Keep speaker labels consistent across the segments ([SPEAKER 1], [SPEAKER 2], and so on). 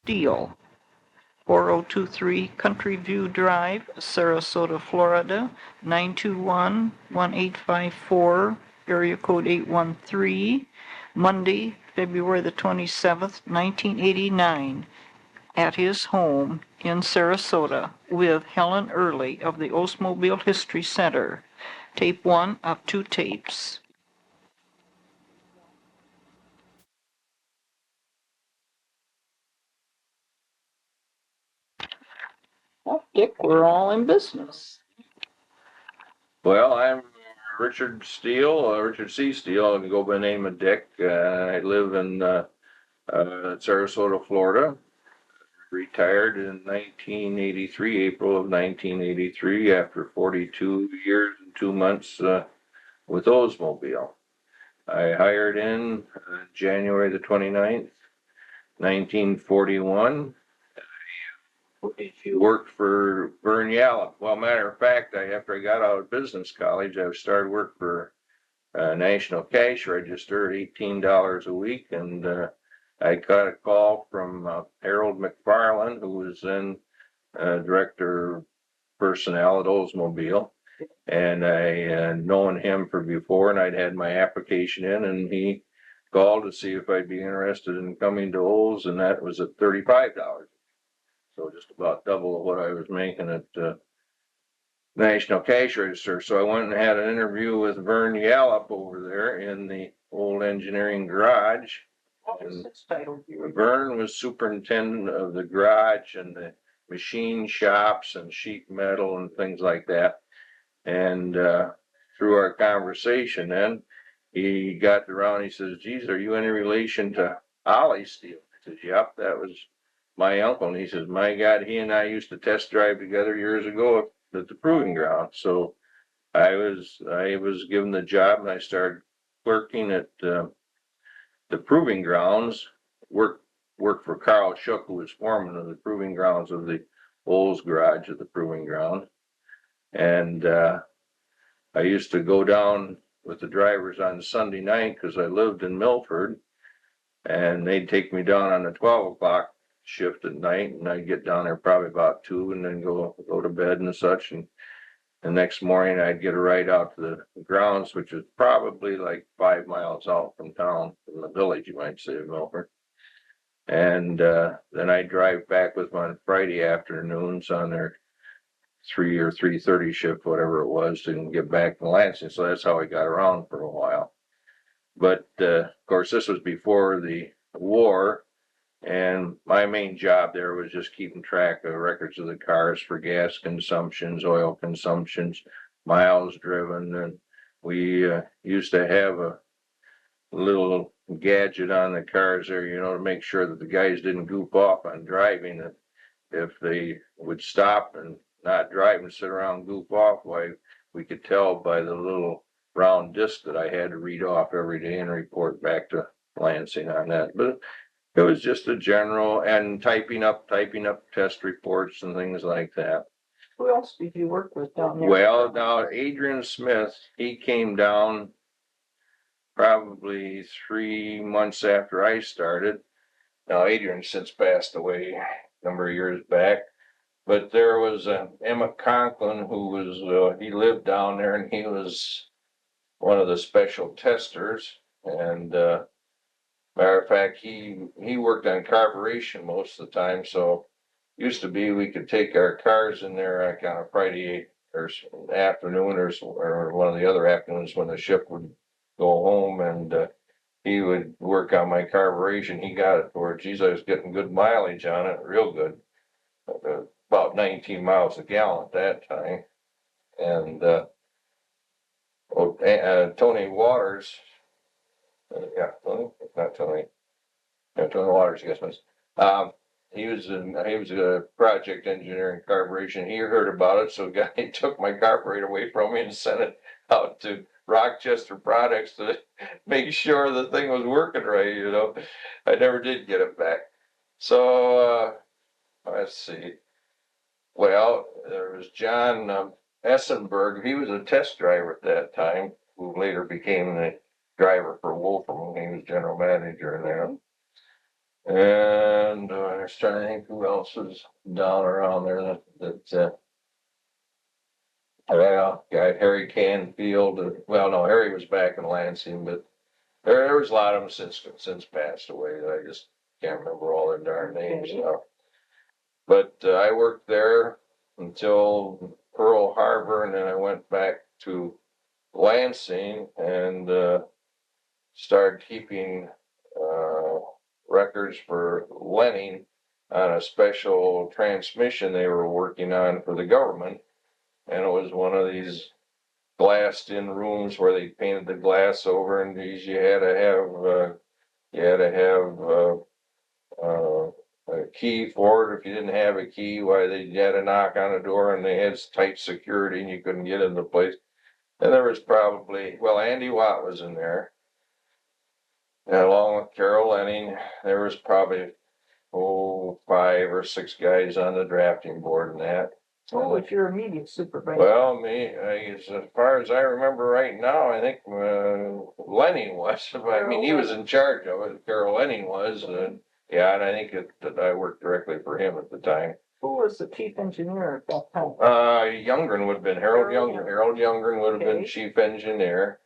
[SPEAKER 1] Steele, 4023 Country View Drive, Sarasota, Florida, 921-1854, area code 813, Monday, February the 27th, 1989, at his home in Sarasota with Helen Earley of the Oldsmobile History Center. Tape 1 of 2 tapes. Well, Dick, we're all in business.
[SPEAKER 2] Well, I'm Richard Steele, Richard C. Steele. I go by the name of Dick. I live in Sarasota, Florida. Retired in 1983, April of 1983, after 42 years and 2 months with Oldsmobile. I hired in January the 29th, 1941. Worked for Vern Yallop. Well, matter of fact, after I got out of business college, I started work for National Cash Register at $18 a week, and I got a call from Harold McFarland, who was then director of personnel at Oldsmobile, and I had known him for before, and I'd had my application in, and he called to see if I'd be interested in coming to Olds, and that was at $35. So just about double of what I was making at National Cash Register. So I went and had an interview with Vern Yallop over there in the old engineering garage.
[SPEAKER 1] What was his title?
[SPEAKER 2] Vern was superintendent of the garage and the machine shops and sheet metal and things like that. And through our conversation then, he got around, he says, geez, are you any relation to Ollie Steele? I says, yep, that was my uncle. And he says, my God, he and I used to test drive together years ago at the proving ground. So I was given the job, and I started clerking at the proving grounds. Worked for Carl Schuck, who was foreman of the proving grounds of the Olds garage at the proving ground. And I used to go down with the drivers on Sunday night because I lived in Milford, and they'd take me down on the 12 o'clock shift at night, and I'd get down there probably about 2 and then go to bed and such. And the next morning I'd get a ride out to the grounds, which is probably like 5 miles out from town, from the village, you might say, of Milford. And then I'd drive back with them on Friday afternoons on their 3 or 3:30 shift, whatever it was, and get back to Lansing. So that's how I got around for a while. But of course, this was before the war. And my main job there was just keeping track of records of the cars for gas consumptions, oil consumptions, miles driven. And we used to have a little gadget on the cars there, to make sure that the guys didn't goof off on driving. That if they would stop and not drive and sit around and goof off, why, we could tell by the little round disc that I had to read off every day and report back to Lansing on that. But it was just a general, and typing up test reports and things like that.
[SPEAKER 1] Who else did you work with down there?
[SPEAKER 2] Well, now Adrian Smith, he came down probably 3 months after I started. Now Adrian since passed away a number of years back, but there was Emmett Conklin who was, he lived down there, and he was one of the special testers. And matter of fact, he worked on carburation most of the time. So used to be we could take our cars in there like on a Friday or afternoon or one of the other afternoons when the ship would go home, and he would work on my carburation. He got it for, geez, I was getting good mileage on it, real good, about 19 miles a gallon at that time. And Tony Waters. Tony, not Tony. No, Tony Waters, I guess. He was a project engineer in carburation. He heard about it, so he took my carburetor away from me and sent it out to Rochester Products to make sure the thing was working right. I never did get it back. So let's see. Well, there was John Essenberg. He was a test driver at that time, who later became the driver for Wolfram when he was general manager there. And I was trying to think who else was down around there well, got Harry Canfield. Well, no, Harry was back in Lansing, but there was a lot of them since passed away. I just can't remember all their darn names now. But I worked there until Pearl Harbor, and then I went back to Lansing and started keeping records for Lenning on a special transmission they were working on for the government. And it was one of these glassed in rooms where they painted the glass over, and these you had to have a key for it. If you didn't have a key, why they had to knock on the door, and they had tight security and you couldn't get into the place. And there was probably, well, Andy Watt was in there, and along with Carol Lenning, there was probably 5 or 6 guys on the drafting board and that.
[SPEAKER 1] What was your immediate supervisor?
[SPEAKER 2] Well, as far as I remember right now, I think Lenning was. I mean, he was in charge of it. Carol Lenning was. Yeah, and I think that I worked directly for him at the time.
[SPEAKER 1] Who was the chief engineer at that time?
[SPEAKER 2] Youngren would have been Harold Youngren. Harold Youngren would have been chief engineer.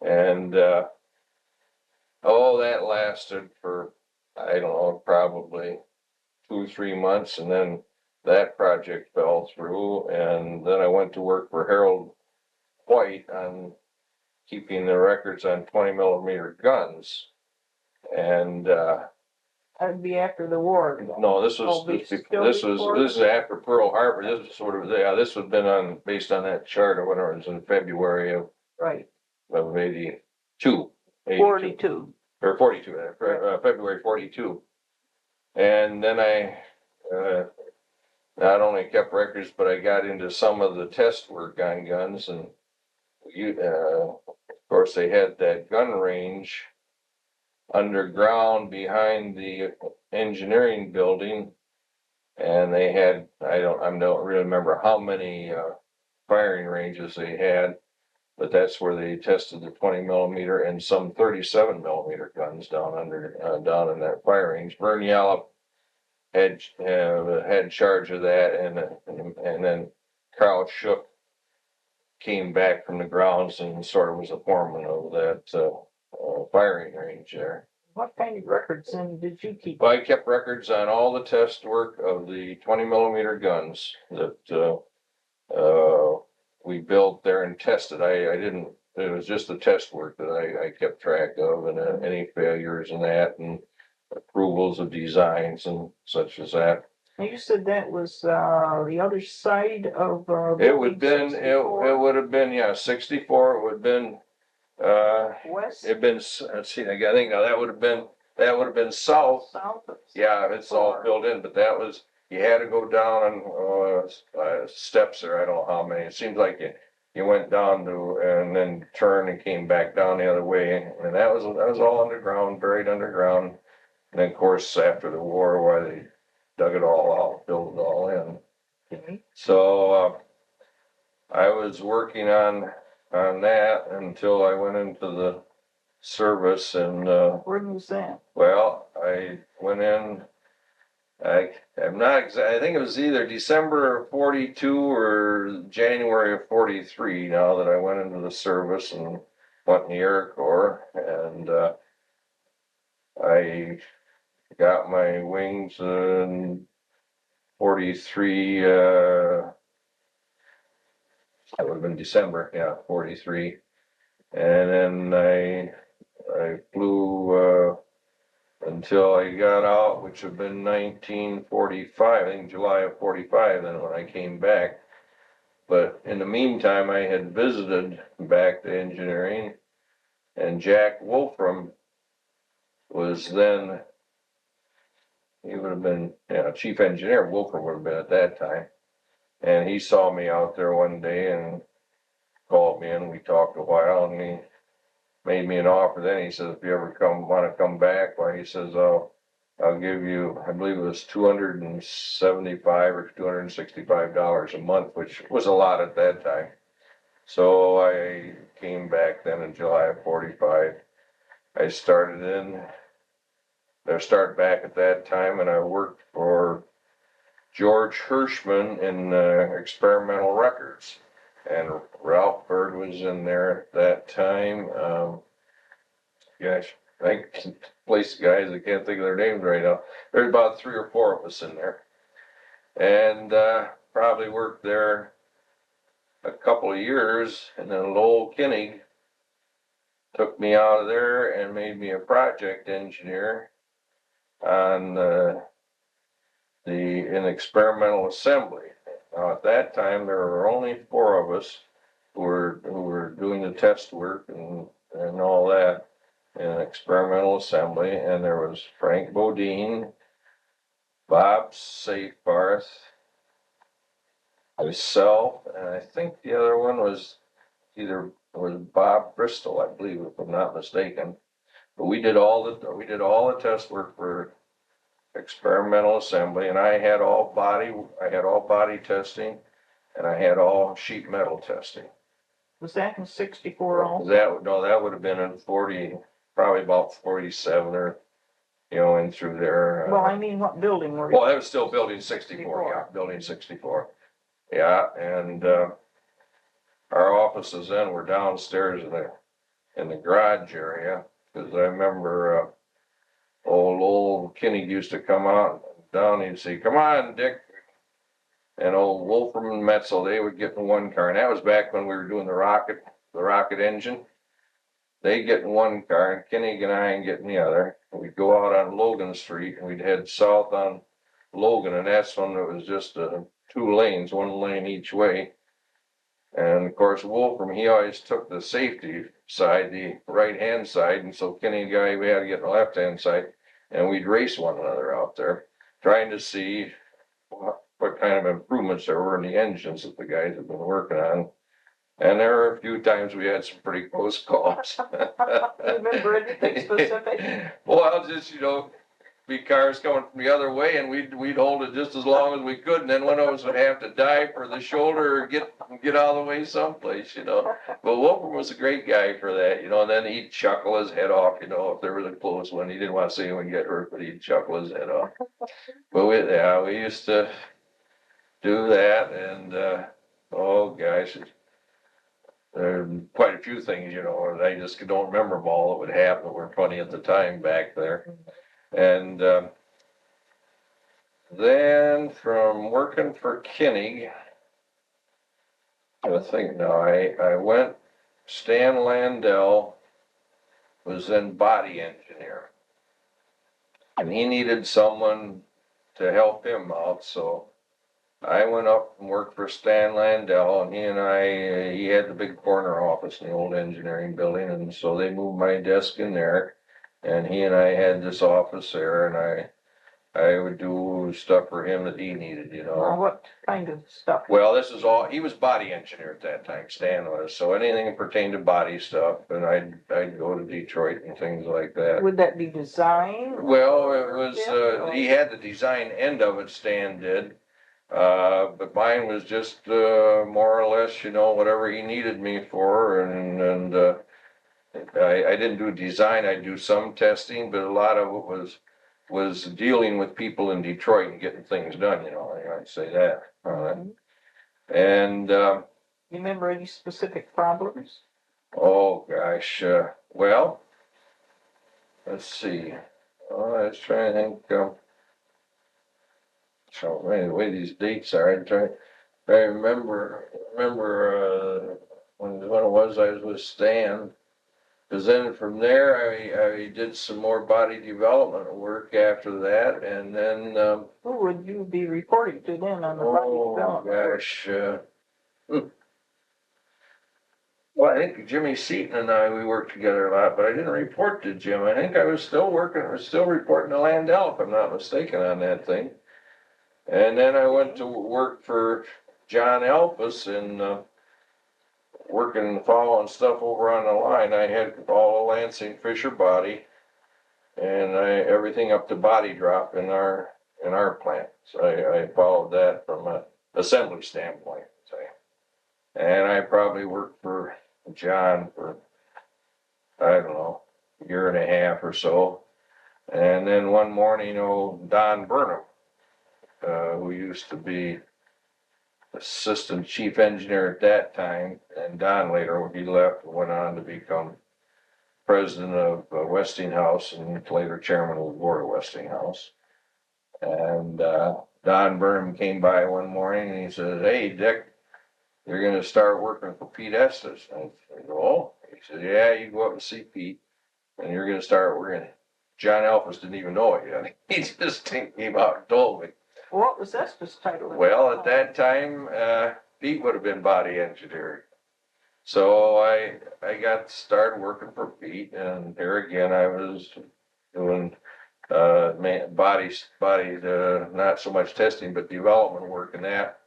[SPEAKER 2] And that lasted for, I don't know, probably 2 or 3 months, and then that project fell through, and then I went to work for Harold White on keeping the records on 20 millimeter guns. And
[SPEAKER 1] that'd be after the war.
[SPEAKER 2] No, this is after Pearl Harbor. This was sort of, yeah, this would have been based on that chart or whatever. It was in February of 82.
[SPEAKER 1] 42.
[SPEAKER 2] Or 42, February 42. And then I not only kept records, but I got into some of the test work on guns. And of course, they had that gun range underground behind the engineering building, and they had, I don't really remember how many firing ranges they had, but that's where they tested the 20 millimeter and some 37 millimeter guns down in that fire range. Vern Yallop had charge of that, and then Carl Shook came back from the grounds and sort of was the foreman of that firing range there.
[SPEAKER 1] What kind of records then did you keep?
[SPEAKER 2] Well, I kept records on all the test work of the 20 millimeter guns that we built there and tested. I didn't, it was just the test work that I kept track of, and any failures and that, and approvals of designs and such as that.
[SPEAKER 1] You said that was the other side of
[SPEAKER 2] it would have been, yeah, 64. It would have been
[SPEAKER 1] west.
[SPEAKER 2] It'd been, let's see, I think now that would have been south.
[SPEAKER 1] South.
[SPEAKER 2] Yeah, it's all filled in, but that was, you had to go down on steps there. I don't know how many. It seems like you went down and then turned and came back down the other way, and that was all underground, buried underground. And then, of course, after the war, why they dug it all out, built it all in.
[SPEAKER 1] Mm-hmm.
[SPEAKER 2] So I was working on that until I went into the service. And
[SPEAKER 1] when was that?
[SPEAKER 2] Well, I went in. I'm not exact. I think it was either December of 42 or January of 43. Now that I went into the service and went in the Air Corps, and I got my wings in 43. That would have been December, yeah, 43. And then I flew until I got out, which would have been 1945, I think July of 45, then when I came back. But in the meantime, I had visited back to engineering, and Jack Wolfram was then, he would have been, chief engineer. Wolfram would have been at that time. And he saw me out there one day and called me in. We talked a while, and he made me an offer. Then he says, if you ever want to come back, why, he says, I'll give you, I believe it was $275 or $265 a month, which was a lot at that time. So I came back then in July of 45. I started in I started back at that time, and I worked for George Hirschman in experimental records. And Ralph Bird was in there at that time. Gosh, I place guys, I can't think of their names right now. There's about 3 or 4 of us in there. And probably worked there a couple of years, and then Lowell Kinnig took me out of there and made me a project engineer on in experimental assembly. Now at that time there were only 4 of us who were doing the test work and all that in experimental assembly, and there was Frank Bodine, Bob Safarth, myself, and I think the other one was Bob Bristol, I believe, if I'm not mistaken. But we did all the test work for experimental assembly, and I had all body testing, and I had all sheet metal testing.
[SPEAKER 1] Was that in 64 also?
[SPEAKER 2] That would have been in 40, probably about 47 or, in through there.
[SPEAKER 1] Well, I mean, what building were you?
[SPEAKER 2] Well, that was still building 64, yeah, building 64. Yeah, and our offices then were downstairs in the garage area, because I remember old Kenny used to come out down, he'd say, "Come on, Dick." And old Wolfram and Metzel, they would get in one car, and that was back when we were doing the rocket engine. They get in one car, and Kenny and I get in the other. We'd go out on Logan Street, and we'd head south on Logan, and that's when it was just 2 lanes, 1 lane each way. And of course, Wolfram, he always took the safety side, the right-hand side, and so Kenny and I, we had to get the left-hand side, and we'd race one another out there, trying to see what kind of improvements there were in the engines that the guys had been working on. And there were a few times we had some pretty close calls.
[SPEAKER 1] Remember anything specific?
[SPEAKER 2] Well, just, be cars coming from the other way, and we'd hold it just as long as we could, and then one of us would have to dive for the shoulder or get out of the way someplace, But Wolfram was a great guy for that, and then he'd chuckle his head off, if there was a close one. He didn't want to see anyone get hurt, but he'd chuckle his head off. But we used to do that, and oh gosh, there are quite a few things, I just don't remember them all that would happen that were funny at the time back there. And then from working for Kinnig, I think now I went, Stan Landell was then body engineer, and he needed someone to help him out, so I went up and worked for Stan Landell, and he had the big corner office in the old engineering building, and so they moved my desk in there, and he and I had this office there, and I would do stuff for him that he needed,
[SPEAKER 1] Well, what kind of stuff?
[SPEAKER 2] Well, this is all, he was body engineer at that time, Stan was, so anything that pertained to body stuff, and I'd go to Detroit and things like that.
[SPEAKER 1] Would that be design?
[SPEAKER 2] Well, it was, he had the design end of it, Stan did. But mine was just more or less, whatever he needed me for, and I didn't do design. I do some testing, but a lot of it was dealing with people in Detroit and getting things done. I'd say that. And
[SPEAKER 1] you remember any specific problems?
[SPEAKER 2] Oh gosh, well, let's see. Oh, I was trying to think. So the way these dates are, I remember when it was I was with Stan, because then from there I did some more body development work after that, and then
[SPEAKER 1] Who would you be reporting to then on the body development?
[SPEAKER 2] Oh gosh, well, I think Jimmy Seaton and we worked together a lot, but I didn't report to Jim. I think I was still reporting to Landell, if I'm not mistaken, on that thing. And then I went to work for John Elpis and working, following stuff over on the line. I had all the Lansing Fisher body, and everything up to body drop in our plant. So I followed that from an assembly standpoint. And I probably worked for John for, I don't know, a year and a half or so. And then one morning, Don Burnham, who used to be assistant chief engineer at that time, and Don later, when he left, went on to become president of Westinghouse and later chairman of the board of Westinghouse. And Don Burnham came by one morning and he says, "Hey, Dick, you're going to start working for Pete Estes." And I go, "Oh." He said, "Yeah, you go up and see Pete and you're going to start working." John Elphus didn't even know it yet. He just came out and told me.
[SPEAKER 1] What was Estes' title?
[SPEAKER 2] Well, at that time, Pete would have been body engineer. So I got started working for Pete, and here again I was doing body not so much testing but development work in that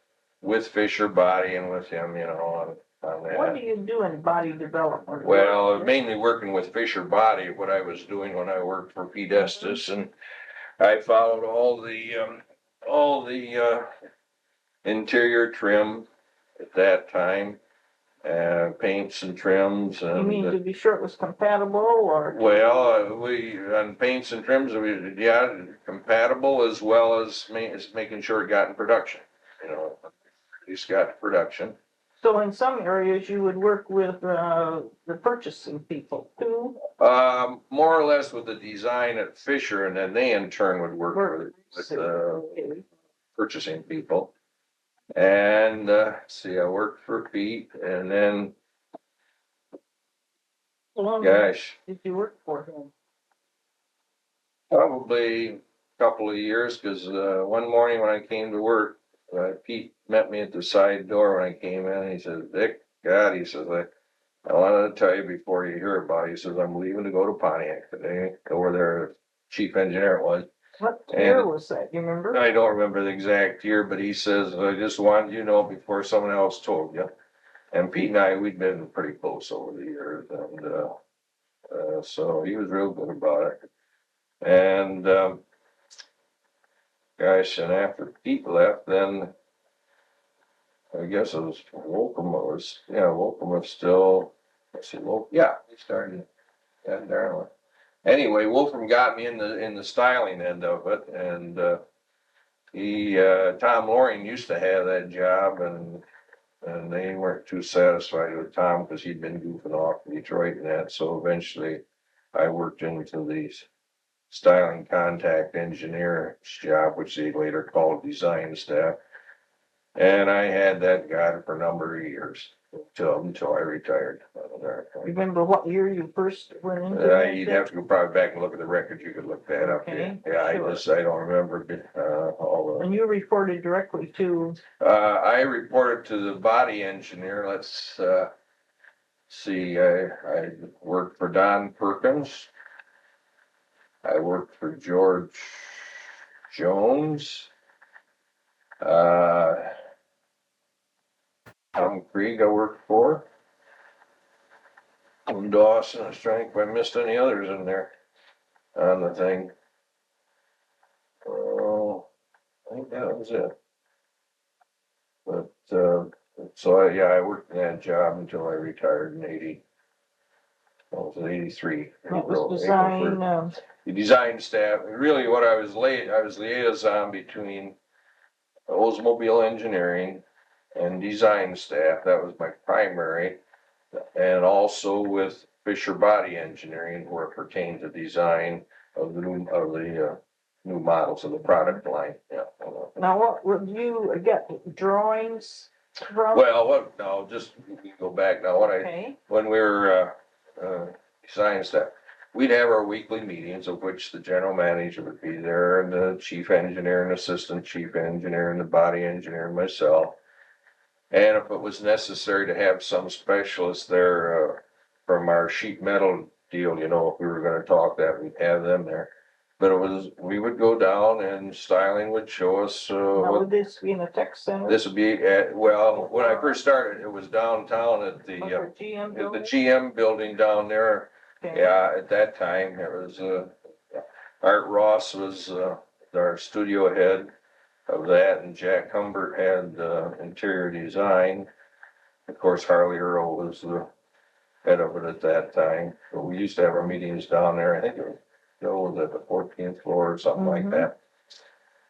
[SPEAKER 2] with Fisher Body and with him, on that.
[SPEAKER 1] What do you do in body development?
[SPEAKER 2] Well, mainly working with Fisher Body, what I was doing when I worked for Pete Estes, and I followed all the interior trim at that time, paints and trims. And
[SPEAKER 1] you mean to be sure it was compatible, or?
[SPEAKER 2] Well, we on paints and trims, compatible as well as making sure it got in production. At least got in production.
[SPEAKER 1] So in some areas you would work with the purchasing people too?
[SPEAKER 2] More or less with the design at Fisher, and then they in turn would work with purchasing people. And see, I worked for Pete, and then,
[SPEAKER 1] How long
[SPEAKER 2] gosh,
[SPEAKER 1] did you work for him?
[SPEAKER 2] probably a couple of years, because one morning when I came to work, Pete met me at the side door when I came in. He says, "Dick, God," he says, I wanted to tell you before you hear about it. He says, "I'm leaving to go to Pontiac today." Over there, chief engineer it was.
[SPEAKER 1] What year was that? You remember?
[SPEAKER 2] I don't remember the exact year, but he says, "I just wanted you to know before someone else told you." And Pete and I, we'd been pretty close over the years, and so he was real good about it. And gosh, and after Pete left, then I guess it was Wolcom was still, let's see, he started, yeah, darn. Anyway, Wolfram got me in the styling end of it, and Tom Loring used to have that job, and they weren't too satisfied with Tom because he'd been goofing off in Detroit and that. So eventually, I worked into the styling contact engineer job, which they later called design staff, and I had that guy for a number of years until I retired.
[SPEAKER 1] Remember what year you first went into that?
[SPEAKER 2] You'd have to go probably back and look at the records. You could look that up.
[SPEAKER 1] Okay,
[SPEAKER 2] Yeah,
[SPEAKER 1] sure.
[SPEAKER 2] I don't remember all the.
[SPEAKER 1] And you reported directly to?
[SPEAKER 2] I reported to the body engineer. Let's see. I worked for Don Perkins. I worked for George Jones. Tom Krieg I worked for. And Dawson. I was trying to think if I missed any others in there on the thing. Oh, I think that was it. But so I worked in that job until I retired in 80. I was in 83.
[SPEAKER 1] That was design.
[SPEAKER 2] The design staff. Really, what I was liaison between Oldsmobile engineering and design staff. That was my primary, and also with Fisher Body Engineering, where it pertained to design of the new models of the product line. Yeah.
[SPEAKER 1] Now, what would you get drawings from?
[SPEAKER 2] Well, no, just go back now. When we were design staff, we'd have our weekly meetings, of which the general manager would be there, and the chief engineer and assistant chief engineer and the body engineer and myself. And if it was necessary to have some specialist there from our sheet metal deal, if we were going to talk that, we'd have them there. But we would go down and styling would show us.
[SPEAKER 1] Now, would this be in a tech center?
[SPEAKER 2] This would be when I first started, it was downtown at the GM building down there. Okay. Yeah, at that time it was Art Ross was our studio head of that, and Jack Humbert had interior design. Of course, Harley Earl was the head of it at that time. But we used to have our meetings down there. I think Still was at the 14th floor or something like
[SPEAKER 1] Mhm.
[SPEAKER 2] that.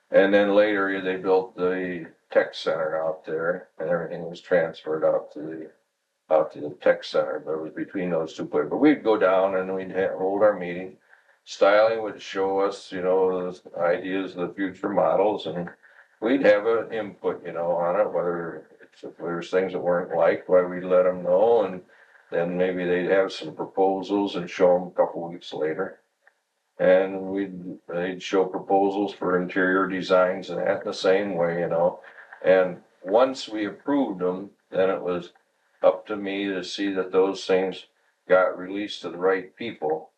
[SPEAKER 2] And then later they built the tech center out there and everything was transferred out to the tech center, but it was between those two places. But we'd go down and we'd hold our meeting. Styling would show us, the ideas of the future models and we'd have an input, on it, whether if there's things that weren't liked, why we'd let them know and then maybe they'd have some proposals and show them a couple weeks later. And they'd show proposals for interior designs and that the same way, And once we approved them, then it was up to me to see that those things got released to the right people.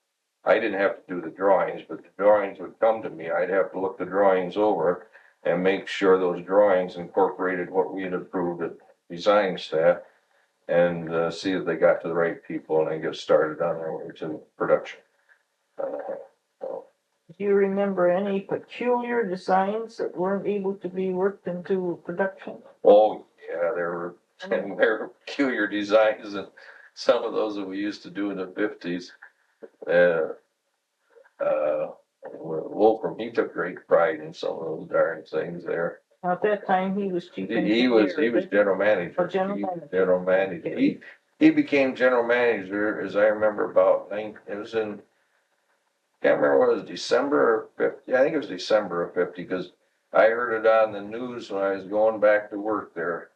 [SPEAKER 2] I didn't have to do the drawings, but the drawings would come to me. I'd have to look the drawings over and make sure those drawings incorporated what we had approved at design staff and see if they got to the right people and then get started on their way to production.
[SPEAKER 1] Do you remember any peculiar designs that weren't able to be worked into production?
[SPEAKER 2] Oh, yeah, there were peculiar designs and some of those that we used to do in the 50s. Wolfram, he took great pride in some of those darn things there.
[SPEAKER 1] Now, at that time, he was chief
[SPEAKER 2] He was
[SPEAKER 1] engineer.
[SPEAKER 2] general manager.
[SPEAKER 1] Oh, general manager.
[SPEAKER 2] General manager.
[SPEAKER 1] Okay.
[SPEAKER 2] He became general manager, as I remember, it was in, can't remember what it was, December or 50. Yeah, I think it was December of 50, because I heard it on the news when I was going back to work there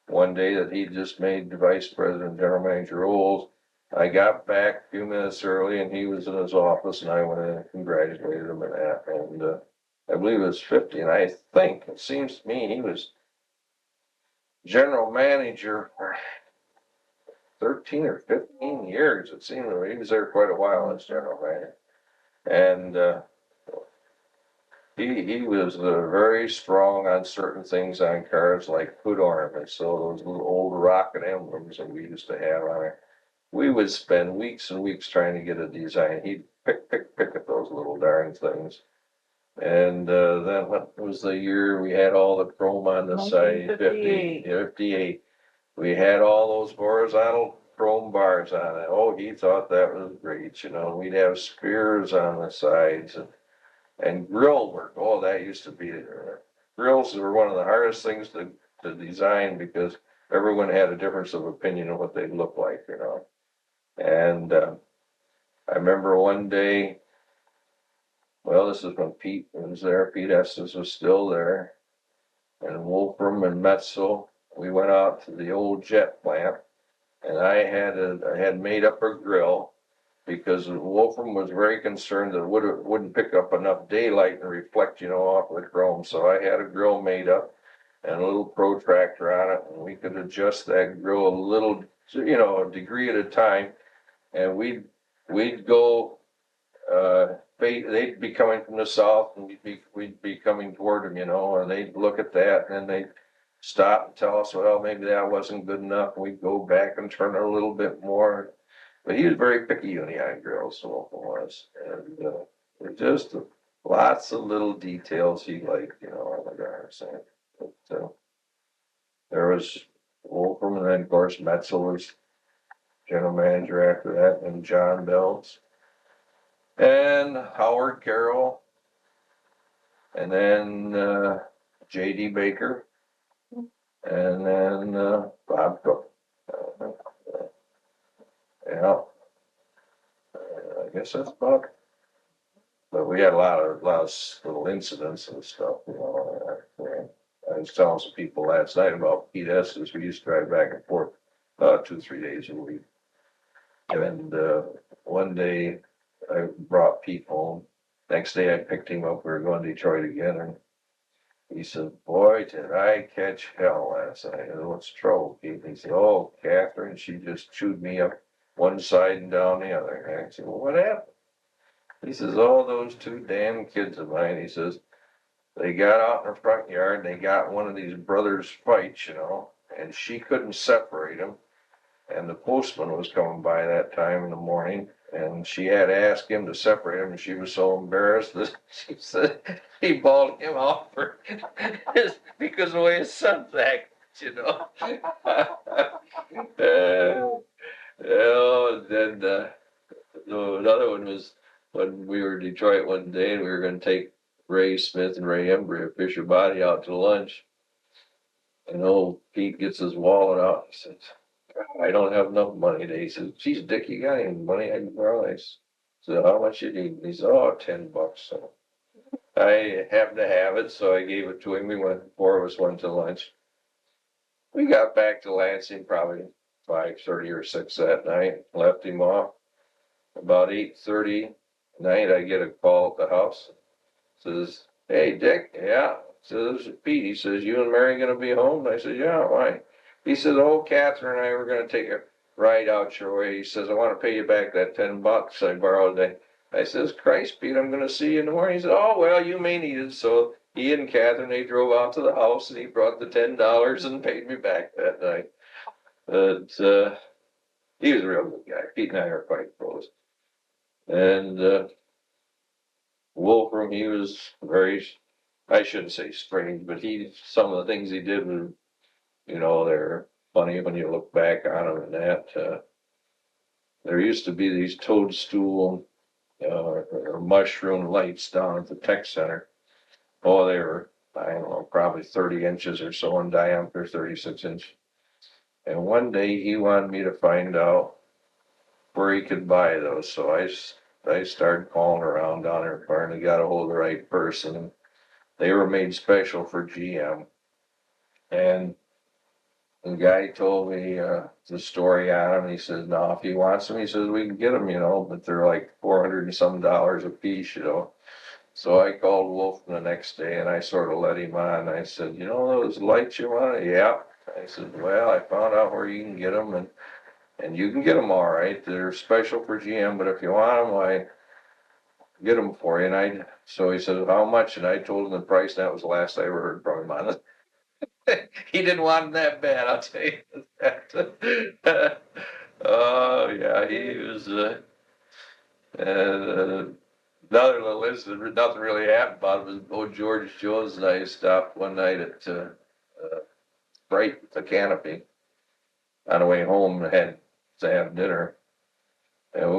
[SPEAKER 2] one day that he just made the vice president, general manager Olds. I got back a few minutes early and he was in his office and I went in and congratulated him and that. And I believe it was 50. And I think it seems to me he was general manager for 13 or 15 years. It seemed like he was there quite a while as general manager. And he was very strong on certain things on cars like hood ornaments. So those little old rocket emblems that we used to have on it. We would spend weeks and weeks trying to get a design. He'd pick at those little darn things. And then what was the year we had all the chrome on the side? 58. We had all those horizontal chrome bars on it. Oh, he thought that was great. We'd have spears on the sides and grill work. Oh, that used to be grills were one of the hardest things to design because everyone had a difference of opinion of what they looked like, And I remember one day, well, this is when Pete was there. Pete Estes was still there. And Wolfram and Metzel, we went out to the old jet plant. And I had made up a grill because Wolfram was very concerned that it wouldn't pick up enough daylight and reflect, off the chrome. So I had a grill made up and a little protractor on it. And we could adjust that grill a little, a degree at a time. And we'd go, they'd be coming from the south and we'd be coming toward them, and they'd look at that and then they'd stop and tell us, well, maybe that wasn't good enough. We'd go back and turn it a little bit more. But he was very picky on the eye grills, so was. And just lots of little details he liked, on the cars. But there was Wolfram, and then of course Metzel was general manager after that, and John Bells, and Howard Carroll, and then J.D. Baker, and then Bob Cook. Yeah, I guess that's about it. But we had a lot of little incidents and stuff, I was telling some people last night about Pete Estes. We used to drive back and forth 2-3 days a week. And one day I brought Pete home. Next day I picked him up. We were going to Detroit again. And he said, boy, did I catch hell last night. I said, what's the trouble, Pete? And he said, oh, Catherine, she just chewed me up one side and down the other. And I said, well, what happened? He says, oh, those two damn kids of mine, he says, they got out in the front yard and they got one of these brothers fights, and she couldn't separate them. And the postman was coming by that time in the morning, and she had to ask him to separate them, and she was so embarrassed that she said he bawled him out because of the way his son's acting, and then another one was when we were in Detroit one day and we were gonna take Ray Smith and Ray Embry of Fisher Body out to lunch. And old Pete gets his wallet out and says, I don't have enough money today. He says, geez, Dick, you got any money I can borrow? I said, how much you need? And he said, oh, $10. So I happened to have it, so I gave it to him. We went, four of us went to lunch. We got back to Lansing probably 5:30 or 6 that night, left him off. About 8:30 night, I get a call at the house. Says, hey, Dick, yeah. Says, Pete, he says, you and Mary gonna be home? And I said, yeah, why? He says, oh, Catherine and I were gonna take a ride out your way. He says, I wanna pay you back that $10 I borrowed today. I says, Christ, Pete, I'm gonna see you in the morning. He said, oh, well, you may need it. So he and Catherine, they drove out to the house and he brought the $10 and paid me back that night. But, he was a real good guy. Pete and I are quite close. And, Wolfram, he was very, I shouldn't say strange, but some of the things he did were, they're funny when you look back on them and that. There used to be these toadstool, or mushroom lights down at the tech center. Oh, they were, I don't know, probably 30 inches or so in diameter, 36 inches. And one day he wanted me to find out where he could buy those. So I started calling around down there and finally got a hold of the right person. They were made special for GM. And the guy told me the story on them. He says, no, if he wants them, he says, we can get them, but they're like $400 and some a piece. So I called Wolf the next day and I sort of let him on. I said, those lights you want? Yeah. I said, well, I found out where you can get them and you can get them all right. They're special for GM, but if you want them, I get them for you. So he said, how much? And I told him the price. And that was the last I ever heard from him on it. He didn't want them that bad, I'll tell you that. Oh, yeah, he was, another little incident, nothing really happened about it, was old George Jones and I stopped one night at, Bright, the Canopy, on the way home and had to have dinner. And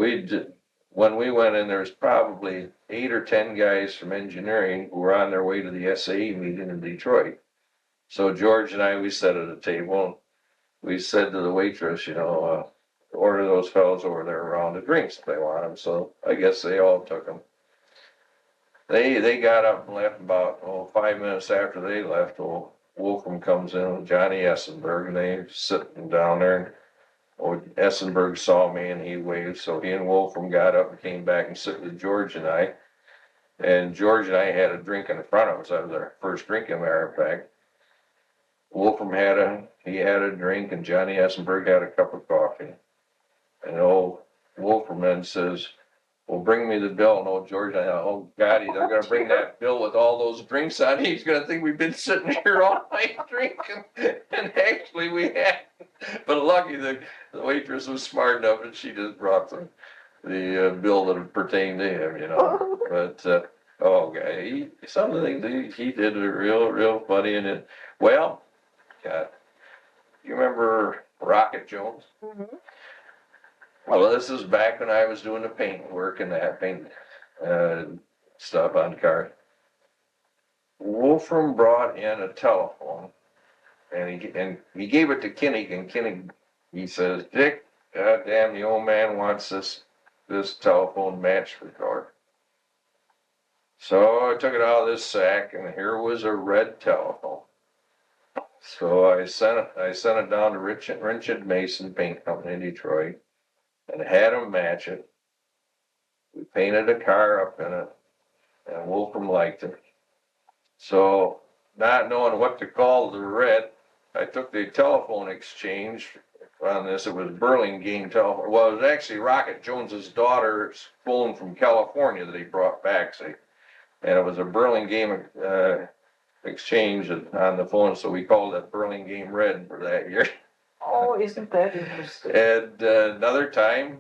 [SPEAKER 2] when we went in, there was probably 8 or 10 guys from engineering who were on their way to the SAE meeting in Detroit. So George and I, we sat at a table and we said to the waitress, order those fellows over there around the drinks if they want them. So I guess they all took them. They got up and left about 5 minutes after they left. Wolfram comes in with Johnny Essenberg and they sitting down there. Essenberg saw me and he waved. So he and Wolfram got up and came back and sit with George and I. And George and I had a drink in front of us. That was our first drink, as a matter of fact. Wolfram had a drink and Johnny Essenberg had a cup of coffee. And old Wolfram then says, well, bring me the bill. And old George, oh God, they're going to bring that bill with all those drinks on it. He's going to think we've been sitting here all night drinking. And actually we had. But lucky the waitress was smart enough and she just brought the bill that pertained to him, But, oh, God, some of the things he did are real funny. And well, God, you remember Rocket Jones?
[SPEAKER 1] Mhm.
[SPEAKER 2] Well, this is back when I was doing the paint work and that paint stuff on cars. Wolfram brought in a telephone and he gave it to Kinnick, and Kinnick, he says, Dick, goddamn, the old man wants this telephone match record. So I took it out of this sack and here was a red telephone. So I sent it down to Richard Mason Paint Company in Detroit and had them match it. We painted a car up in it and Wolfram liked it. So not knowing what to call the red, I took the telephone exchange on this. It was Burlingame telephone. Well, it was actually Rocket Jones's daughter's phone from California that he brought back. And it was a Burlingame exchange on the phone, so we called it Burlingame Red for that year.
[SPEAKER 1] Oh, isn't that interesting?
[SPEAKER 2] And another time,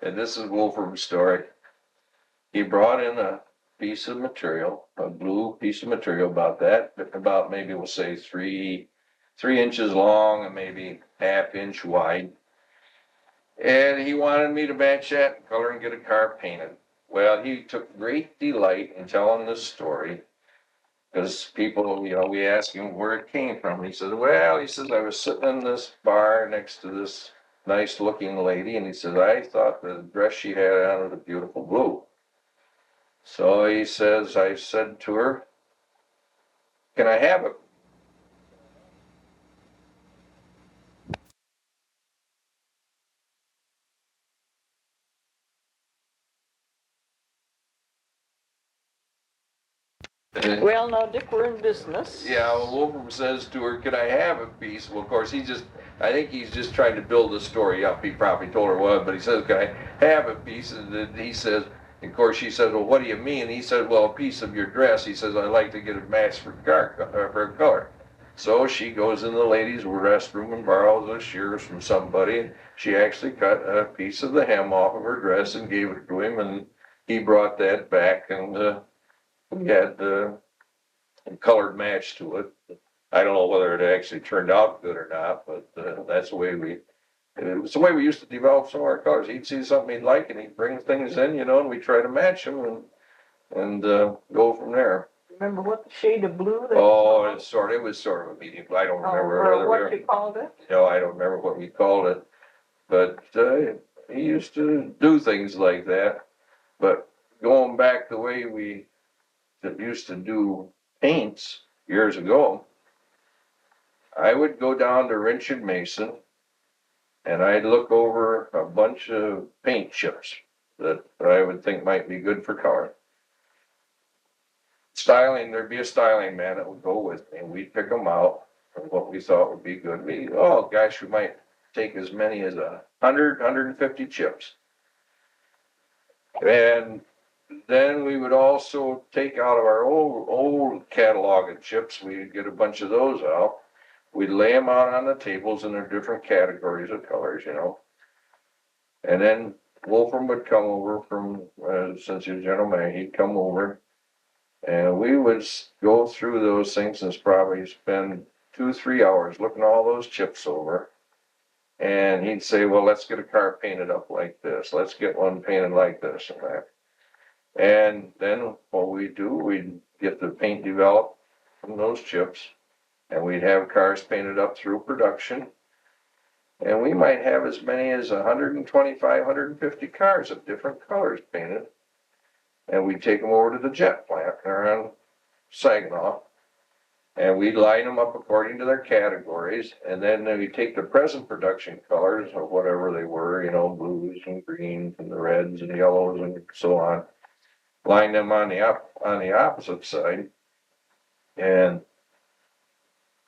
[SPEAKER 2] and this is Wolfram's story, he brought in a piece of material, a blue piece of material about maybe we'll say 3 inches long and maybe ½ inch wide. And he wanted me to match that color and get a car painted. Well, he took great delight in telling this story. Because people, we asked him where it came from. He said, well, he says, I was sitting in this bar next to this nice looking lady, and he says, I thought the dress she had on was a beautiful blue. So he says, I said to her, can I have it?
[SPEAKER 1] Well, now, Dick, we're in business.
[SPEAKER 2] Yeah, well, Wolfram says to her, can I have a piece? Well, of course, I think he's just trying to build the story up. He probably told her what, but he says, can I have a piece? And then he says, of course, she says, well, what do you mean? And he said, well, a piece of your dress. He says, I'd like to get a match for a color. So she goes in the ladies' restroom and borrows a shears from somebody. And she actually cut a piece of the hem off of her dress and gave it to him. And he brought that back, and we had colored match to it. I don't know whether it actually turned out good or not, but that's the way it was the way we used to develop some of our colors. He'd see something he'd like, and he'd bring things in, and we try to match them and go from there.
[SPEAKER 1] Remember what the shade of blue?
[SPEAKER 2] Oh, it was sort of a medium. I don't remember
[SPEAKER 1] or what you called it.
[SPEAKER 2] No, I don't remember what we called it, but he used to do things like that. But going back the way we used to do paints years ago, I would go down to Wrench and Mason and I'd look over a bunch of paint chips that I would think might be good for color. Styling, there'd be a styling man that would go with me, and we'd pick them out from what we thought would be good. We might take as many as 150 chips. And then we would also take out of our old catalog of chips, we'd get a bunch of those out. We'd lay them out on the tables in their different categories of colors, And then Wolfram would come over since he was general manager, he'd come over. And we would go through those things and probably spend 2-3 hours looking all those chips over. And he'd say, well, let's get a car painted up like this. Let's get one painted like this and that. And then what we'd get the paint developed from those chips, and we'd have cars painted up through production. And we might have as many as 125, 150 cars of different colors painted. And we'd take them over to the jet plant around Saginaw, and we'd line them up according to their categories. And then we'd take the present production colors, or whatever they were, blues and greens and the reds and yellows and so on, line them on the opposite side, and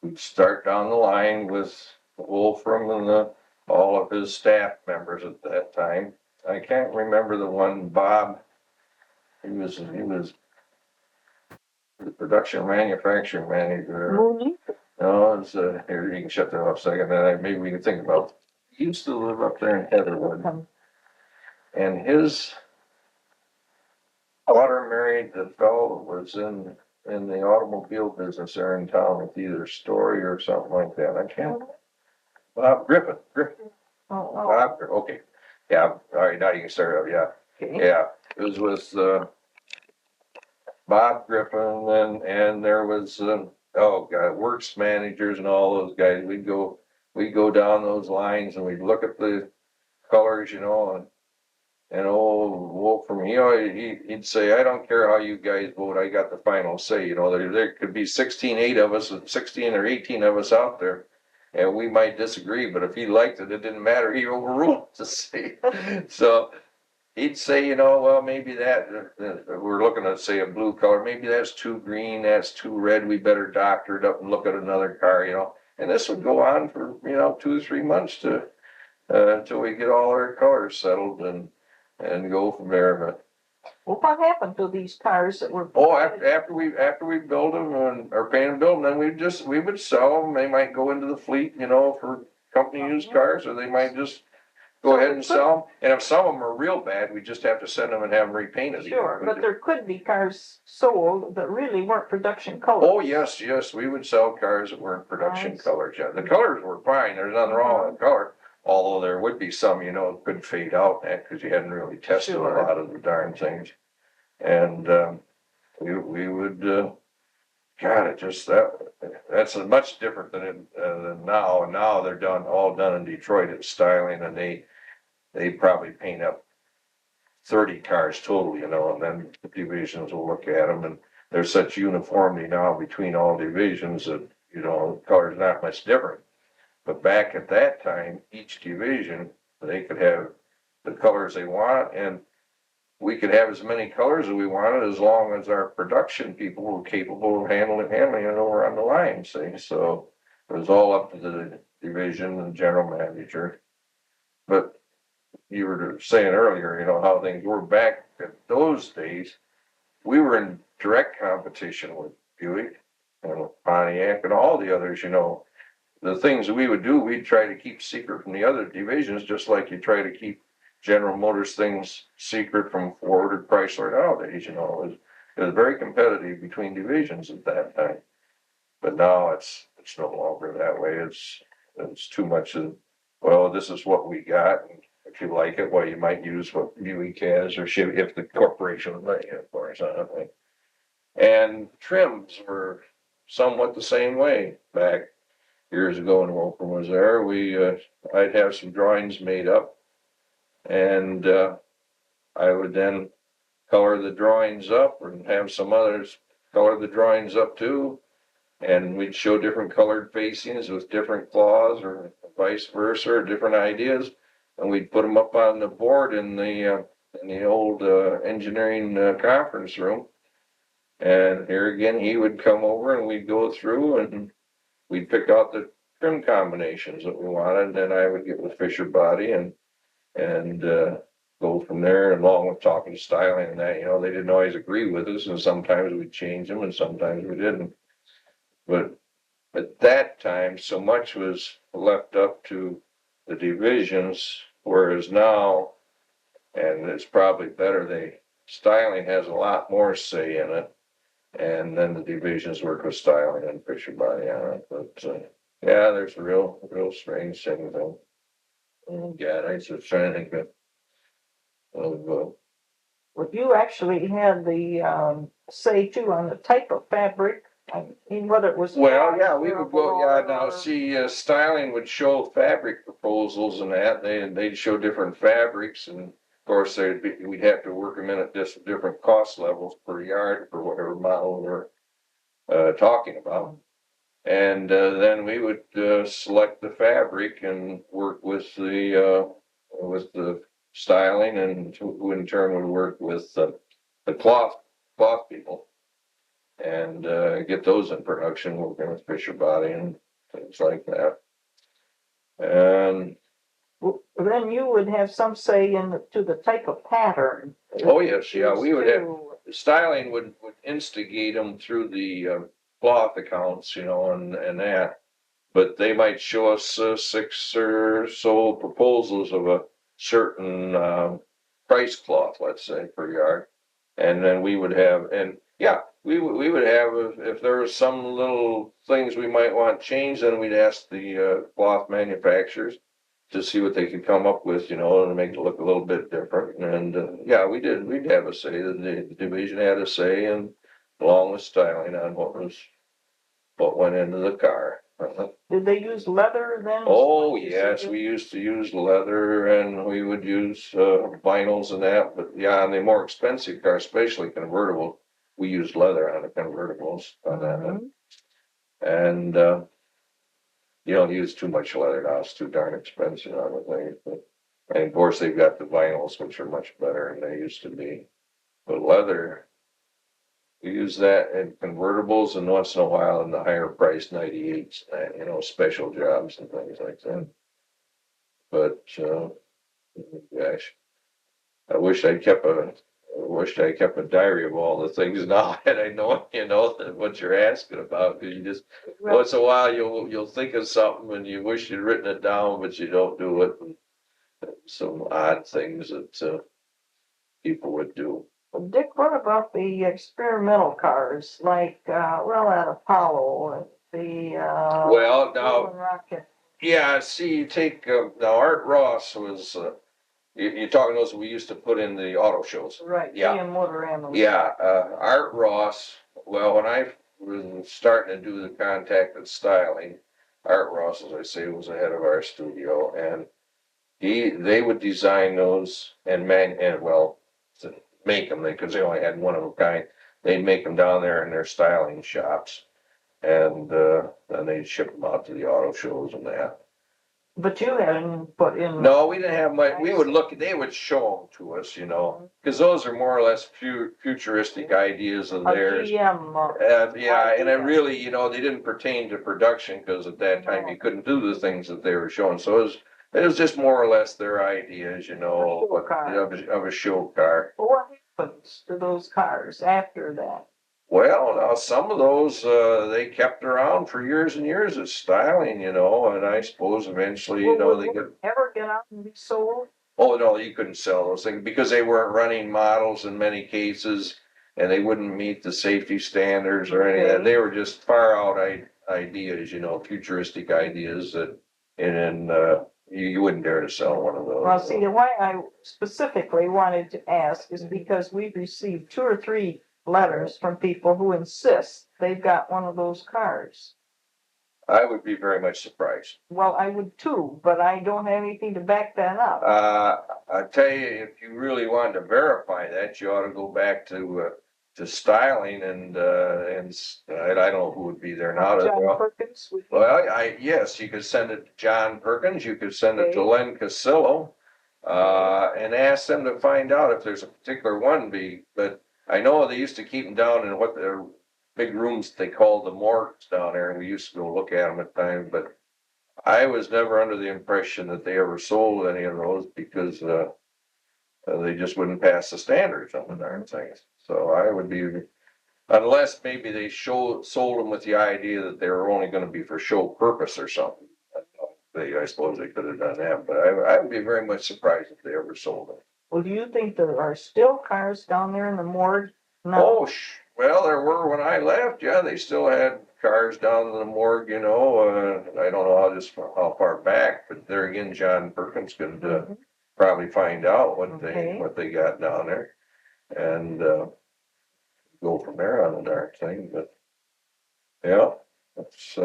[SPEAKER 2] we'd start down the line with Wolfram and all of his staff members at that time. I can't remember the one, Bob. He was the production manufacturing manager.
[SPEAKER 1] Mooney?
[SPEAKER 2] No, it's here, you can shut that off a second, then maybe we can think about. He used to live up there in Heatherwood, and his daughter married the fellow that was in the automobile business there in town with either Story or something like that. I can't. Bob Griffin.
[SPEAKER 1] Oh.
[SPEAKER 2] Bob, okay. Yeah, all right, now you can start up, yeah.
[SPEAKER 1] Okay.
[SPEAKER 2] Yeah, it was with Bob Griffin, and there was works managers and all those guys. We'd go down those lines and we'd look at the colors, and old Wolfram, he'd say, I don't care how you guys vote, I got the final say. There could be 8 of us, 16 or 18 of us out there, and we might disagree, but if he liked it, it didn't matter. He overruled the say. So he'd say, well, maybe that, we're looking at, say, a blue color, maybe that's too green, that's too red, we better doctor it up and look at another car, And this would go on for, 2 or 3 months until we get all our colors settled and go from there. But
[SPEAKER 1] what happened to these cars that were?
[SPEAKER 2] after we build them or paint them, build them, then we would sell them. They might go into the fleet, for company used cars, or they might just go ahead and sell them. And if some of them are real bad, we just have to send them and have them repainted.
[SPEAKER 1] Sure, but there could be cars sold that really weren't production colors.
[SPEAKER 2] Oh, yes, we would sell cars that weren't production colors. Yeah, the colors were fine. There's nothing wrong with the color. although there would be some, could fade out because you hadn't really tested
[SPEAKER 1] Sure.
[SPEAKER 2] a lot of the darn things. And, we would, God, that's much different than now. And now they're all done in Detroit at Styling, and they probably paint up 30 cars total, and then the divisions will look at them, and there's such uniformity now between all divisions that, the color's not much different. But back at that time, each division, they could have the colors they want, and we could have as many colors as we wanted as long as our production people were capable of handling it over on the line, see? So it was all up to the division and general manager. But you were saying earlier, how things were back in those days. We were in direct competition with Buick and Pontiac and all the others, The things we would do, we'd try to keep secret from the other divisions, just like you try to keep General Motors things secret from Ford or Chrysler nowadays, it was very competitive between divisions at that time. But now it's no longer that way. It's too much of, well, this is what we got, and if you like it, well, you might use what Buick has, or if the corporation would let you, of course. And trims were somewhat the same way back years ago when Roper was there. I'd have some drawings made up, and I would then color the drawings up and have some others color the drawings up too. And we'd show different colored facings with different claws or vice versa, or different ideas. And we'd put them up on the board in the old engineering conference room. And here again, he would come over and we'd go through and we'd pick out the trim combinations that we wanted. And then I would get with Fisher Body and go from there, along with talking styling and that, they didn't always agree with us, and sometimes we'd change them and sometimes we didn't. But at that time, so much was left up to the divisions, whereas now, and it's probably better, styling has a lot more say in it, and then the divisions work with styling and Fisher Body on it. But yeah, there's a real strange thing though. Oh God, I was just trying to think of
[SPEAKER 1] Well, you actually had the say too on the type of fabric. I mean, whether it was
[SPEAKER 2] well, yeah, we would
[SPEAKER 1] durable
[SPEAKER 2] go. Yeah, now
[SPEAKER 1] or-
[SPEAKER 2] see, styling would show fabric proposals and that. They'd show different fabrics, and of course we'd have to work them in at different cost levels per yard for whatever model we're talking about. And then we would select the fabric and work with the styling, and who in turn would work with the cloth people, and get those in production, working with Fisher Body and things like that. And
[SPEAKER 1] Well, then you would have some say to the type of pattern.
[SPEAKER 2] oh yes, yeah, we would have
[SPEAKER 1] too.
[SPEAKER 2] styling would instigate them through the cloth accounts, and that. But they might show us 6 or so proposals of a certain price cloth, let's say, per yard. And then we would have, and yeah, we would have, if there was some little things we might want changed, then we'd ask the cloth manufacturers to see what they could come up with, to make it look a little bit different. And yeah, we'd have a say, the division had a say, and along with styling on what went into the car.
[SPEAKER 1] Did they use leather then?
[SPEAKER 2] Oh, yes, we used to use leather, and we would use vinyls and that, but yeah, on the more expensive cars, especially convertible, we used leather on the convertibles on that. And you don't use too much leather now, it's too darn expensive on the thing. And of course, they've got the vinyls, which are much better than they used to be. But leather, we use that in convertibles and once in a while in the higher priced 98s, special jobs and things like that. But gosh, I wish I kept a diary of all the things now that I know, what you're asking about. Because you just once in a while you'll think of something and you wish you'd written it down, but you don't do it. And some odd things that people would do.
[SPEAKER 1] Dick, what about the experimental cars, like, that Apollo and the,
[SPEAKER 2] Well, now,
[SPEAKER 1] Rocket?
[SPEAKER 2] Yeah, see, you take, now Art Ross was, you're talking those we used to put in the auto shows.
[SPEAKER 1] Right,
[SPEAKER 2] Yeah.
[SPEAKER 1] GM motor animals.
[SPEAKER 2] Yeah, Art Ross, well, when I was starting to do the contacted styling, Art Ross, as I say, was the head of our studio, and they would design those and well, to make them, because they only had one of a kind. They'd make them down there in their styling shops, and then they'd ship them out to the auto shows and that.
[SPEAKER 1] But you hadn't put in.
[SPEAKER 2] No, we didn't have much. We would look, they would show them to us, you know, because those are more or less futuristic ideas of
[SPEAKER 1] A
[SPEAKER 2] theirs.
[SPEAKER 1] GM.
[SPEAKER 2] Yeah, and it
[SPEAKER 1] idea.
[SPEAKER 2] really, you know, they didn't pertain to production because at that time you couldn't do the things that they were showing. So it was just more or less their ideas, you know,
[SPEAKER 1] A show car.
[SPEAKER 2] of a show car.
[SPEAKER 1] Well, what happens to those cars after that?
[SPEAKER 2] Well, now some of those they kept around for years and years as styling, you know, and I suppose eventually, you know,
[SPEAKER 1] Well,
[SPEAKER 2] they
[SPEAKER 1] would
[SPEAKER 2] get.
[SPEAKER 1] ever get out and be sold?
[SPEAKER 2] Oh, no, you couldn't sell those things because they weren't running models in many cases and they wouldn't meet the safety standards or any of that.
[SPEAKER 1] Okay.
[SPEAKER 2] They were just far out ideas, you know, futuristic ideas that, and you wouldn't dare to sell one of those.
[SPEAKER 1] Well, see, why I specifically wanted to ask is because we've received 2 or 3 letters from people who insist they've got one of those cars.
[SPEAKER 2] I would be very much surprised.
[SPEAKER 1] Well, I would too, but I don't have anything to back that up.
[SPEAKER 2] I tell you, if you really wanted to verify that, you ought to go back to styling and I don't know who would be there now.
[SPEAKER 1] John Perkins would be.
[SPEAKER 2] Well, yes, you could send it to John Perkins, you could send it to
[SPEAKER 1] Okay.
[SPEAKER 2] Len Casillo, and ask them to find out if there's a particular one but I know they used to keep them down in what the big rooms they called the morgues down there, and we used to go look at them at times, but I was never under the impression that they ever sold any of those because, they just wouldn't pass the standards on the darn things. So I would be, unless maybe they sold them with the idea that they were only gonna be for show purpose or something. I suppose they could have done that, but I would be very much surprised if they ever sold them.
[SPEAKER 1] Well, do you think there are still cars down there in the morgue?
[SPEAKER 2] Oh, well, there were when I left, yeah, they still had cars down in the morgue, you know, I don't know how far back, but there again, John Perkins could, probably find out what they got down there and, go from there on the darn thing, but yeah, it's,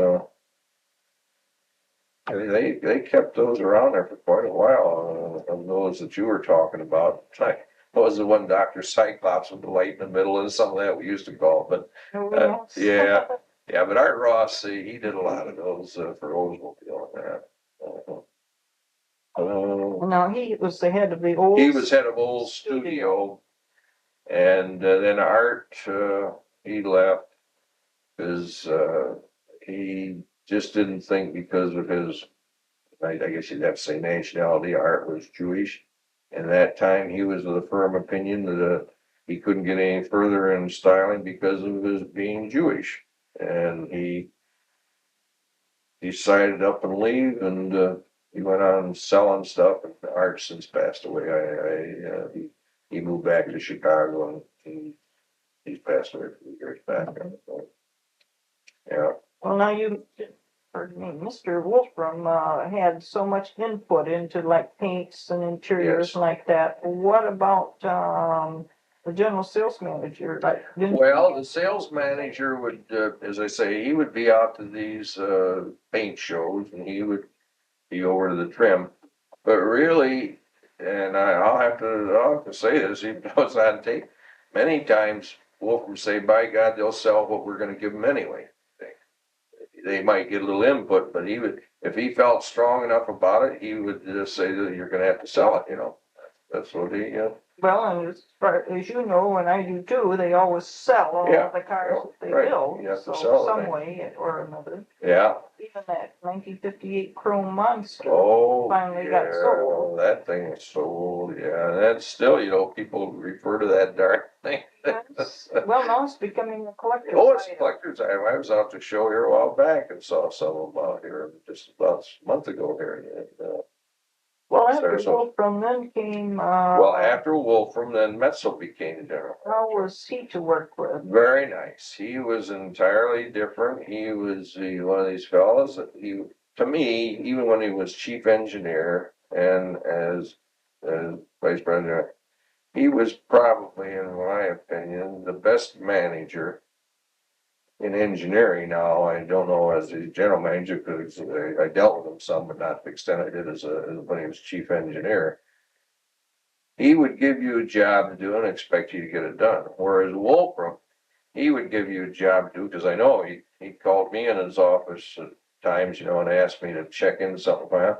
[SPEAKER 2] they kept those around there for quite a while, of those that you were talking about. Like, what was the one Dr. Cyclops with the light in the middle and some of that we used to call, but yeah, but Art Ross, he did a lot of those for Oldsmobile and that.
[SPEAKER 1] No, he was the head of the old.
[SPEAKER 2] He was head of Old Studio, and then Art, he left because he just didn't think because of his, I guess you'd have to say nationality, Art was Jewish. And that time he was of the firm opinion that he couldn't get any further in styling because of his being Jewish. And he decided up and leave, and he went on selling stuff, and Art since passed away. He moved back to Chicago, and he's passed away a few years back. Yeah.
[SPEAKER 1] Well, now pardon me, Mr. Wolfram had so much input into like paints and interiors like that. What about the general sales manager?
[SPEAKER 2] Well, the sales manager would, as I say, he would be out to these paint shows, and he would be over to the trim. But really, and I'll have to say this, even though it's on tape, many times Wolfram say, "By God, they'll sell what we're going to give them anyway." They might get a little input, but he would, if he felt strong enough about it, he would just say that you're going to have to sell it. You know, that's what he.
[SPEAKER 1] Well, and as you know, and I do too, they always sell all the cars that they build, so some way or another.
[SPEAKER 2] Yeah.
[SPEAKER 1] Even that 1958 Chrome Monster
[SPEAKER 2] finally
[SPEAKER 1] got sold.
[SPEAKER 2] That thing was sold, yeah. And that's still, you know, people refer to that darn thing.
[SPEAKER 1] Well, now it's becoming a collector's
[SPEAKER 2] item. It's
[SPEAKER 1] a
[SPEAKER 2] collector's item. I was out to show here a while back and saw some of them out here just about a month ago here.
[SPEAKER 1] Well, after Wolfram then came.
[SPEAKER 2] After Wolfram, then Metzel became general.
[SPEAKER 1] How was he to work with?
[SPEAKER 2] Very nice. He was entirely different. He was one of these fellows that to me, even when he was chief engineer and as vice president, he was probably, in my opinion, the best manager in engineering. Now, I don't know as a general manager because I dealt with him some, but not to the extent I did as when he was chief engineer. He would give you a job to do and expect you to get it done. Whereas Wolfram, he would give you a job to do, because I know he called me in his office at times, and asked me to check into something for him.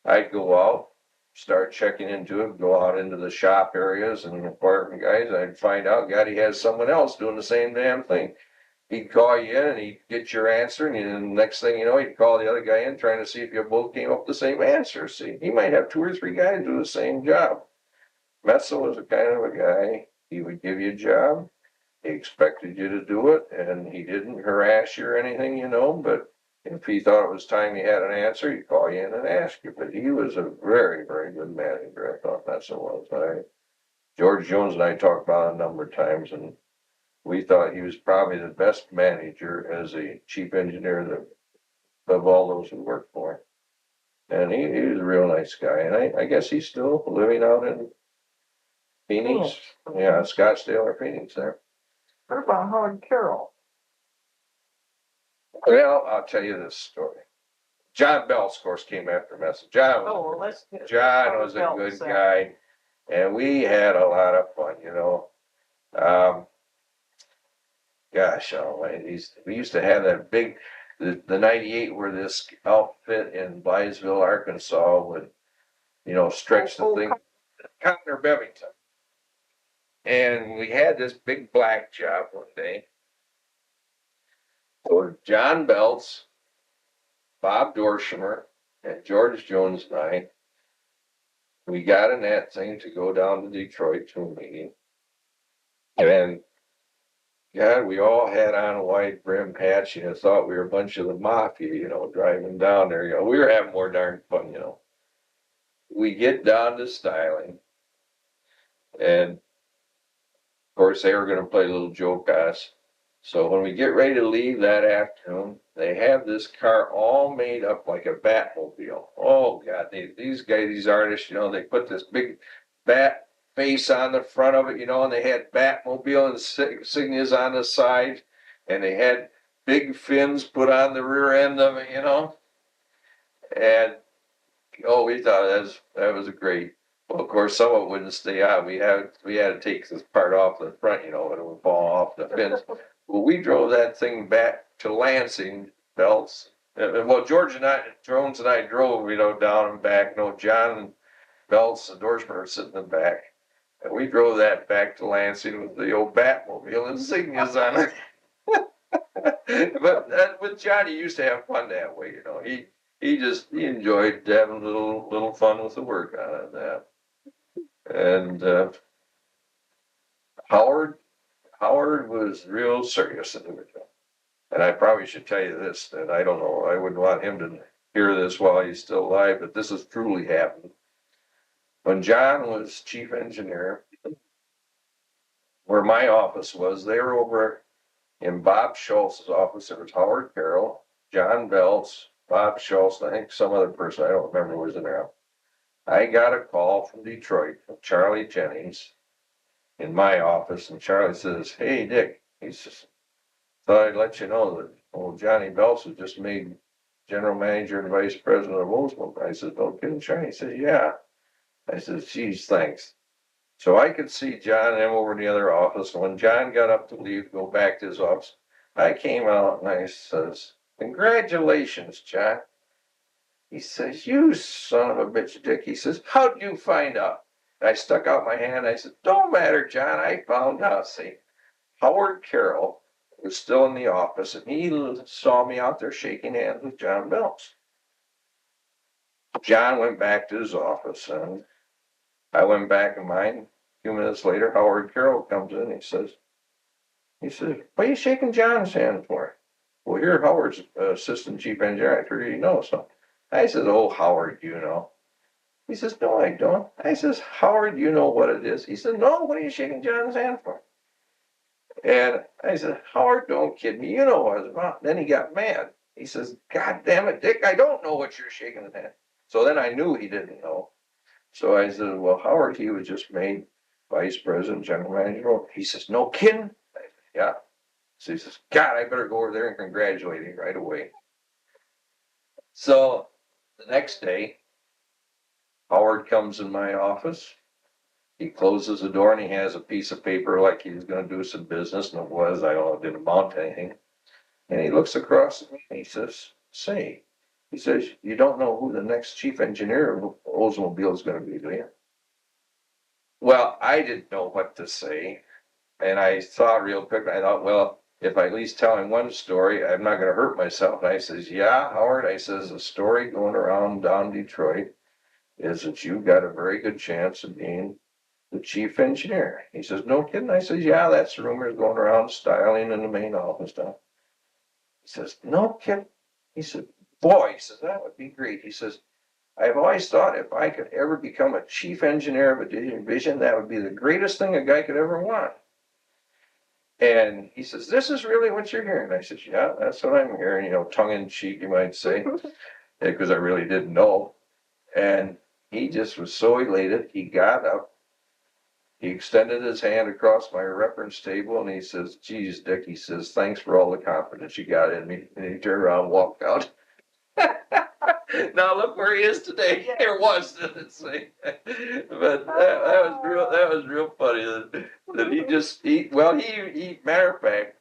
[SPEAKER 2] I'd go out, start checking into it, go out into the shop areas and apartment guys. I'd find out, God, he has someone else doing the same damn thing. He'd call you in and he'd get your answer, and the next thing you know, he'd call the other guy in trying to see if you both came up with the same answer. See, he might have 2 or 3 guys do the same job. Metzel was a kind of a guy, he would give you a job, he expected you to do it, and he didn't harass you or anything, but if he thought it was time you had an answer, he'd call you in and ask you. But he was a very, very good manager, I thought Metzel was. George Jones and I talked about it a number of times, and we thought he was probably the best manager as a chief engineer of all those who worked for him. And he was a real nice guy, and I guess he's still living out in Phoenix. Yeah, Scottsdale or Phoenix there.
[SPEAKER 1] What about Howard Carroll?
[SPEAKER 2] Well, I'll tell you this story. John Bells, of course, came after Messer. John was a good guy, and we had a lot of fun, Gosh, we used to have that big, the 98 where this outfit in Blythesville, Arkansas would, stretch the thing, Cotton or Bevington. And we had this big black job one day. So John Belts, Bob Dorshimer, and George Jones and I, we got in that thing to go down to Detroit to a meeting. And God, we all had on a wide brim hats, thought we were a bunch of the mafia, driving down there. We were having more darn fun, We get down to Styling, and of course they were going to play a little joke on us. So when we get ready to leave that afternoon, they have this car all made up like a Batmobile. Oh God, these guys, these artists, they put this big bat face on the front of it, and they had Batmobile insignias on the side, and they had big fins put on the rear end of it, And we thought that was a great. Well, of course, some of it wouldn't stay on. We had to take this part off the front, and it would fall off the fins. Well, we drove that thing back to Lansing, Belts. Well, Jones and I drove, down and back. John Belts and Dorsman were sitting in the back. And we drove that back to Lansing with the old Batmobile insignias on it. But with Johnny, he used to have fun that way, He enjoyed having a little fun with the work on it. And Howard was real serious individual. And I probably should tell you this, that I don't know, I wouldn't want him to hear this while he's still alive, but this has truly happened. When John was chief engineer, where my office was, they were over in Bob Schultz's office. There was Howard Carroll, John Belts, Bob Schultz, I think some other person, I don't remember, was in there. I got a call from Detroit from Charlie Jennings in my office, and Charlie says, "Hey, Dick," he says, "thought I'd let you know that old Johnny Belts was just made general manager and vice president of Oldsmobile." I said, "No kidding, Charlie?" He said, "Yeah." I said, "Geez, thanks." So I could see John and him over in the other office, and when John got up to leave, go back to his office, I came out and I says, "Congratulations, John." He says, "You son of a bitch, Dick." He says, "How'd you find out?" And I stuck out my hand. I said, "Don't matter, John. I found out." See, Howard Carroll was still in the office, and he saw me out there shaking hands with John Belts. John went back to his office, and I went back in mine. A few minutes later, Howard Carroll comes in. He says, "What are you shaking John's hand for?" "Well, you're Howard's assistant chief engineer. I figured you know something." I said, "Oh, Howard, you know." He says, "No, I don't." I says, "Howard, you know what it is." He said, "No, what are you shaking John's hand for?" And I said, "Howard, don't kid me. You know what it's about." Then he got mad. He says, God damn it, Dick, I don't know what you're shaking his hand. So then I knew he didn't know. So I said, well, Howard, he was just made vice president, general manager. He says, no kidding? I said, yeah. So he says, God, I better go over there and congratulate him right away. So the next day, Howard comes in my office. He closes the door and he has a piece of paper like he was going to do some business, and it was, I don't know, it didn't amount to anything. And he looks across at me and he says, say, he says, you don't know who the next chief engineer of Oldsmobile is going to be, do you? Well, I didn't know what to say. And I thought real quick, I thought, well, if I at least tell him one story, I'm not going to hurt myself. And I says, yeah, Howard, I says, the story going around down Detroit is that you've got a very good chance of being the chief engineer. He says, no kidding. I says, yeah, that's rumors going around styling in the main office now. He says, no kidding. He said, boy, he says, that would be great. He says, I've always thought if I could ever become a chief engineer of a division, that would be the greatest thing a guy could ever want. And he says, this is really what you're hearing. I says, yeah, that's what I'm hearing, you know, tongue in cheek, you might say, because I really didn't know. And he just was so elated. He got up, he extended his hand across my reference table, and he says, geez, Dick, he says, thanks for all the confidence you got in me. And he turned around and walked out. Now look where he is today. There was, didn't say. But that was real funny that he matter of fact,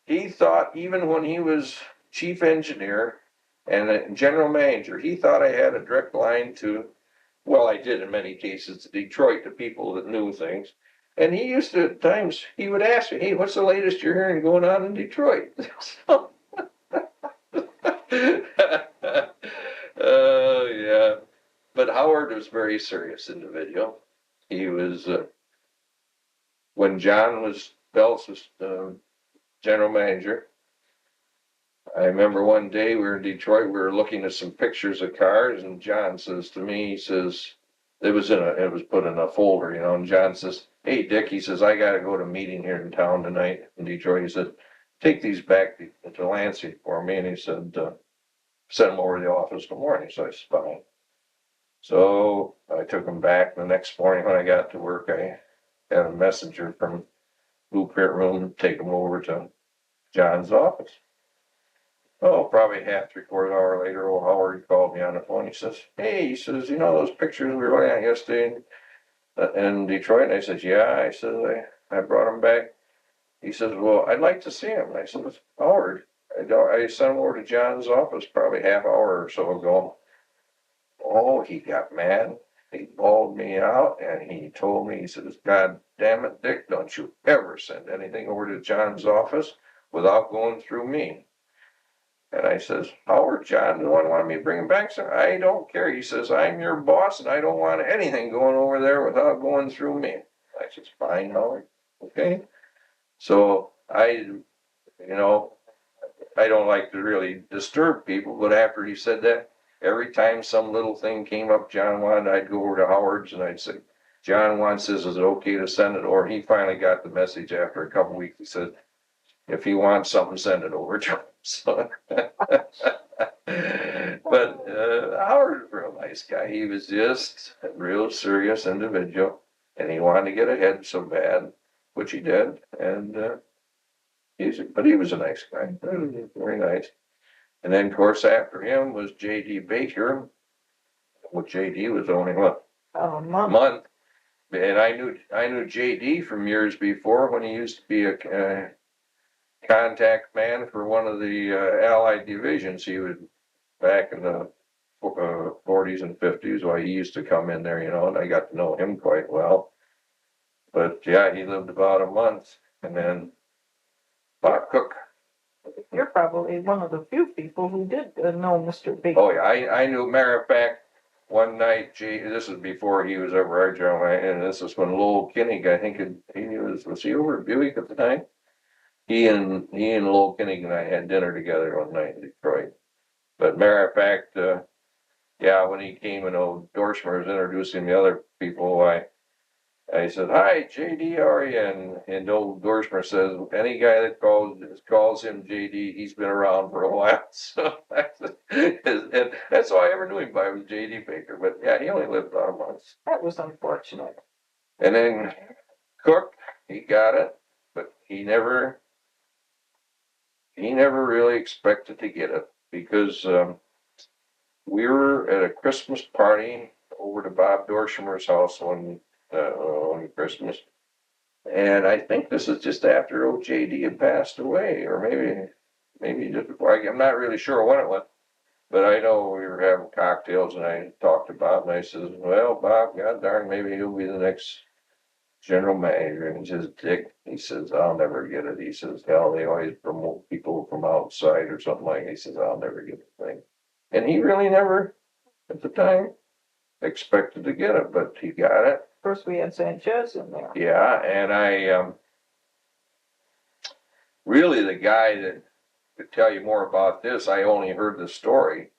[SPEAKER 2] he thought even when he was chief engineer and a general manager, he thought I had a direct line to, well, I did in many cases, to Detroit, to people that knew things. And he used to, at times, he would ask me, hey, what's the latest you're hearing going on in Detroit? So, oh, yeah. But Howard was a very serious individual. He was, when John Belts was general manager, I remember one day we were in Detroit, we were looking at some pictures of cars, and John says to me, he says, it was put in a folder, you know, and John says, hey, Dick, he says, I got to go to a meeting here in town tonight in Detroit. He said, take these back to Lansing for me. And he said, send them over to the office in the morning. So I said, fine. So I took them back. The next morning when I got to work, I had a messenger from Blueprint Room take them over to John's office. Oh, probably half, 3/4 hour later, old Howard called me on the phone. He says, hey, he says, you know those pictures we were looking at yesterday in Detroit? And I said, yeah. I said, I brought them back. He says, well, I'd like to see him. And I said, Howard, I sent him over to John's office probably half hour or so ago. Oh, he got mad. He bawled me out and he told me, he says, God damn it, Dick, don't you ever send anything over to John's office without going through me. And I says, Howard, John, the one wanted me to bring him back, sir? I don't care. He says, I'm your boss and I don't want anything going over there without going through me. I says, fine, Howard. Okay. So I don't like to really disturb people, but after he said that, every time some little thing came up John wanted, I'd go over to Howard's and I'd say, John wants this, is it okay to send it? Or he finally got the message after a couple weeks. He said, if he wants something, send it over to him. So, but Howard was a real nice guy. He was just a real serious individual, and he wanted to get ahead so bad, which he did. And but he was a nice guy, very nice. And then, of course, after him was J.D. Baker. Well, J.D. was only
[SPEAKER 1] A
[SPEAKER 2] month. And I knew J.D. from years before when he used to be a contact man for one of the Allied divisions. He would back in the 40s and 50s. Well, he used to come in there, you know, and I got to know him quite well. But yeah, he lived about a month, and then Bob Cook.
[SPEAKER 1] You're probably one of the few people who did know Mr. Baker.
[SPEAKER 2] Oh yeah, I knew. Matter of fact, one night, this was before he was over our general manager, and this was when Lowell Kinnig, I think was he over at Buick at the time? He and Lowell Kinnig and I had dinner together one night in Detroit. But matter of fact, yeah, when he came and old Dorschmer was introducing the other people, I said, "Hi, JD, how are you?" And old Dorschmer says, "Any guy that calls him JD, he's been around for a while." So and that's all I ever knew him by was JD Baker. But yeah, he only lived about a month.
[SPEAKER 1] That was unfortunate.
[SPEAKER 2] And then Cook, he got it, but he never really expected to get it because we were at a Christmas party over to Bob Dorschmer's house on Christmas. And I think this is just after OJD had passed away, or maybe just before. I'm not really sure when it was, but I know we were having cocktails and I talked about it and I says, "Well, Bob, God darn, maybe he'll be the next general manager." And he says, "Dick," he says, "I'll never get it." He says, "Hell, they always promote people from outside or something like that." He says, "I'll never get the thing." And he really never, at the time, expected to get it, but he got it.
[SPEAKER 1] Of course, we had Sanchez in there.
[SPEAKER 2] Yeah, and I really the guy that could tell you more about this, I only heard the story,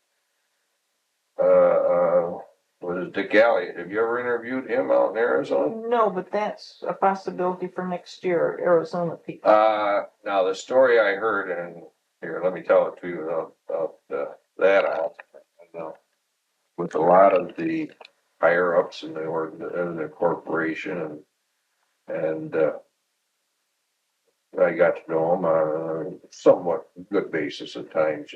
[SPEAKER 2] was Dick Elliott. Have you ever interviewed him out in Arizona?
[SPEAKER 1] No, but that's a possibility for next year, Arizona people.
[SPEAKER 2] Now the story I heard, and here, let me tell it to you without that out. With a lot of the higher ups in the corporation and I got to know them on a somewhat good basis at times,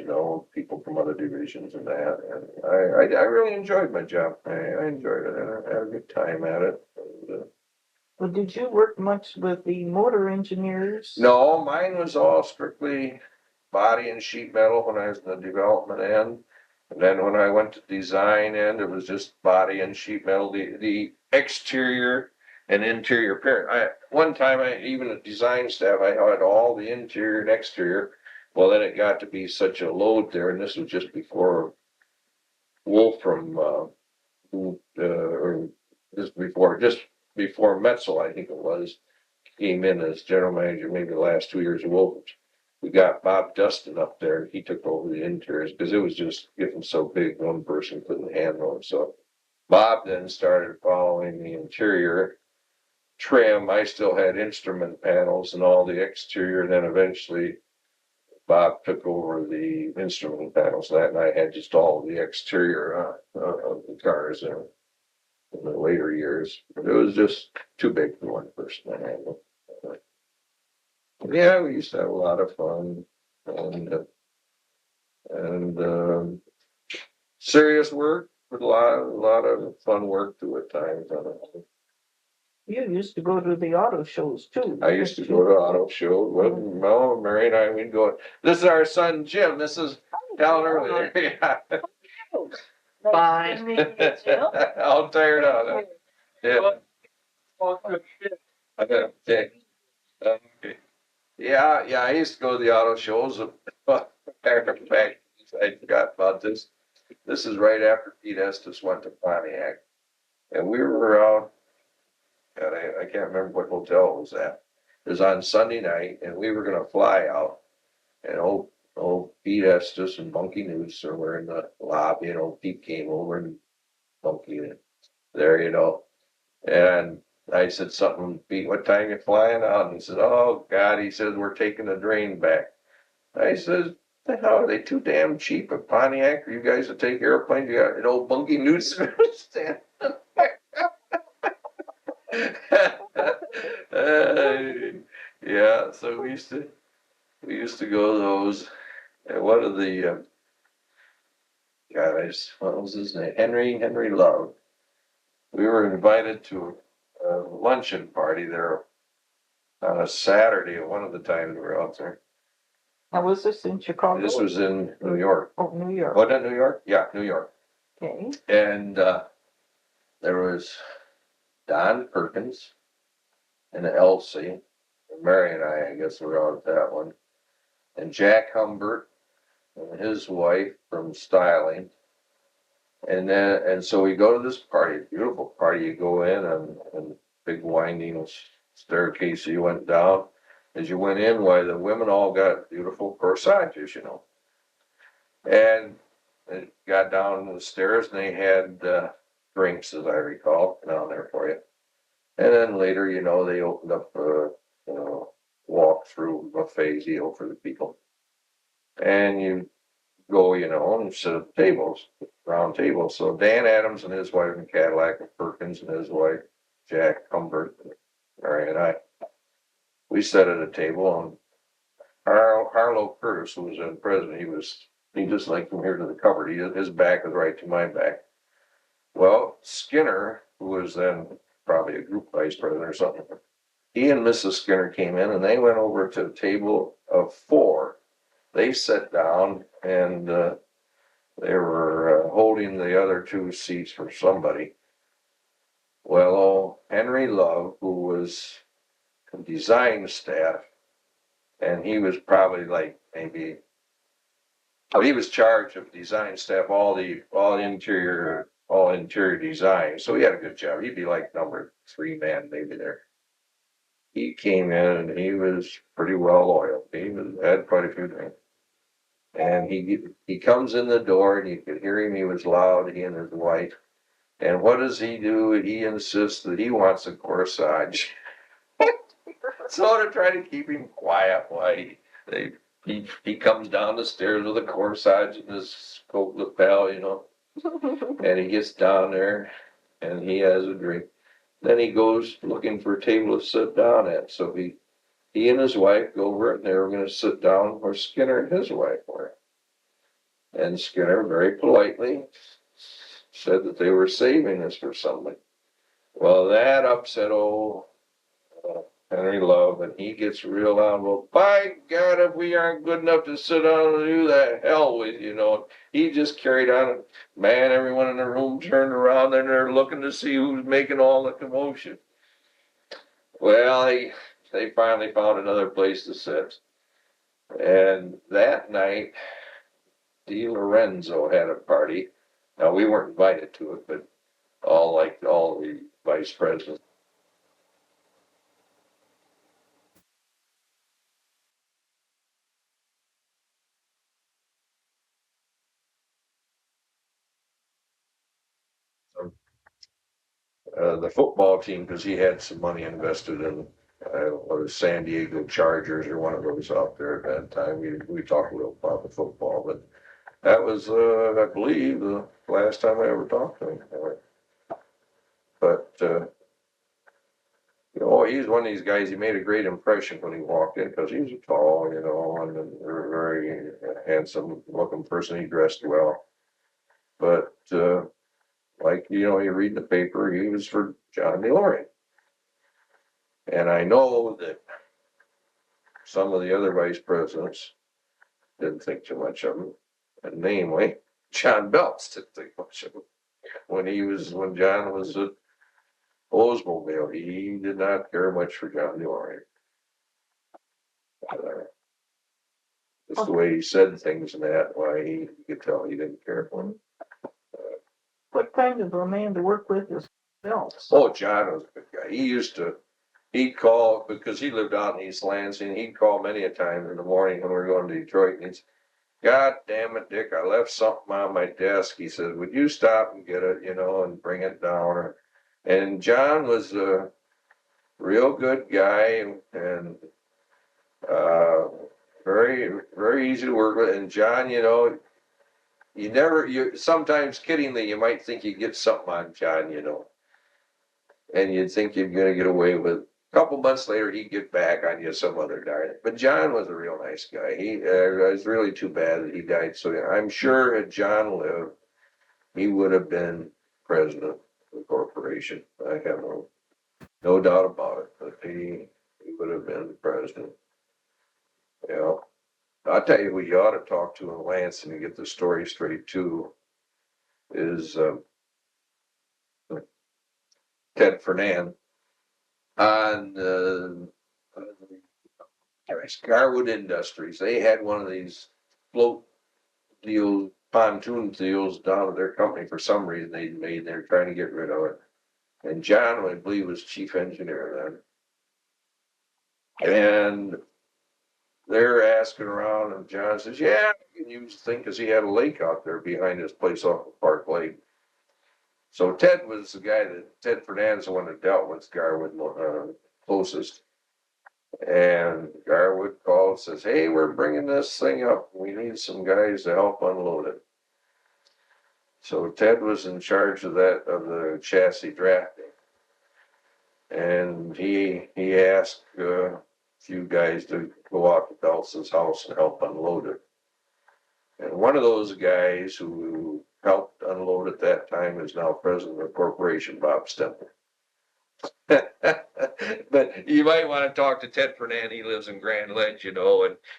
[SPEAKER 2] people from other divisions and that. And I really enjoyed my job. I enjoyed it and I had a good time at it. And,
[SPEAKER 1] Well, did you work much with the motor engineers?
[SPEAKER 2] no, mine was all strictly body and sheet metal when I was in the development end. And then when I went to design end, it was just body and sheet metal, the exterior and interior appearance. One time even at design staff, I had all the interior and exterior. Well, then it got to be such a load there, and this was just before Wolfram, or just before Metzel, I think it was, came in as general manager, maybe the last 2 years of Wolfram. We got Bob Dustin up there. He took over the interiors because it was just getting so big, one person couldn't handle it. So Bob then started following the interior trim. I still had instrument panels and all the exterior. Then eventually Bob took over the instrument panels and I had just all the exterior of the cars in the later years. But it was just too big for one person to handle. Yeah, we used to have a lot of fun and serious work, but a lot of fun work too at times.
[SPEAKER 1] You used to go to the auto shows too.
[SPEAKER 2] I used to go to auto shows. Well, Mary and I, we'd go. This is our son Jim. This is Helen Earley. Yeah.
[SPEAKER 1] Fine.
[SPEAKER 2] All tired out. Yeah. Okay. Okay. Yeah. I used to go to the auto shows. In fact, I forgot about this. This is right after Pete Estes went to Pontiac, and we were out. God, I can't remember what hotel it was at. It was on Sunday night, and we were going to fly out. And old Pete Estes and Bunky News were in the lobby, and old Pete came over and Bunky there. And I said something, Pete, what time you flying out? And he said, "Oh God," he says, "we're taking the drain back." I says, "The hell, are they too damn cheap at Pontiac for you guys to take airplanes? You got an old Bunky News stand." Yeah, so we used to go to those. And one of the guys, what was his name? Henry Love. We were invited to a luncheon party there on a Saturday. One of the times we were out there.
[SPEAKER 1] Now, was this in Chicago?
[SPEAKER 2] This was in New York.
[SPEAKER 1] Oh, New York.
[SPEAKER 2] Wasn't it New York? Yeah, New York.
[SPEAKER 1] Okay.
[SPEAKER 2] And there was Don Perkins and Elsie. Mary and I guess, were out at that one. And Jack Humbert and his wife from Styling. And so we go to this party, beautiful party. You go in and big winding staircase you went down. As you went in, why the women all got beautiful corsages. And they got down the stairs and they had drinks, as I recall, down there for you. And then later, they opened up you know, walk-through buffet deal for the people. And you go, and sit at tables, round tables. So Dan Adams and his wife and Cadillac and Perkins and his wife, Jack Humbert, and Mary and I, we sat at a table, and Harlow Curtis, who was then president, he just like from here to the cupboard. His back was right to my back. Well, Skinner, who was then probably a group vice president or something, he and Mrs. Skinner came in and they went over to a table of four. They sat down and they were holding the other two seats for somebody. Well, Henry Love, who was design staff, and he was probably like maybe, oh, he was charged of design staff, all interior design. So he had a good job. He'd be like number 3 man maybe there. He came in and he was pretty well oiled. Had quite a few drinks. And he comes in the door and you could hear him. He was loud, he and his wife. And what does he do? He insists that he wants a corsage. So to try to keep him quiet while he comes down the stairs with a corsage in his coat lapel, and he gets down there and he has a drink. Then he goes looking for a table to sit down at. So he and his wife go over and they were going to sit down where Skinner and his wife were. And Skinner very politely said that they were saving this for somebody. Well, that upset old Henry Love, and he gets real loud. Well, by God, if we aren't good enough to sit down and do that, hell with you, He just carried on. Man, everyone in the room turned around and they're looking to see who's making all the commotion. Well, they finally found another place to sit. And that night, DiLorenzo had a party. Now, we weren't invited to it, but all the vice presidents. The football team, because he had some money invested in San Diego Chargers or one of those out there at that time. We talked a little about the football, but that was, I believe, the last time I ever talked to him. But he's one of these guys. He made a great impression when he walked in because he was tall, and a very handsome-looking person. He dressed well, but like you read in the paper, he was for John DeLorean. And I know that some of the other vice presidents didn't think too much of him, and namely, John Belts didn't think much of him. When John was at Oldsmobile, he did not care much for John DeLorean. Just the way he said things and that, why you could tell he didn't care for him.
[SPEAKER 1] What kind of a man to work with is Belts?
[SPEAKER 2] Oh, John was a good guy. He'd call, because he lived out in East Lansing, he'd call many a time in the morning when we were going to Detroit, and he'd say, God damn it, Dick, I left something on my desk. He said, would you stop and get it, and bring it down? And John was a real good guy and very, very easy to work with. And John, sometimes kiddingly, you might think you get something on John, and you'd think you're going to get away with it. A couple months later, he'd get back on you some other darn. But John was a real nice guy. It was really too bad that he died so young. I'm sure had John lived, he would have been president of the corporation. I have no doubt about it. But he would have been president. I'll tell you who you ought to talk to in Lansing and get the story straight too is Ted Fernand on Garwood Industries. They had one of these float deals, pontoon deals down at their company for some reason they'd made. They're trying to get rid of it. And John, I believe, was chief engineer then. And they're asking around, and John says, yeah, I can use the thing because he had a lake out there behind his place off of Park Lake. So Ted was the guy Ted Fernandez, the one that dealt with Garwood closest. And Garwood called, says, hey, we're bringing this thing up. We need some guys to help unload it. So Ted was in charge of that, of the chassis drafting. And he asked a few guys to go out to Belsa's house and help unload it. And one of those guys who helped unload at that time is now president of the corporation, Bob Stemple. But you might want to talk to Ted Fernand. He lives in Grand Ledge, and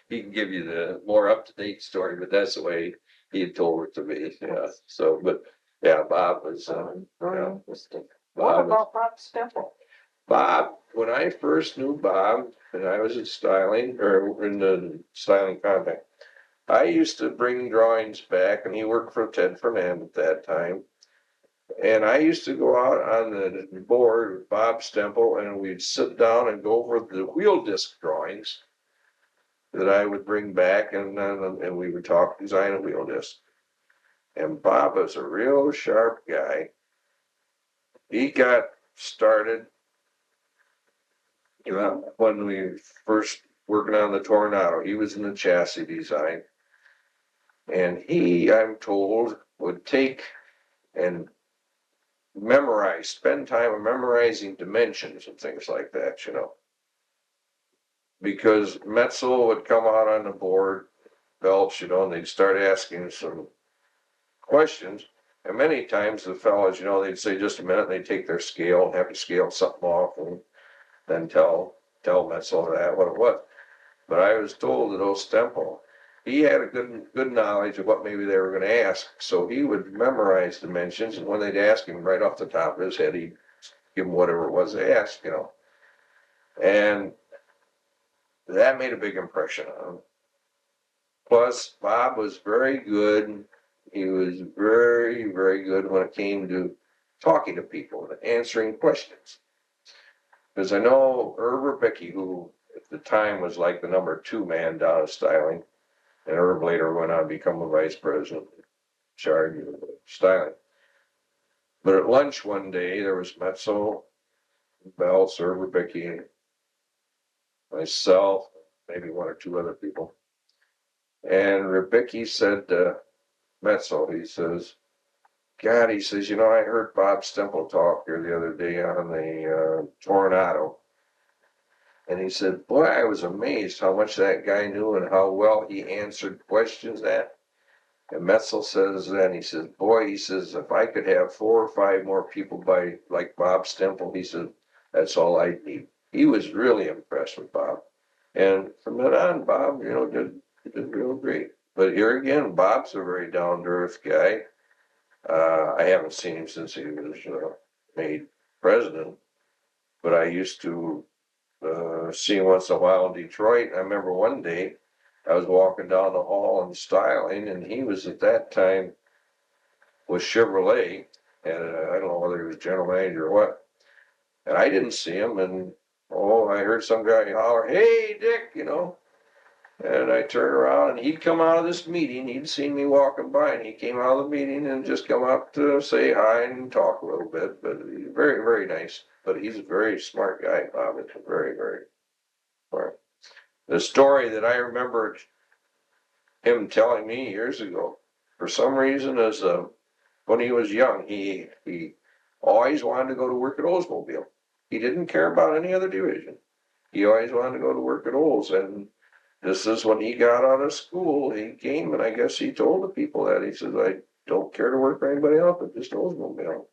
[SPEAKER 2] he can give you the more up-to-date story, but that's the way he had told it to me. Yeah. So, but yeah, Bob was,
[SPEAKER 1] Very interesting. What about Bob Stemple?
[SPEAKER 2] Bob, when I first knew Bob, and I was at styling, or in the styling contact, I used to bring drawings back, and he worked for Ted Fernand at that time. And I used to go out on the board with Bob Stemple, and we'd sit down and go over the wheel disc drawings that I would bring back, and we would talk design a wheel disc. And Bob was a real sharp guy. He got started when we first working on the Tornado. He was in the chassis design. And he, I'm told, would take and spend time memorizing dimensions and things like that, Because Metzel would come out on the board, belts, and they'd start asking some questions. And many times the fellas, they'd say just a minute, and they'd take their scale and have to scale something off and then tell Metzel that what it was. But I was told that old Stemple, he had a good knowledge of what maybe they were going to ask. So he would memorize dimensions, and when they'd ask him right off the top of his head, he'd give them whatever it was they asked, And that made a big impression on him. Plus, Bob was very good. He was very, very good when it came to talking to people and answering questions. Because I know Herb Bicky, who at the time was like the number 2 man down at styling, and Herb later went on to become a vice president in charge of styling. But at lunch one day, there was Metzel, Belts, Herb Bicky, myself, maybe 1 or 2 other people. And Ribicki said to Metzel, he says, God, he says, I heard Bob Stemple talk here the other day on the Tornado. And he said, boy, I was amazed how much that guy knew and how well he answered questions at. And Metzel says then, he says, boy, he says, if I could have 4 or 5 more people like Bob Stemple, he said, that's all I need. He was really impressed with Bob. And from then on, Bob, did real great. But here again, Bob's a very down-to-earth guy. I haven't seen him since he was made president, but I used to see him once in a while in Detroit. I remember one day I was walking down the hall and styling, and he was at that time with Chevrolet, and I don't know whether he was general manager or what. And I didn't see him, and I heard some guy holler, "Hey, Dick," And I turned around, and he'd come out of this meeting. He'd seen me walking by, and he came out of the meeting and just come up to say hi and talk a little bit. But he's very, very nice. But he's a very smart guy, Bob. It's very, very smart. The story that I remembered him telling me years ago, for some reason, is when he was young, he always wanted to go to work at Oldsmobile. He didn't care about any other division. He always wanted to go to work at Olds, and this is when he got out of school. He came, and I guess he told the people that. He says, I don't care to work for anybody else but just Oldsmobile.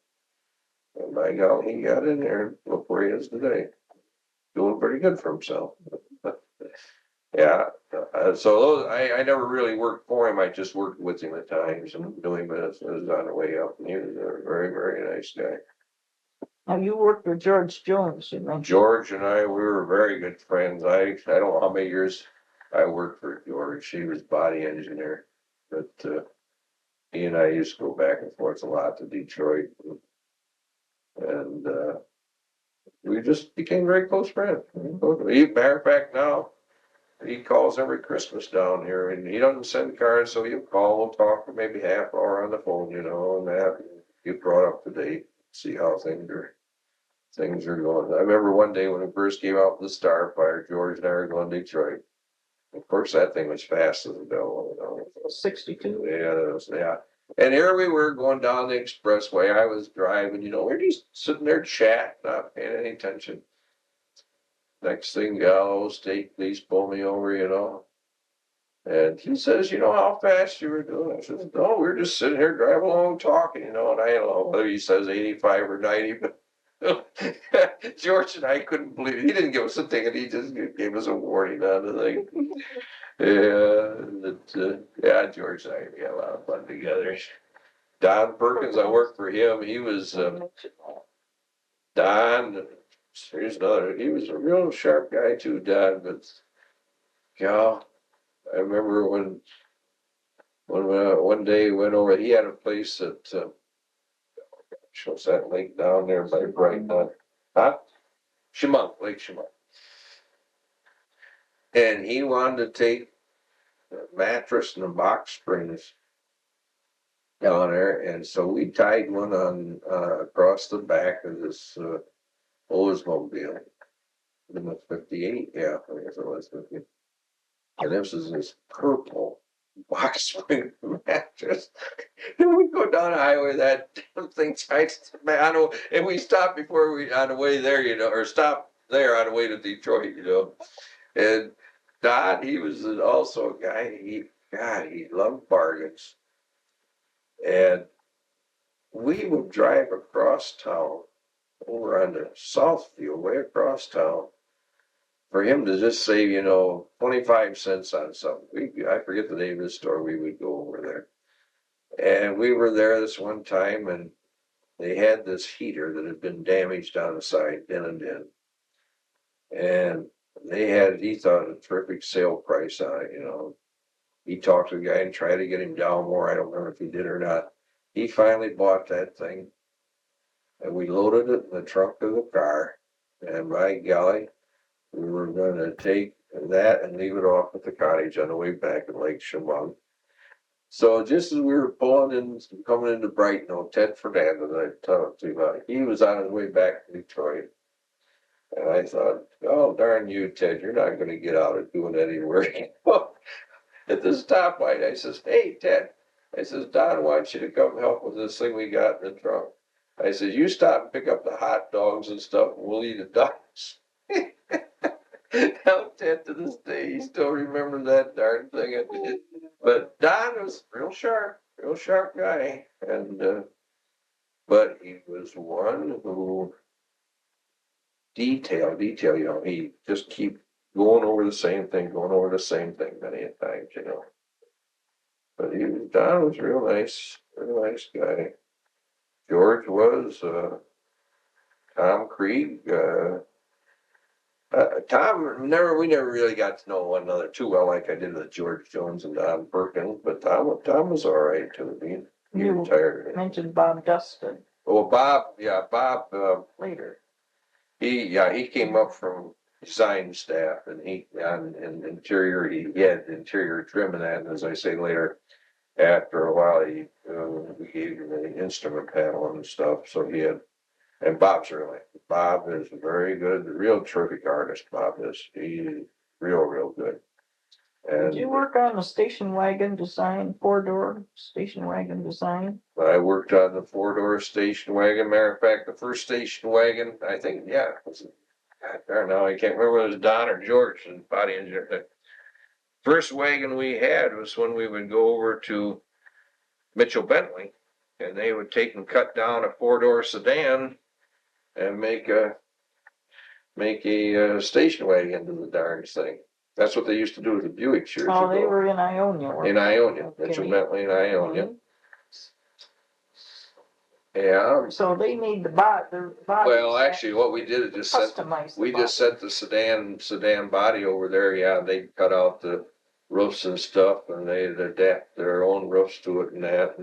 [SPEAKER 2] And by God, he got in there, and look where he is today. Doing pretty good for himself. Yeah. So I never really worked for him. I just worked with him at times and knew him as on the way up. And he was a very, very nice guy.
[SPEAKER 1] Now, you worked with George Jones,
[SPEAKER 2] George and I, we were very good friends. I don't know how many years I worked for George. He was body engineer. But he and I used to go back and forth a lot to Detroit. And we just became very close friends. Matter of fact, now he calls every Christmas down here, and he doesn't send cards, so he'll call, we'll talk for maybe half hour on the phone, and that. get brought up to date, see how things are going. I remember one day when it first came out with the Starfire, George and I were going to Detroit. Of course, that thing was fast as a devil, you know.
[SPEAKER 1] 62.
[SPEAKER 2] Yeah, it was, yeah. And here we were going down the expressway. I was driving, you know, we're just sitting there chatting, not paying any attention. Next thing, oh, state police pull me over, you know. And he says, you know how fast you were doing? I says, no, we are just sitting here driving along talking, you know, and I don't know whether he says 85 or 90, but George and I couldn't believe it. He didn't give us a ticket, he just gave us a warning on the thing. Yeah, George and I, we had a lot of fun together. Don Perkins, I worked for him. He was Don. Here's another. He was a real sharp guy too, Don. But yeah, I remember when one day he went over. He had a place at what's that lake down there by Brighton? Huh? Chemung, Lake Chemung. And he wanted to take a mattress and the box springs down there, and so we tied one on across the back of this Oldsmobile in the 58, yeah, I guess it was 50. And this is this purple box spring mattress. And we go down the highway, that damn thing tied to the man, and we stopped before we on the way there, you know, or stopped there on the way to Detroit, you know. And Don, he was also a guy, he loved bargains. And we would drive across town over on the Southfield, way across town, for him to just save, you know, 25 cents on something. I forget the name of the store, we would go over there. And we were there this one time, and they had this heater that had been damaged on the side, in and in. And he thought a terrific sale price on it, you know. He talked to the guy and tried to get him down more. I don't remember if he did or not. He finally bought that thing, and we loaded it in the trunk of the car. And by golly, we were going to take that and leave it off at the cottage on the way back in Lake Chemung. So just as we were pulling in, coming into Brighton, Ted Fernandez, I talked to you about, he was on his way back to Detroit. And I thought, oh, darn you, Ted, you're not going to get out of doing any work. At the stoplight, I says, hey, Ted, I says, Don wants you to come help with this thing we got in the trunk. I says, you stop and pick up the hot dogs and stuff, and we'll eat the dogs. Now, Ted, to this day, he still remembers that darn thing. But Don was real sharp guy. And, but he was one who detail, you know, he just keep going over the same thing many times, you know. But Don was real nice guy. George was, Tom Krieg, Tom, we never really got to know one another too well like I did with George Jones and Don Perkins, but Tom was all right too. He
[SPEAKER 1] You
[SPEAKER 2] retired.
[SPEAKER 1] mentioned Bob Dustin
[SPEAKER 2] Oh, Bob,
[SPEAKER 1] later.
[SPEAKER 2] He came up from design staff, and in interior, he had interior trim and that, and as I say later, after a while, we gave him the instrument panel and stuff, so and Bob is very good, a real terrific artist, Bob is, he's real good. And
[SPEAKER 1] did you work on the station wagon design, 4-door station wagon design?
[SPEAKER 2] I worked on the 4-door station wagon. Matter of fact, the first station wagon, I think, yeah, God, now I can't remember whether it was Don or George, and body engineer. The first wagon we had was when we would go over to Mitchell Bentley, and they would take and cut down a 4-door sedan and make a station wagon into the darn thing. That's what they used to do with the Buicks years ago.
[SPEAKER 1] Oh, they were in Ionia.
[SPEAKER 2] In Ionia,
[SPEAKER 1] okay.
[SPEAKER 2] Mitchell Bentley in Ionia.
[SPEAKER 1] Mm-hmm.
[SPEAKER 2] Yeah.
[SPEAKER 1] So they made the body.
[SPEAKER 2] Well, actually, what we did is just set the sedan body over there. Yeah, they cut out the roofs and stuff, and they'd adapt their own roofs to it and that,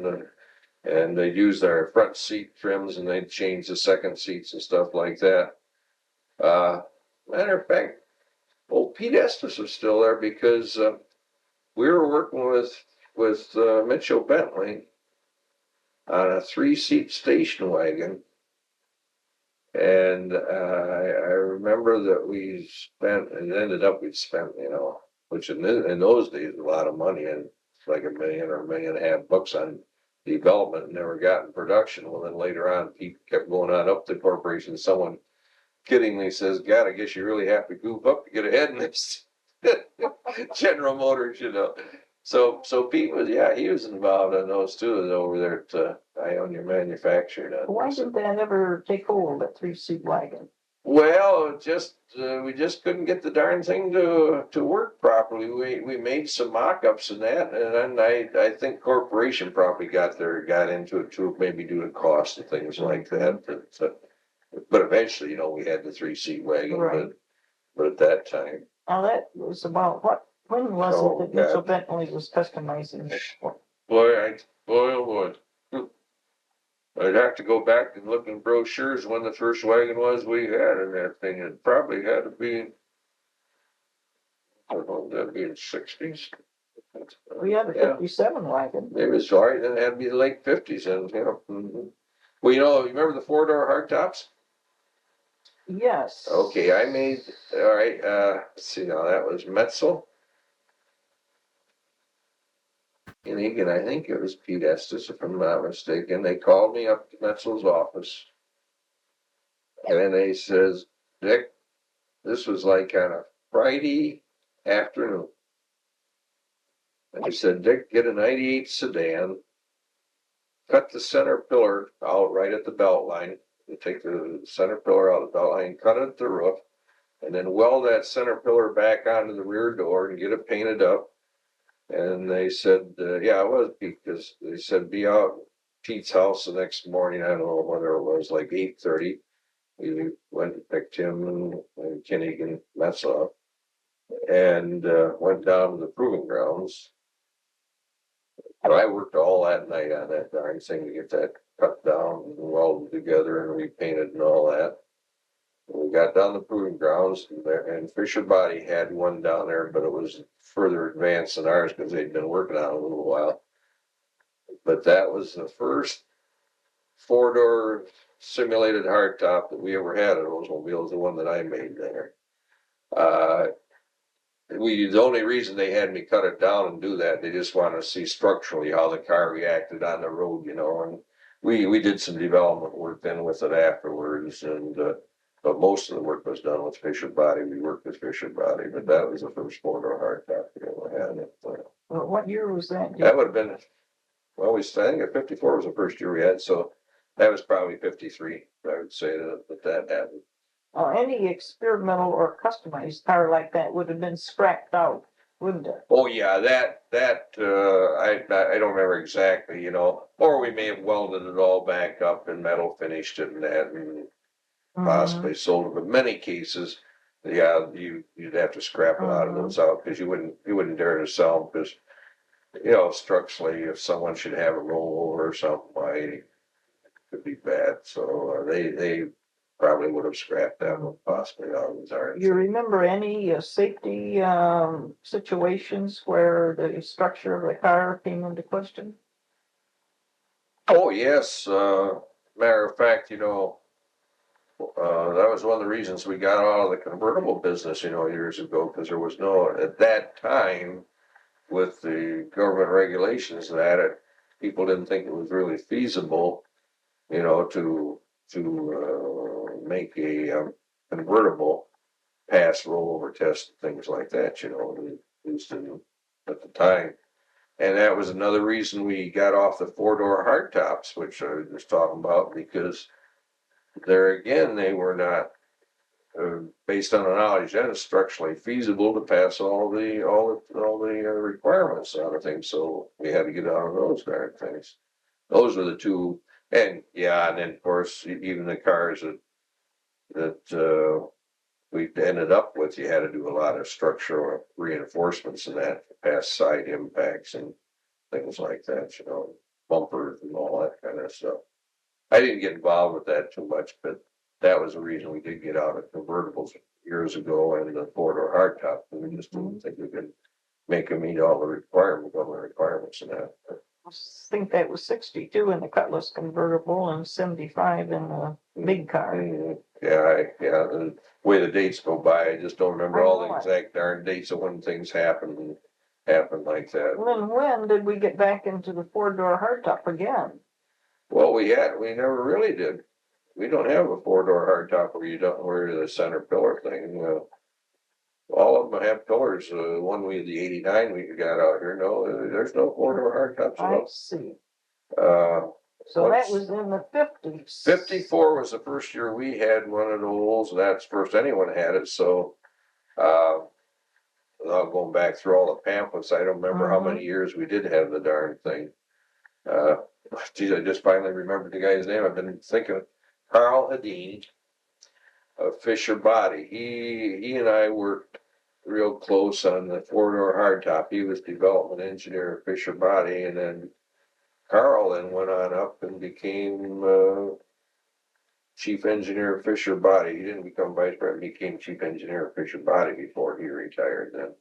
[SPEAKER 2] and they'd use their front seat trims, and they'd change the second seats and stuff like that. Matter of fact, old Pete Estes was still there because we were working with Mitchell Bentley on a 3-seat station wagon. And I remember that we spent, it ended up we'd spent, which in those days a lot of money, and like $1 million or $1.5 million on development, and never got in production. Well, then later on, people kept going on up the corporation. Someone kiddingly says, "God, I guess you really have to goof up to get ahead in this." General Motors, So Pete was, yeah, he was involved in those too, over there at Ionia Manufacturing.
[SPEAKER 1] Why did that ever take hold, that 3-seat wagon?
[SPEAKER 2] Well, we just couldn't get the darn thing to work properly. We made some mock-ups and that, and then I think corporation probably got into it too, maybe due to cost and things like that. But eventually, we had the 3-seat wagon,
[SPEAKER 1] Right.
[SPEAKER 2] but at that time.
[SPEAKER 1] Now that was about when was it that Mitchell Bentley was customizing it?
[SPEAKER 2] Boy, oh boy. I'd have to go back and look in brochures when the first wagon was we had in that thing. It probably had to be, I don't know, that'd be in the 60s.
[SPEAKER 1] We had a 57 wagon.
[SPEAKER 2] Maybe it's right, then it had to be the late 50s. And, Well, you remember the 4-door hardtops?
[SPEAKER 1] Yes.
[SPEAKER 2] Okay, I made, all right, let's see now, that was Metzel. And again, I think it was Pete Estes, if I'm not mistaken. They called me up to Metzel's office. And then they says, "Dick," this was like on a Friday afternoon. And he said, "Dick, get a 98 sedan, cut the center pillar out right at the belt line. You take the center pillar out of the belt line, cut it at the roof, and then weld that center pillar back onto the rear door and get it painted up." And they said, yeah, it was Pete, because they said, be out at Pete's house the next morning. I don't know whether it was like 8:30. We went and picked him and Kenny and Metzel up, and went down to the proving grounds. But I worked all that night on that darn thing to get that cut down and welded together and repainted and all that. We got down the proving grounds, and Fisher Body had one down there, but it was further advanced than ours because they'd been working on it a little while. But that was the first 4-door simulated hardtop that we ever had at Oldsmobile, the one that I made there. The only reason they had me cut it down and do that, they just wanted to see structurally how the car reacted on the road, and we did some development work then with it afterwards, and but most of the work was done with Fisher Body. We worked with Fisher Body, but that was the first 4-door hardtop we ever had.
[SPEAKER 1] Well, what year was that?
[SPEAKER 2] That would have been, well, I think 54 was the first year we had, so that was probably 53. I would say that happened.
[SPEAKER 1] Any experimental or customized car like that would have been scrapped out, wouldn't it?
[SPEAKER 2] Oh yeah, I don't remember exactly, or we may have welded it all back up and metal finished it and that, and possibly sold it. But in many cases, yeah, you'd have to scrap a lot of those out because you wouldn't dare to sell them because structurally, if someone should have a rollover or something, it could be bad. So they probably would have scrapped that one possibly out of the
[SPEAKER 1] You remember any safety situations where the structure of the car came into question?
[SPEAKER 2] Oh yes, matter of fact, that was one of the reasons we got out of the convertible business, years ago, because there was at that time, with the government regulations people didn't think it was really feasible, to make a convertible pass rollover test, things like that, at least at the time. And that was another reason we got off the 4-door hardtops, which I was talking about, because there again, they were not, based on the knowledge then, structurally feasible to pass all the requirements out of things. So we had to get out of those darn things. Those were the two, and yeah, and then of course even the cars that we ended up with, you had to do a lot of structural reinforcements and that to pass side impacts and things like that, bumpers and all that kind of stuff. I didn't get involved with that too much, but that was the reason we did get out of convertibles years ago and the 4-door hardtop. We just didn't think we could make them meet all the government requirements and that.
[SPEAKER 1] think that was 62 in the Cutlass convertible and 75 in the big car.
[SPEAKER 2] Yeah, the way the dates go by, I just don't remember
[SPEAKER 1] I
[SPEAKER 2] all
[SPEAKER 1] know
[SPEAKER 2] the
[SPEAKER 1] it.
[SPEAKER 2] exact darn dates of when things happen like that.
[SPEAKER 1] When did we get back into the four-door hardtop again?
[SPEAKER 2] Well, we never really did. We don't have a four-door hardtop where the center pillar thing. All of them have pillars. One the 89 we got out here, no, there's no four-door hardtops at
[SPEAKER 1] I
[SPEAKER 2] all.
[SPEAKER 1] see.
[SPEAKER 2] Uh,
[SPEAKER 1] So that was in the 50s.
[SPEAKER 2] 54 was the first year we had one of those. That's the first anyone had it. So, without going back through all the pamphlets, I don't remember how many years we did have the darn thing. Uh, Geez, I just finally remembered the guy's name. I've been thinking, Carl Hedin of Fisher Body. He and I worked real close on the four-door hardtop. He was development engineer at Fisher Body, and then Carl then went on up and became chief engineer of Fisher Body. He didn't become vice president, he became chief engineer of Fisher Body before he retired then.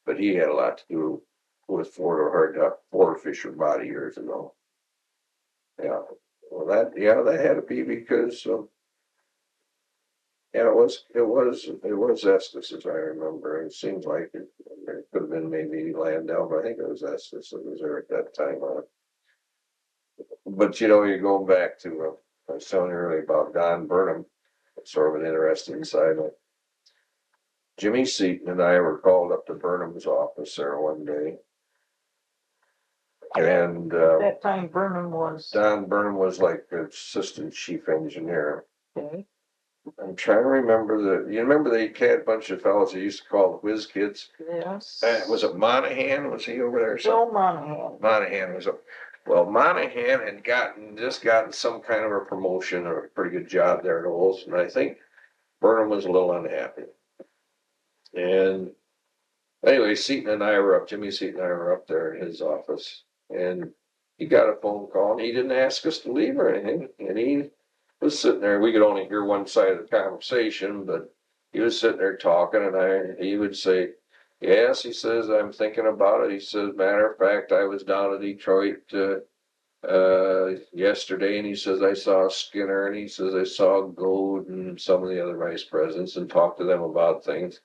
[SPEAKER 2] But he had a lot to do with four-door hardtop for Fisher Body years ago. Yeah. Well, that had to be because yeah, it was Estes, as I remember. It seems like it could have been maybe Landau, but I think it was Estes that was there at that time. But you're going back to I was telling you earlier about Don Burnham. It's sort of an interesting side. Jimmy Seaton and I were called up to Burnham's office there one day, and
[SPEAKER 1] At that time, Burnham was.
[SPEAKER 2] Don Burnham was like the assistant chief engineer.
[SPEAKER 1] Okay.
[SPEAKER 2] I'm trying to remember you remember they had a bunch of fellows they used to call the whiz kids?
[SPEAKER 1] Yes.
[SPEAKER 2] Was it Monahan? Was he over there?
[SPEAKER 1] Bill Monahan.
[SPEAKER 2] Monahan was Monahan had just gotten some kind of a promotion or a pretty good job there at Olds, and I think Burnham was a little unhappy. And anyway, Jimmy Seaton and I were up there in his office, and he got a phone call, and he didn't ask us to leave or anything, and he was sitting there. We could only hear one side of the conversation, but he was sitting there talking, and he would say, yes, he says, I'm thinking about it. He says, matter of fact, I was down in Detroit yesterday, and he says, I saw Skinner, and he says, I saw Gold and some of the other vice presidents and talked to them about things.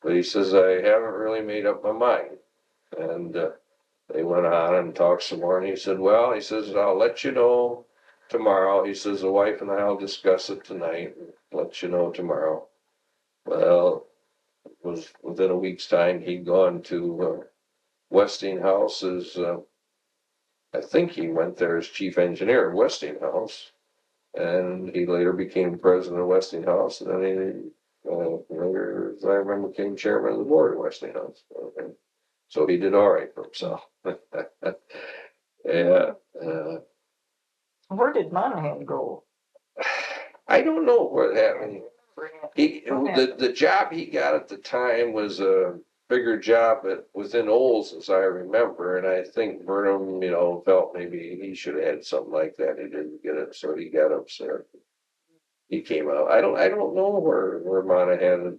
[SPEAKER 2] But he says, I haven't really made up my mind. And they went on and talked some more, and he said, well, he says, I'll let you know tomorrow. He says, the wife and I will discuss it tonight and let you know tomorrow. Well, it was within a week's time, he'd gone to Westinghouse I think he went there as chief engineer of Westinghouse, and he later became president of Westinghouse, and then he later, as I remember, became chairman of the board of Westinghouse. Okay. So he did all right for himself. Yeah.
[SPEAKER 1] Where did Monahan go?
[SPEAKER 2] I don't know where that happened. The job he got at the time was a bigger job within Olds, as I remember, and I think Burnham, felt maybe he should have had something like that. He didn't get it, so he got upset. He came out. I don't know where Monahan.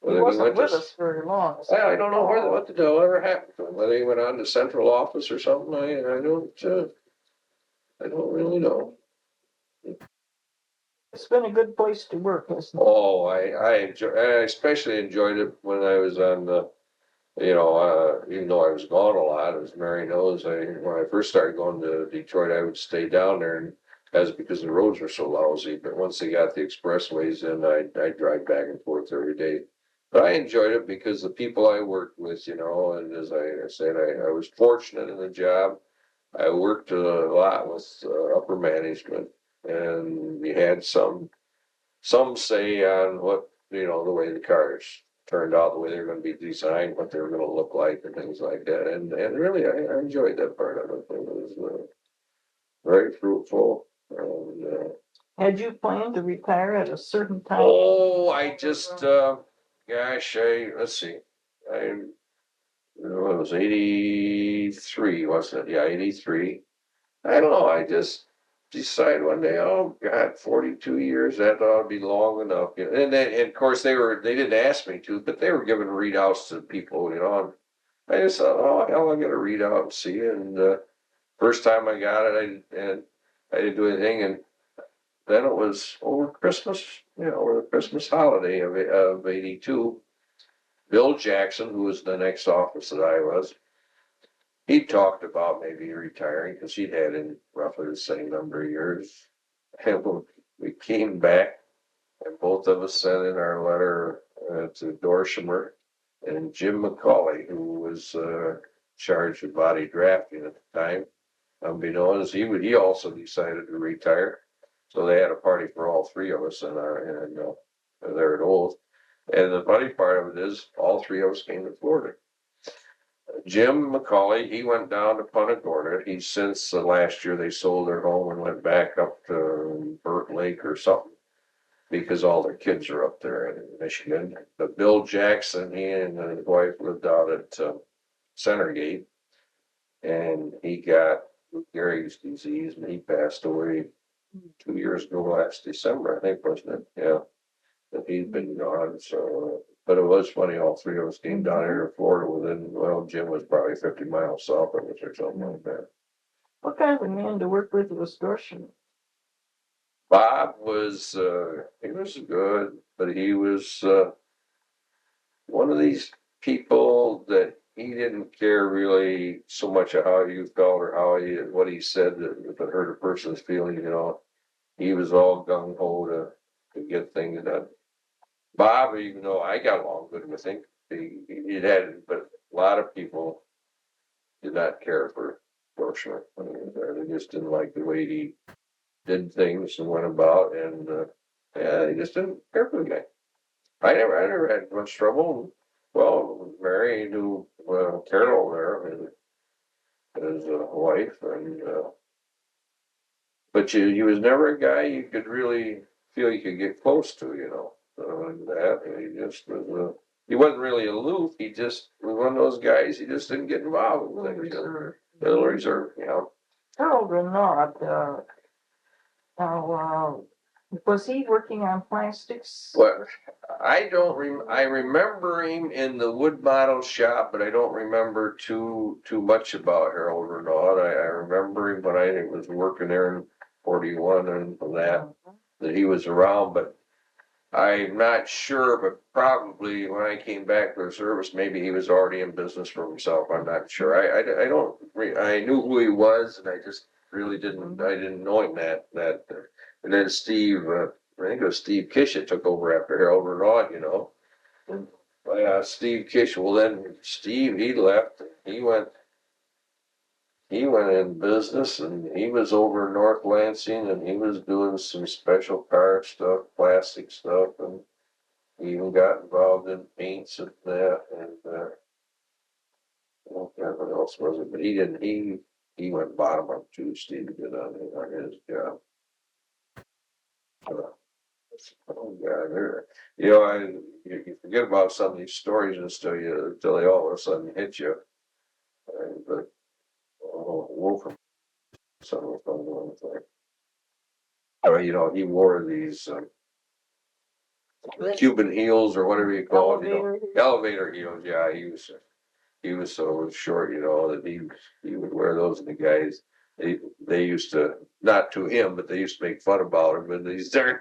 [SPEAKER 1] He wasn't with us very long.
[SPEAKER 2] I don't know what the hell ever happened to him. Whether he went on to central office or something, I don't really know.
[SPEAKER 1] It's been a good place to work, hasn't it?
[SPEAKER 2] Oh, I especially enjoyed it when I was on the, even though I was gone a lot, as Mary knows, when I first started going to Detroit, I would stay down there, and that's because the roads were so lousy. But once they got the expressways in, I'd drive back and forth every day. But I enjoyed it because the people I worked with, and as I said, I was fortunate in the job. I worked a lot with upper management, and we had some say on what, the way the cars turned out, the way they were going to be designed, what they were going to look like, and things like that. And really, I enjoyed that part of it. It was very fruitful. And,
[SPEAKER 1] Had you planned to retire at a certain time?
[SPEAKER 2] oh, I just, let's see. It was 83, wasn't it? Yeah, 83. I don't know. I just decided one day, oh God, 42 years, that ought to be long enough. And of course they didn't ask me to, but they were giving readouts to people, I just thought, oh, hell, I'll get a readout and see it. And first time I got it, I didn't do anything. And then it was over Christmas, over the Christmas holiday of '82. Bill Jackson, who was the next office that I was, he talked about maybe retiring because he'd had in roughly the same number of years. And when we came back, and both of us sent in our letter to Dorshimer and Jim McCauley, who was charged with body drafting at the time. Unbeknownst, he also decided to retire. So they had a party for all three of us there at Olds. And the funny part of it is all three of us came to Florida. Jim McCauley, he went down to Punta Gorda. He since last year they sold their home and went back up to Burt Lake or something because all their kids are up there in Michigan. But Bill Jackson, he and his wife lived out at Centergate, and he got Lou Gehrig's disease, and he passed away 2 years ago last December, I think, wasn't it? Yeah, that he'd been gone. So, but it was funny. All three of us came down here to Florida well, Jim was probably 50 miles south of us or something like that.
[SPEAKER 1] What kind of a man to work with was Dorshimer?
[SPEAKER 2] Bob was, he was good, but he was one of these people that he didn't care really so much of how you felt or what he said, that if it hurt a person's feeling, he was all gung ho to get things done. Bob, even though I got along good with him, but a lot of people did not care for Dorshimer. They just didn't like the way he did things and went about, and yeah, they just didn't care for the guy. I never had much trouble. Well, Mary knew Carol there, his wife, and but he was never a guy you could really feel you could get close to, and that he just was. He wasn't really aloof. He just was one of those guys. He just didn't get involved with things. Little reserved,
[SPEAKER 1] Harold Renaud, now, was he working on plastics?
[SPEAKER 2] Well, I remember him in the wood model shop, but I don't remember too much about Harold Renaud. I remember him when I was working there in 41 and that he was around, but I'm not sure, but probably when I came back to the service, maybe he was already in business for himself. I'm not sure. I knew who he was, and I just really didn't know him that. And then Steve, I think it was Steve Kish that took over after Harold Renaud, Steve Kish, well then Steve, he left, he went in business, and he was over in North Lansing, and he was doing some special car stuff, plastic stuff, and he even got involved in paints and that, and I don't know what else was it, but he went bottom up too, Steve did on his job. Oh God, you forget about some of these stories until they all of a sudden hit you. But Wolfram, some of them, he wore these Cuban heels or whatever you call it, elevator heels. Yeah, he was so short, that he would wear those, and the guys they used to, not to him, but they used to make fun about him, and these darn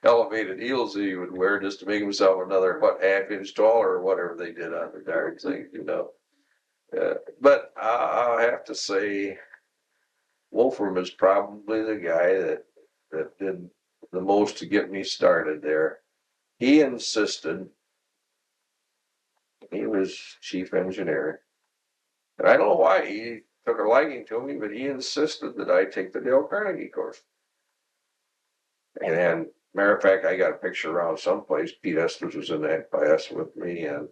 [SPEAKER 2] elevated heels that he would wear just to make himself another half-inch taller or whatever they did on the darn thing, But I'll have to say, Wolfram is probably the guy that did the most to get me started there. He insisted. He was chief engineer, and I don't know why he took a liking to me, but he insisted that I take the Dale Carnegie course. And matter of fact, I got a picture around someplace. Pete Esters was in that class with me, and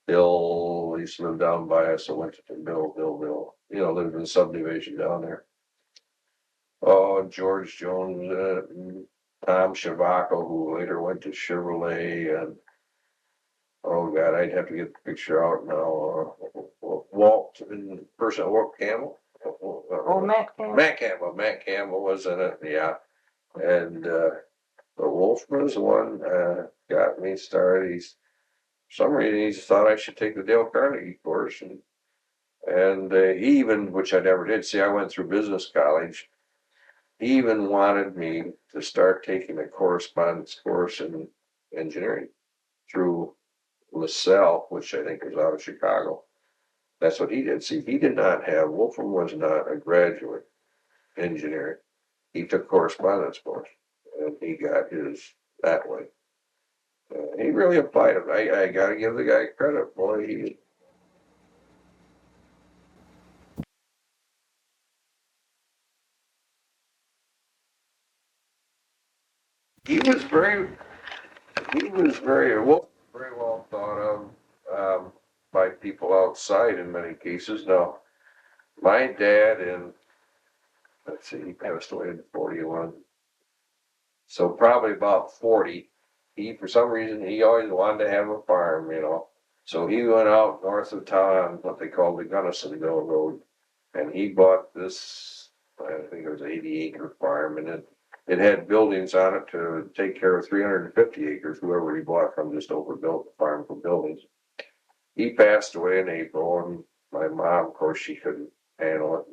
[SPEAKER 2] Bill used to live down by us. I went to Bill, lived in the subdivision down there. Oh, George Jones, Tom Shavako, who later went to Chevrolet, and oh God, I'd have to get the picture out now. Walt Campbell.
[SPEAKER 1] Matt Campbell.
[SPEAKER 2] Matt Campbell was in it, yeah. And the Wolfman's one got me started. some reason he just thought I should take the Dale Carnegie course, and he even, which I never did. See, I went through business college. He even wanted me to start taking a correspondence course in engineering through LaSalle, which I think was out of Chicago. That's what he did. See, he did not have, Wolfram was not a graduate engineer. He took correspondence course, and he got his that way. He really applied it. I got to give the guy credit, boy. He was very he was very well thought of by people outside in many cases. Now, my dad in let's see, he passed away in 41, so probably about 40. He, for some reason, he always wanted to have a farm, you know. So he went out north of town, what they called the Gunnisonville Road, and he bought this, I think it was 80-acre farm, and it had buildings on it to take care of 350 acres, whoever he bought from just overbuilt the farm for buildings. He passed away in April, and my mom, of course, she couldn't handle it.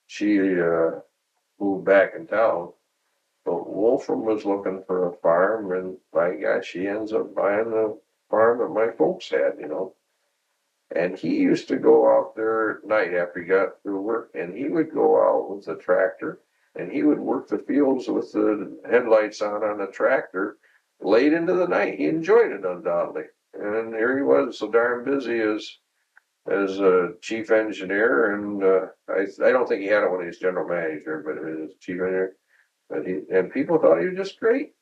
[SPEAKER 2] She moved back in town. But Wolfram was looking for a farm, and by gosh, she ends up buying the farm that my folks had, you know. And he used to go out there at night after he got through work, and he would go out with the tractor, and he would work the fields with the headlights on the tractor late into the night. He enjoyed it undoubtedly. And here he was, so darn busy as a chief engineer, and I don't think he had it when he was general manager, but he was chief engineer. And people thought he was just great.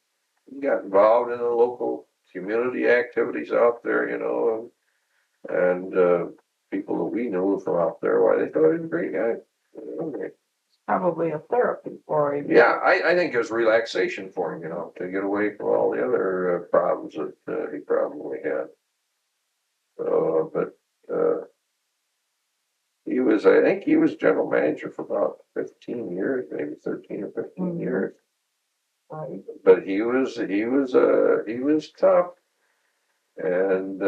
[SPEAKER 2] He got involved in the local community activities out there, you know, and people that we knew from out there, why they thought he was a great guy.
[SPEAKER 1] Probably a therapy for him.
[SPEAKER 2] Yeah, I think it was relaxation for him, you know, to get away from all the other problems that he probably had. But I think he was general manager for about 15 years, maybe 13 or 15 years.
[SPEAKER 1] Right.
[SPEAKER 2] But he was tough, and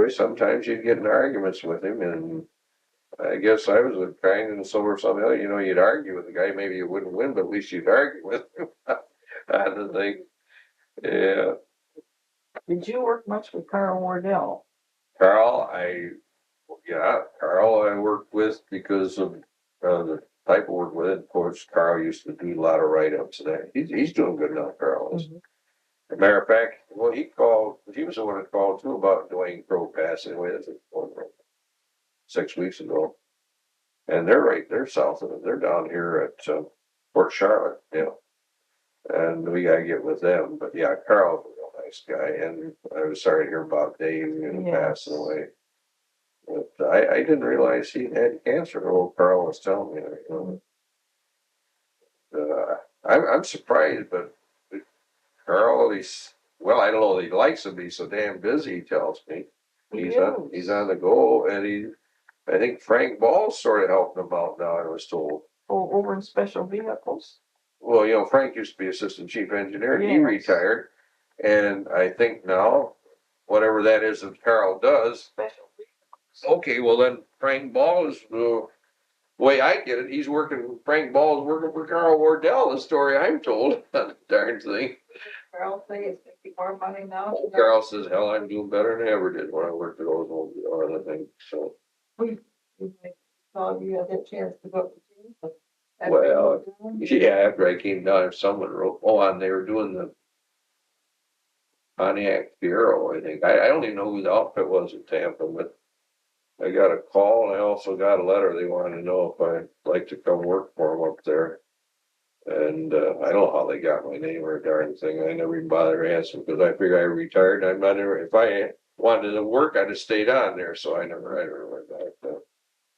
[SPEAKER 2] sometimes you'd get in arguments with him, and I guess I was a kind and so or something else. You know, you'd argue with the guy. Maybe you wouldn't win, but at least you'd argue with him. I don't think. Yeah.
[SPEAKER 1] Did you work much with Carl Wardell?
[SPEAKER 2] Carl, Carl I worked with because of the type of work with it. Of course, Carl used to do a lot of write-ups and that. He's doing good now, Carl is. As a matter of fact, well, he was the one that called too about Dwayne Crowe passing away. That's 6 weeks ago. And they're south of it. They're down here at Port Charlotte, you know. And we gotta get with them. But yeah, Carl's a real nice guy. And I was sorry to hear about Dave, you know, passing away. But I didn't realize he had cancer. Old Carl was telling me, you know. I'm surprised, but Carl, I don't know that he likes to be so damn busy, he tells me. He's on the go, and I think Frank Ball's sort of helping him out now, I was told.
[SPEAKER 1] Oh, over in special vehicles?
[SPEAKER 2] Well, you know, Frank used to be assistant chief engineer, and he retired. And I think now, whatever that is that Carl does.
[SPEAKER 1] Special vehicles.
[SPEAKER 2] Okay, well then Frank Ball is the way I get it. Frank Ball is working for Carl Wardell, the story I'm told. Darn thing.
[SPEAKER 1] Carl say it's making more money now?
[SPEAKER 2] Carl says, hell, I'm doing better than I ever did when I worked at Oldsmobile or other things, so.
[SPEAKER 1] So you had that chance to go up to team?
[SPEAKER 2] Well, yeah, after I came down, someone wrote, and they were doing the Pontiac Fiero, I think. I don't even know who the outfit was in Tampa, but I got a call and I also got a letter. They wanted to know if I'd like to come work for them up there. And I don't know how they got my name or a darn thing. I never even bothered asking because I figured I retired. If I wanted to work, I'd have stayed on there. So I never went back.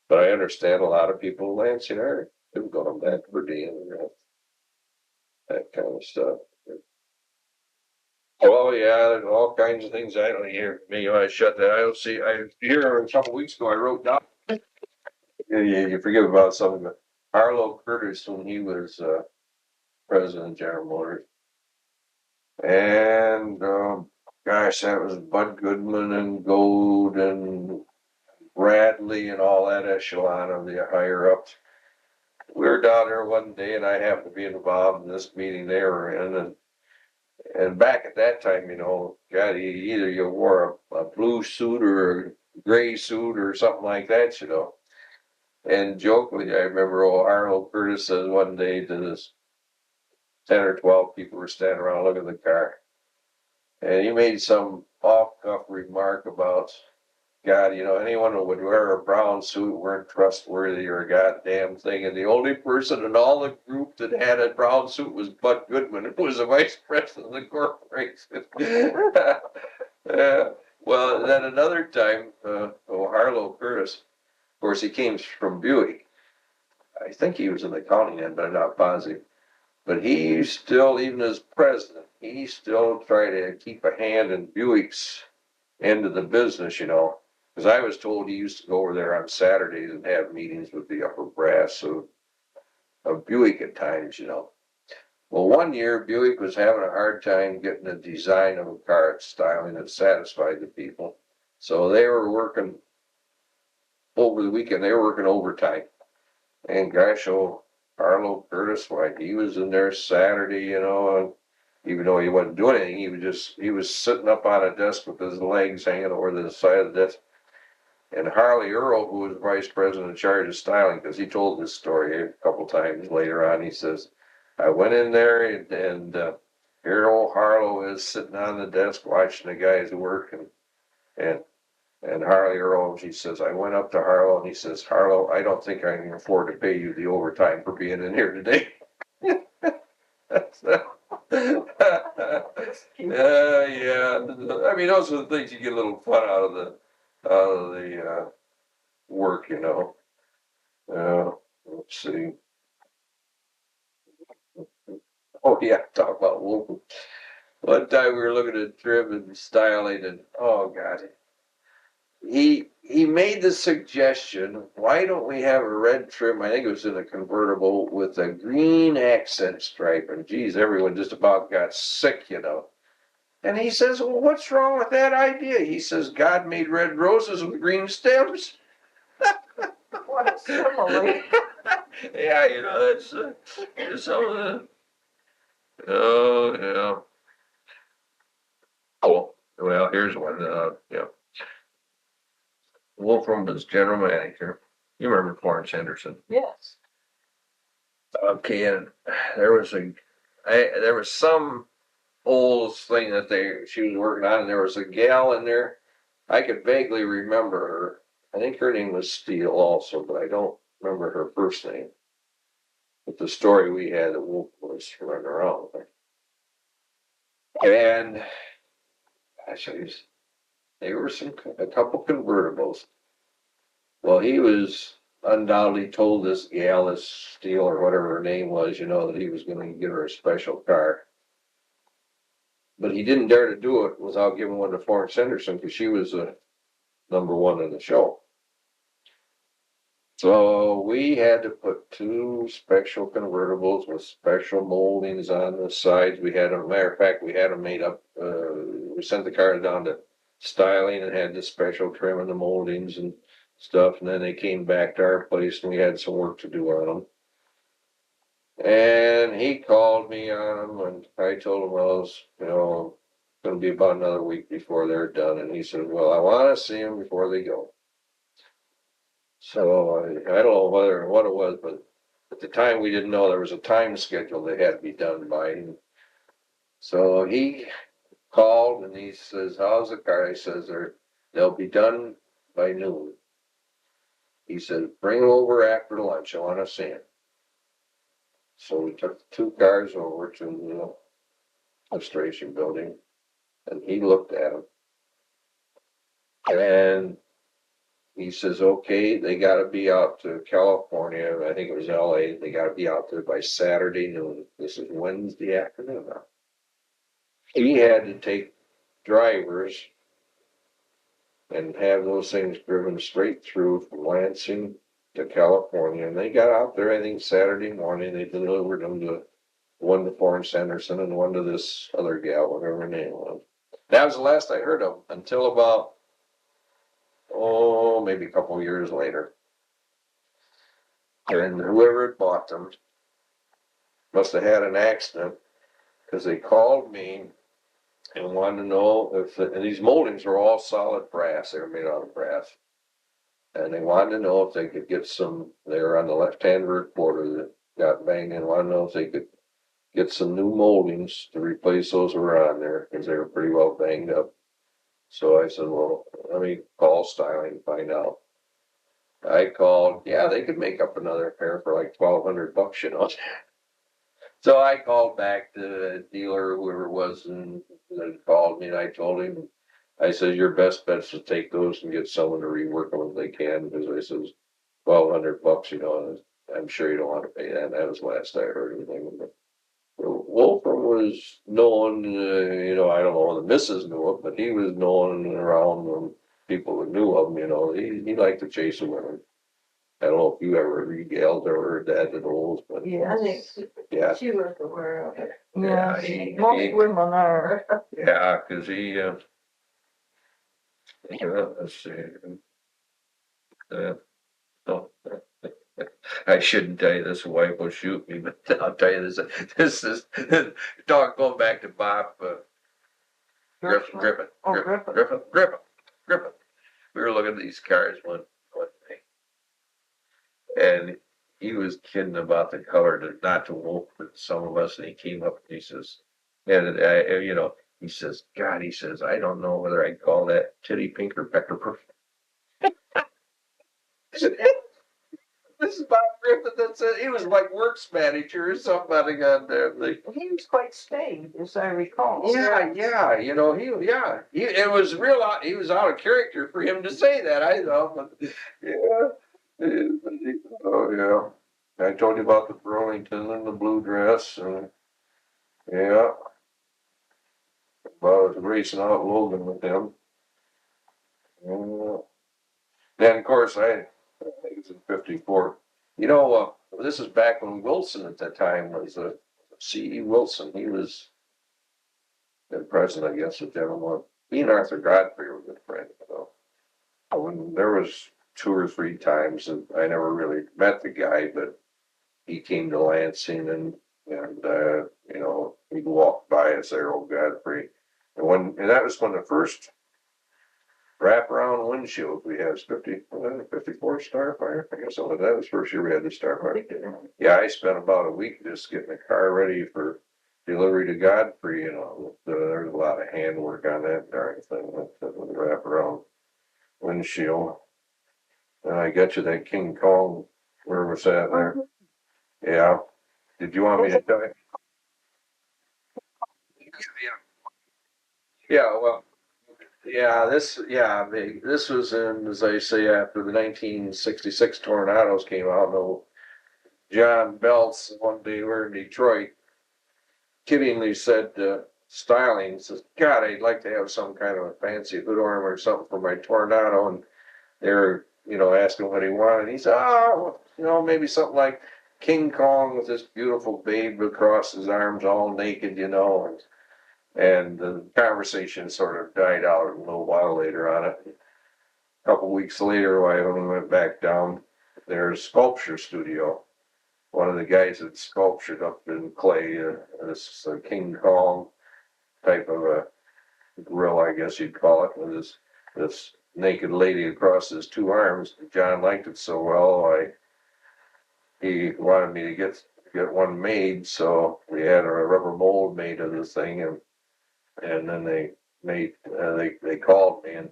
[SPEAKER 2] But I understand a lot of people in Lansing are going back to Verdine and that kind of stuff. Well, yeah, all kinds of things. I don't hear me when I shut that. I don't see. I hear a couple weeks ago I wrote down. You forgive about something, but Arlo Curtis when he was president of General Motors, and gosh, that was Bud Goodman and Gold and Bradley and all that echelon of the higher ups. We were down there one day and I happened to be involved in this meeting they were in, and back at that time, God, either you wore a blue suit or a gray suit or something like that. And jokingly, I remember old Arnold Curtis says one day to this 10 or 12 people were standing around looking at the car. And he made some off-cuff remark about, God, anyone who would wear a brown suit weren't trustworthy or a goddamn thing. And the only person in all the group that had a brown suit was Bud Goodman, who was the vice president of the corporation. Well, then another time, Harlow Curtis, of course, he came from Buick. I think he was in the accounting end, but I'm not positive. But he still, even as president, he still tried to keep a hand in Buick's end of the business, because I was told he used to go over there on Saturdays and have meetings with the upper brass of Buick at times. Well, one year Buick was having a hard time getting the design of a car styling that satisfied the people. So they were working over the weekend, they were working overtime. And gosh, Harlow Curtis, why, he was in there Saturday, and even though he wasn't doing anything, he was sitting up on a desk with his legs hanging over the side of the desk. And Harley Earl, who was vice president in charge of styling, because he told this story a couple times later on, he says, I went in there and here old Harlow is sitting on the desk watching the guys work, and Harley Earl, she says, I went up to Harlow and he says, Harlow, I don't think I can afford to pay you the overtime for being in here today. Yeah. I mean, those are the things you get a little fun out of the work. Let's see. Oh yeah, talk about wolf. One time we were looking at trim and styling, and oh god, he made the suggestion, why don't we have a red trim? I think it was in a convertible with a green accent stripe, and geez, everyone just about got sick. And he says, well, what's wrong with that idea? He says, God made red roses with green stems.
[SPEAKER 1] What a simile.
[SPEAKER 2] Yeah, that's some of the, oh, yeah. Oh, well, here's one, yeah. Wolfram was general manager. You remember Florence Henderson?
[SPEAKER 1] Yes.
[SPEAKER 2] Okay, and there was some old thing that she was working on, and there was a gal in there. I could vaguely remember her. I think her name was Steele also, but I don't remember her first name. But the story we had, the wolf was running around. And actually, there were a couple convertibles. Well, he was undoubtedly told this gal, this Steele or whatever her name was, that he was going to get her a special car. But he didn't dare to do it without giving one to Florence Henderson because she was number one in the show. So we had to put two special convertibles with special moldings on the sides. Matter of fact, we had them made up. We sent the cars down to styling and had the special trim and the moldings and stuff. And then they came back to our place and we had some work to do on them. And he called me on them and I told him, well, it's, going to be about another week before they're done. And he said, well, I want to see them before they go. So I don't know what it was, but at the time we didn't know there was a time schedule they had to be done by. So he called and he says, how's the car? He says, they'll be done by noon. He said, bring them over after lunch. I want to see them. So we took the two cars over to the illustration building and he looked at them. And he says, okay, they got to be out to California. I think it was LA. They got to be out there by Saturday noon. This is Wednesday afternoon now. He had to take drivers and have those things driven straight through from Lansing to California. And they got out there, I think, Saturday morning. They delivered them to one to Florence Henderson and one to this other gal, whatever her name was. That was the last I heard of him until about, oh, maybe a couple of years later. And whoever had bought them must have had an accident because they called me and wanted to know if, and these moldings were all solid brass, they were made out of brass. And they wanted to know if they could get some, they were on the left-hand rear quarter that got banged in, wanted to know if they could get some new moldings to replace those that were on there, because they were pretty well banged up. So I said, well, let me call Styling and find out. I called, yeah, they could make up another pair for like $1,200, you know. So I called back to the dealer, whoever it was, and they called me, and I told him, I said, your best bet is to take those and get someone to rework them if they can, because I says, $1,200, you know, I'm sure you don't want to pay that. And that was the last I heard anything. Wolfram was known, you know, I don't know if the missus knew him, but he was known around when people that knew of him, you know, he liked to chase the women. I don't know if you ever regaled or heard that at Olds, but
[SPEAKER 1] Yes.
[SPEAKER 3] I think
[SPEAKER 2] yeah,
[SPEAKER 3] she was aware of it.
[SPEAKER 1] Yeah,
[SPEAKER 2] he-
[SPEAKER 1] most women are.
[SPEAKER 2] yeah, because let's see. Oh, I shouldn't tell you this, wife will shoot me, but I'll tell you this. This is dog going back to Bob Griffin.
[SPEAKER 1] Oh,
[SPEAKER 2] Griffin. We were looking at these cars one day, and he was kidding about the color, not to wolf, but some of us, and he came up and he says, and I, you know, he says, God, he says, I don't know whether I'd call that titty pink or pecker proof. This is Bob Griffin. That's it. He was like works manager or something on there.
[SPEAKER 1] He was quite staid, as I recall.
[SPEAKER 2] Yeah. You know, it was real. He was out of character for him to say that. I thought, but yeah. Oh yeah. I told you about the Burlington and the blue dress, and yeah, about I was racing out Logan with him. Yeah. Then of course I think it was in '54. You know, this is back when Wilson at that time was C.E. Wilson. He was the president, I guess, of General Motors. He and Arthur Godfrey were good friends. You know, when there was 2 or 3 times that I never really met the guy, but he came to Lansing and you know, he'd walk by us there, old Godfrey. And that was when the first wraparound windshield we had was 54 Starfire. I guess that was the first year we had the Starfire. Yeah, I spent about a week just getting the car ready for delivery to Godfrey. You know, there's a lot of handwork on that darn thing with the wraparound windshield. And I got you that King Kong. Where was that there? Yeah. Did you want me to tell you? Yeah, well, this was in, as I say, after the 1966 tornadoes came out. No, John Belts, one day we were in Detroit, kiddingly said, Styling says, God, I'd like to have some kind of a fancy hood ornament or something for my tornado. And they were, you know, asking what he wanted. He said, oh, you know, maybe something like King Kong with this beautiful babe across his arms, all naked, you know. And the conversation sort of died out a little while later on it. A couple weeks later, when we went back down, there's sculpture studio. One of the guys had sculptured up in clay this King Kong type of a gorilla, I guess you'd call it, with this naked lady across his 2 arms. John liked it so well, he wanted me to get one made, so we had a rubber mold made of this thing, and then they called me, and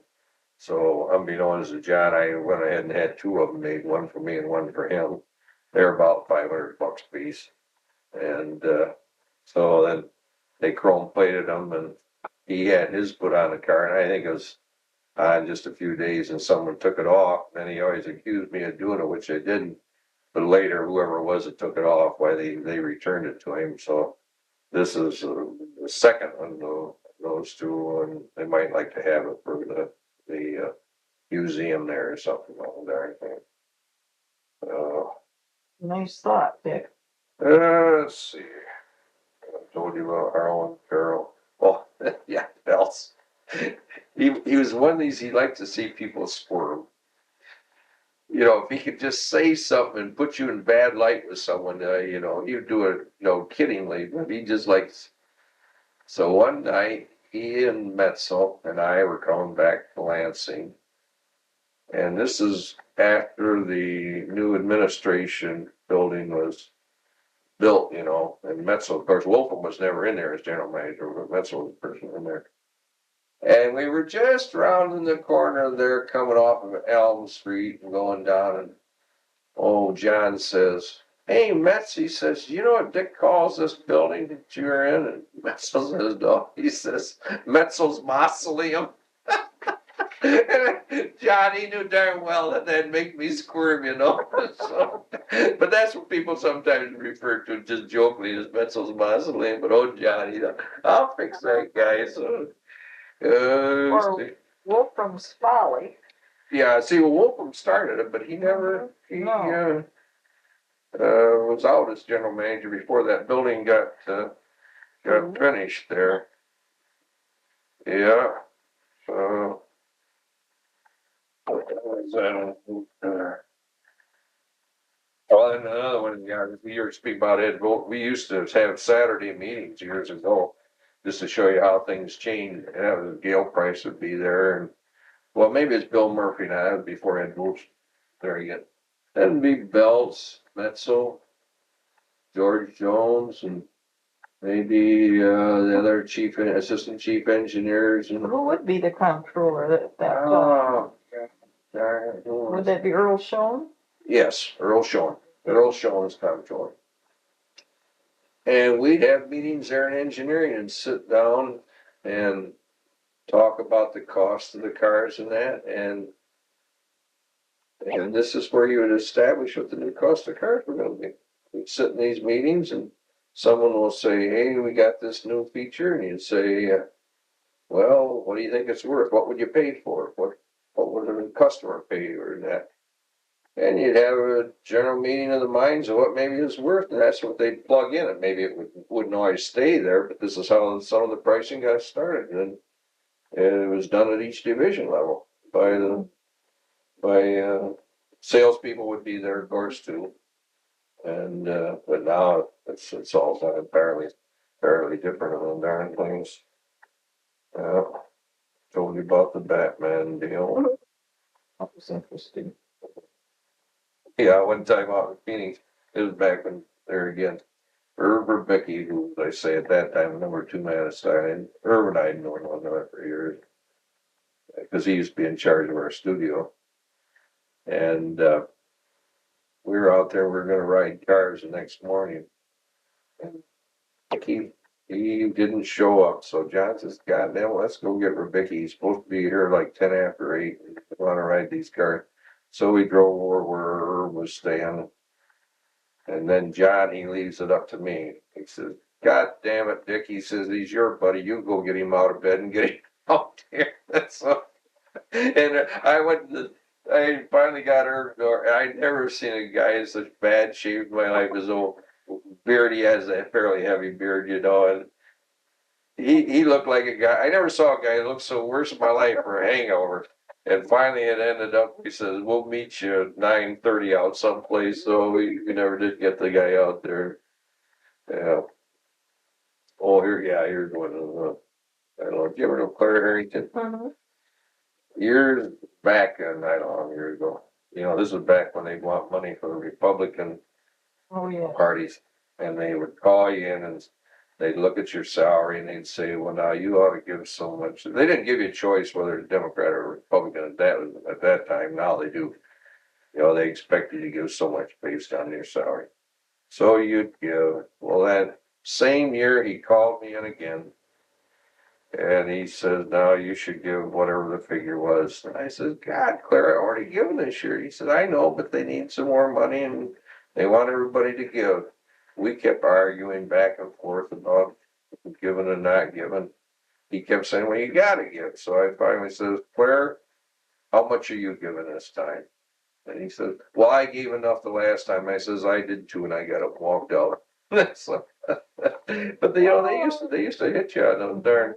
[SPEAKER 2] so unbeknownst to John, I went ahead and had 2 of them made, one for me and one for him. They're about $500 a piece, and so then they chrome plated them, and he had his put on the car, and I think it was on just a few days, and someone took it off, and he always accused me of doing it, which I didn't. But later, whoever it was that took it off, why they returned it to him. So this is the second one, those 2, and they might like to have it for the museum there or something like that.
[SPEAKER 1] Nice thought, Dick.
[SPEAKER 2] Let's see. I told you about Harlan Carroll. Oh, yeah, belts.
[SPEAKER 3] he was one of these, he liked to see people squirm. You know, if he could just say something and put you in bad light with someone, you know, he'd do it, you know, kiddingly, but he just likes. So one night, he and Metzel and I were coming back to Lansing, and this is after the new administration building was built, you know, and Metzel, of course, Wolfram was never in there as general manager, but Metzel was the person in there. And we were just rounding the corner there, coming off of Elm Street and going down, and oh, John says, "Hey, Metz," he says, "you know what Dick calls this building that you're in?" And Metzel says, "No." He says, "Metzel's Mausoleum." John, he knew darn well that that'd make me squirm, you know. So, but that's what people sometimes refer to just jokingly as Metzel's Mausoleum. But oh, John, I'll fix that guy. So,
[SPEAKER 1] Or Wolfram's Folly.
[SPEAKER 3] yeah, see, well, Wolfram started it, but he never,
[SPEAKER 1] No.
[SPEAKER 3] was out as general manager before that building got finished there. Yeah. Well, and another one, yeah, we were speaking about Ed Vogt. We used to have Saturday meetings years ago, just to show you how things change. And Gail Price would be there, and well, maybe it's Bill Murphy now. That was before Ed Vogt. There you go. That'd be Belts, Metzel, George Jones, and maybe the other assistant chief engineers. And
[SPEAKER 1] Who would be the comptroller at that time?
[SPEAKER 3] oh,
[SPEAKER 1] Would that be Earl Schoen?
[SPEAKER 3] yes, Earl Schoen. Earl Schoen is comptroller. And we'd have meetings there in engineering and sit down and talk about the cost of the cars and that. And this is where you would establish what the new cost of cars were going to be. We'd sit in these meetings and someone will say, "Hey, we got this new feature." And you'd say, "Well, what do you think it's worth? What would you pay for it? What would the customer pay or that?" And you'd have a general meeting of the minds of what maybe it's worth, and that's what they'd plug in. And maybe it wouldn't always stay there, but this is how some of the pricing got started. And it was done at each division level by salespeople would be there, of course, too. And but now it's all done entirely different than darn things. Told you about the Batman deal.
[SPEAKER 1] That was interesting.
[SPEAKER 3] Yeah, one time out in Phoenix, it was back when there again, Irv Verbicki, who I say at that time number 2 man of styling. Irv and I had known one another for years because he used to be in charge of our studio, and we were out there. We were going to ride cars the next morning, and he didn't show up. So John says, "God damn, let's go get Verbicki. He's supposed to be here like 10 after 8. We want to ride these cars." So we drove over where Irv was staying. And then John, he leaves it up to me. He says, "God damn it, Dick." He says, "He's your buddy. You go get him out of bed and get him out there." That's all. And I finally got Irv. I'd never seen a guy in such bad shape in my life. His old beard, he has a fairly heavy beard, you know, and he looked like a guy. I never saw a guy that looked so worse in my life for a hangover. And finally, it ended up. He says, "We'll meet you at 9:30 out someplace." So we never did get the guy out there. Yeah. Oh, here's one. I don't know. Did you ever know Claire Harrington?
[SPEAKER 1] Mm-hmm.
[SPEAKER 3] Years back, and I don't know how many years ago. You know, this was back when they want money for the Republican parties, and they would call you in and they'd look at your salary and they'd say, "Well, now you ought to give so much." They didn't give you a choice whether it's Democrat or Republican at that time. Now they do. You know, they expect you to give so much based on your salary. So you'd give. Well, that same year he called me in again, and he says, "Now you should give whatever the figure was." And I said, "God, Claire, I already given this year." He said, "I know, but they need some more money and they want everybody to give." We kept arguing back and forth about giving and not giving. He kept saying, "Well, you gotta give." So I finally says, "Claire, how much are you giving this time?" And he says, "Well, I gave enough the last time." I says, "I did too," and I got up and walked out. So, but you know, they used to hit you on them darn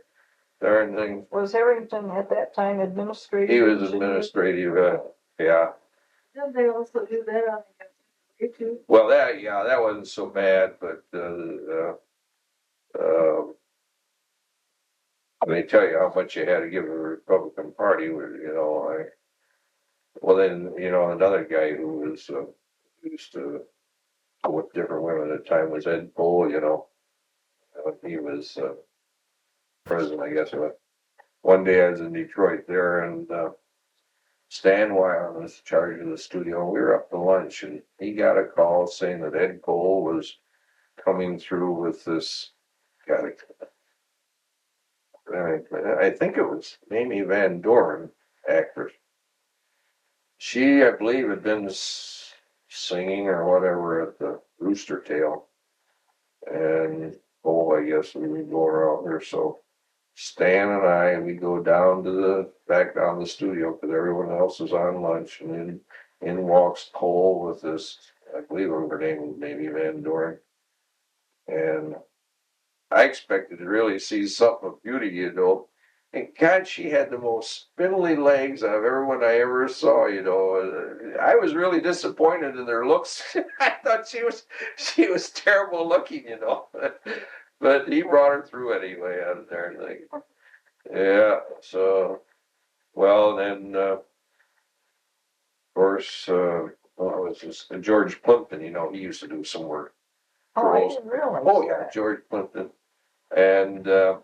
[SPEAKER 3] darn thing.
[SPEAKER 1] Was Harrington at that time administrative?
[SPEAKER 3] He was
[SPEAKER 1] engineer?
[SPEAKER 3] administrative, yeah.
[SPEAKER 4] Didn't they also do that on the YouTube?
[SPEAKER 3] Well, that wasn't so bad, but, they tell you how much you had to give the Republican Party, well, then, another guy who was, used to go with different women at the time was Ed Cole, he was, president, I guess. One day I was in Detroit there, and, Stan Weil was in charge of the studio. We were up to lunch, and he got a call saying that Ed Cole was coming through with this, God, I think it was Amy Van Doren, actress. She, I believe, had been singing or whatever at the Rooster Tail. And, I guess we were going out there. So Stan and we go back down the studio because everyone else is on lunch. And then in walks Cole with this, I believe her name was Amy Van Doren. And I expected to really see something of beauty, And God, she had the most spindly legs of everyone I ever saw, I was really disappointed in her looks. I thought she was terrible looking, But he brought her through anyway on the darn thing. Yeah, so, well, then, of course, what was this? George Plimpton, he used to do some work.
[SPEAKER 1] Oh, I didn't realize
[SPEAKER 3] Oh, yeah,
[SPEAKER 1] that.
[SPEAKER 3] George Plimpton. And, I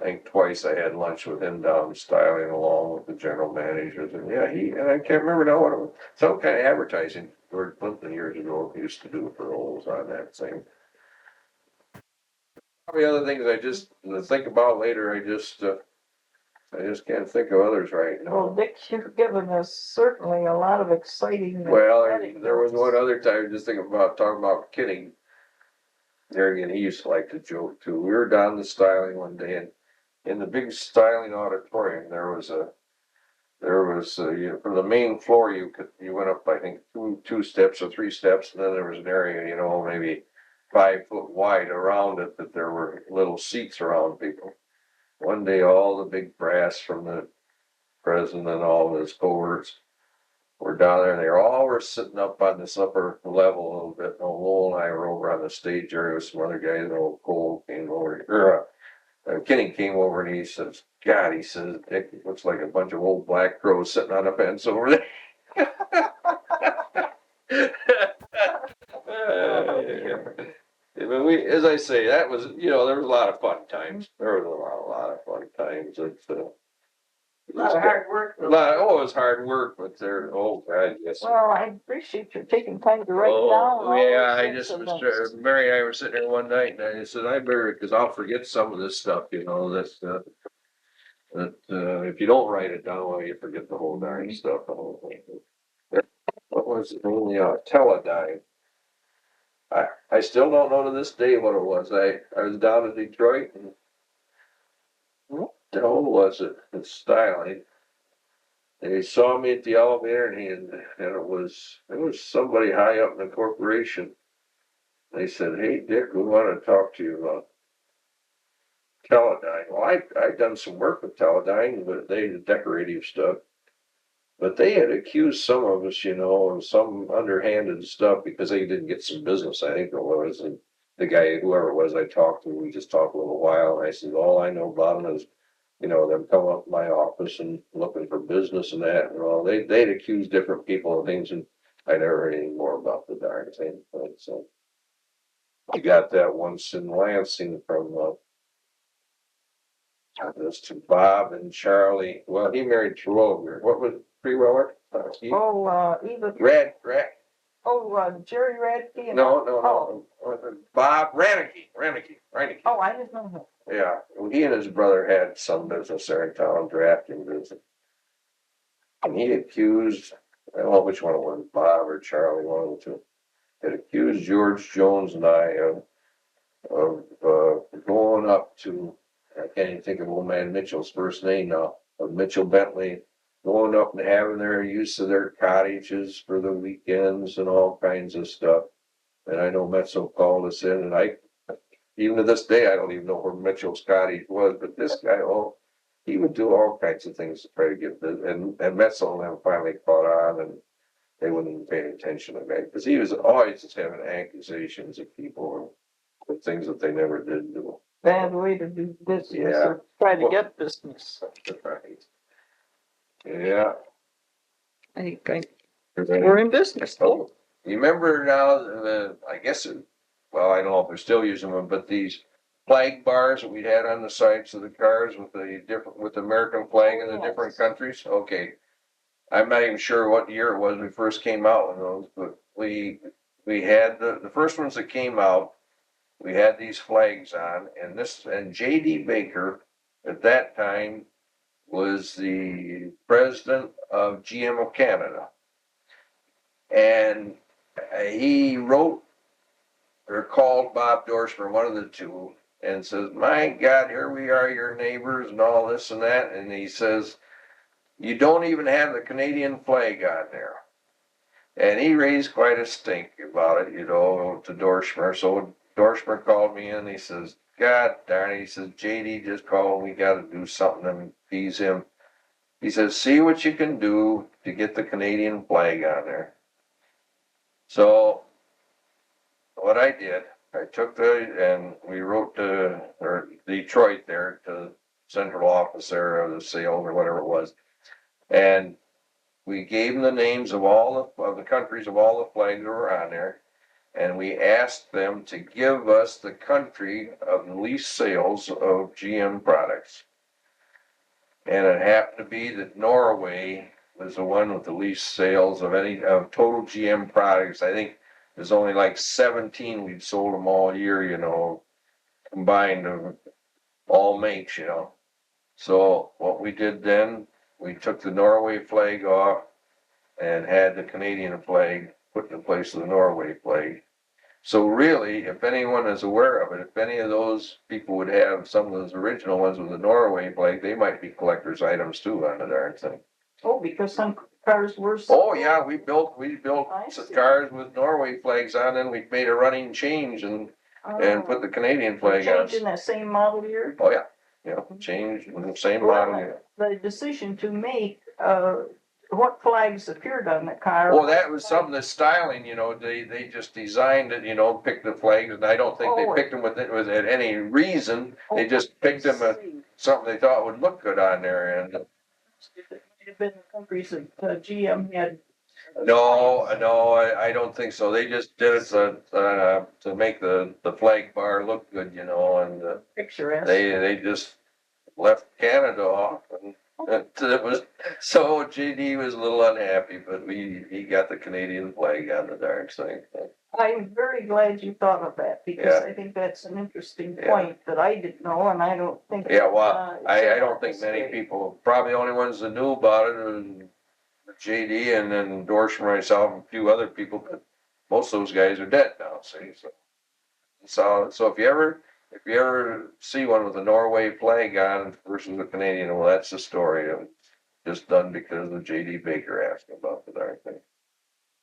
[SPEAKER 3] think twice I had lunch with him down styling along with the general managers, and and I can't remember now what it was. Some kind of advertising George Plimpton years ago used to do for Olds on that thing. Probably other things I just think about later. I just can't think of others right now.
[SPEAKER 1] Well, Dick, you've given us certainly a lot of exciting.
[SPEAKER 3] Well, there was one other time just talking about kidding. There again, he used to like to joke too. We were down the styling one day, and in the big styling auditorium, there was from the main floor you went up, I think, two steps or three steps, and then there was an area, maybe 5 foot wide around it that there were little seats around people. One day, all the big brass from the president and all of his cohorts were down there, and they all were sitting up on this upper level a little bit. And Lowell and I were over on the stage area with some other guys, and old Cole came over, Kenny came over and he says, God, he says, Dick, it looks like a bunch of old black crows sitting on a fence over there. As I say, that was, there was a lot of fun times. There was a lot of fun times. It's,
[SPEAKER 1] A lot of hard work.
[SPEAKER 3] it was hard work, but God, yes.
[SPEAKER 1] Well, I appreciate you taking time to write down. all
[SPEAKER 3] Yeah,
[SPEAKER 1] those
[SPEAKER 3] I just
[SPEAKER 1] sentiments.
[SPEAKER 3] was, Mary and I were sitting there one night, and I said, I better, because I'll forget some of this stuff, that if you don't write it down, well, you forget the whole darn stuff. What was it? Teledyne. I still don't know to this day what it was. I was down in Detroit, and what the hell was it? It's styling. They saw me at the elevator, and it was somebody high up in the corporation. They said, "Hey, Dick, we want to talk to you about Teledyne." Well, I'd done some work with Teledyne, but they did decorative stuff. But they had accused some of us, of some underhanded stuff because they didn't get some business, I think it was. And the guy, whoever it was I talked to, we just talked a little while. And I said, all I know about them is, them coming up to my office and looking for business and that. And all they'd accused different people of things, and I never heard any more about the darn thing. But so I got that once in Lansing from this to Bob and Charlie. Well, he married Treweller. What was Treweller?
[SPEAKER 1] Eva.
[SPEAKER 3] Rad.
[SPEAKER 1] Jerry Radke.
[SPEAKER 3] No. Bob Rannicky.
[SPEAKER 1] Oh, I didn't know him.
[SPEAKER 3] Yeah, well, he and his brother had some business there in town, drafting business. And he accused, I don't know which one it was, Bob or Charlie, one of the two, had accused George Jones and I of going up to, I can't even think of old man Mitchell's first name now, of Mitchell Bentley, going up and having their use of their cottages for the weekends and all kinds of stuff. And I know Metso called us in, and even to this day, I don't even know where Mitchell's cottage was, but this guy, oh, he would do all kinds of things to try to get this, and Metzel and them finally caught on, and they wouldn't even pay attention to that, because he was always just having accusations of people for things that they never did do.
[SPEAKER 1] Bad way to do business
[SPEAKER 3] Yeah.
[SPEAKER 1] or try to
[SPEAKER 3] Well-
[SPEAKER 1] get business.
[SPEAKER 3] Right. Yeah.
[SPEAKER 1] I think we're in business.
[SPEAKER 3] Oh, you remember now, I guess, well, I don't know if they're still using them, but these flag bars that we had on the sides of the cars with the American flag in the different
[SPEAKER 1] Yes.
[SPEAKER 3] countries? Okay. I'm not even sure what year it was we first came out with those, but we had the first ones that came out, we had these flags on, and J.D. Baker at that time was the president of GM of Canada. And he wrote or called Bob Dorschmer, one of the two, and says, my God, here we are, your neighbors and all this and that. And he says, you don't even have the Canadian flag on there. And he raised quite a stink about it, you know, to Dorschmer. So Dorschmer called me in, he says, God darn it, he says, JD just called, we got to do something to appease him. He says, see what you can do to get the Canadian flag on there. So what I did, I took and we wrote to Detroit there to central office there of the sales or whatever it was. And we gave them the names of all of the countries of all the flags that were on there. And we asked them to give us the country of the least sales of GM products. And it happened to be that Norway was the one with the least sales of total GM products. I think there's only like 17 we'd sold them all year, you know, combined of all makes, you know. So what we did then, we took the Norway flag off and had the Canadian flag put in place of the Norway flag. So really, if anyone is aware of it, if any of those people would have some of those original ones with the Norway flag, they might be collector's items too on the darn thing.
[SPEAKER 1] Oh, because some cars were.
[SPEAKER 3] Oh yeah, we built
[SPEAKER 1] I see.
[SPEAKER 3] cars with Norway flags on, and we made a running change and put the Canadian flag on.
[SPEAKER 1] Changed in that same model year?
[SPEAKER 3] Oh yeah, changed in the same model year.
[SPEAKER 1] The decision to make, what flags appeared on the car.
[SPEAKER 3] Well, that was some of the styling, you know, they just designed it, you know, picked the flags, and I don't think they picked them with any reason. They just picked them at something they thought would look good on there, and.
[SPEAKER 1] It might have been the countries that GM had.
[SPEAKER 3] No, I don't think so. They just did it to make the flag bar look good, you know, and
[SPEAKER 1] Picturesque.
[SPEAKER 3] they just left Canada off, and it was so JD was a little unhappy, but he got the Canadian flag on the darn thing.
[SPEAKER 1] I'm very glad you thought of that, because I think that's an interesting point that I didn't know, and I don't think.
[SPEAKER 3] Yeah, well,
[SPEAKER 1] it's
[SPEAKER 3] I don't think many people, probably the only ones that knew about it was JD and then Dorsch, myself, and a few other people, but most of those guys are dead now, see, so if you ever see one with a Norway flag on versus a Canadian, well, that's the story. It was just done because of JD Baker asked about the darn thing.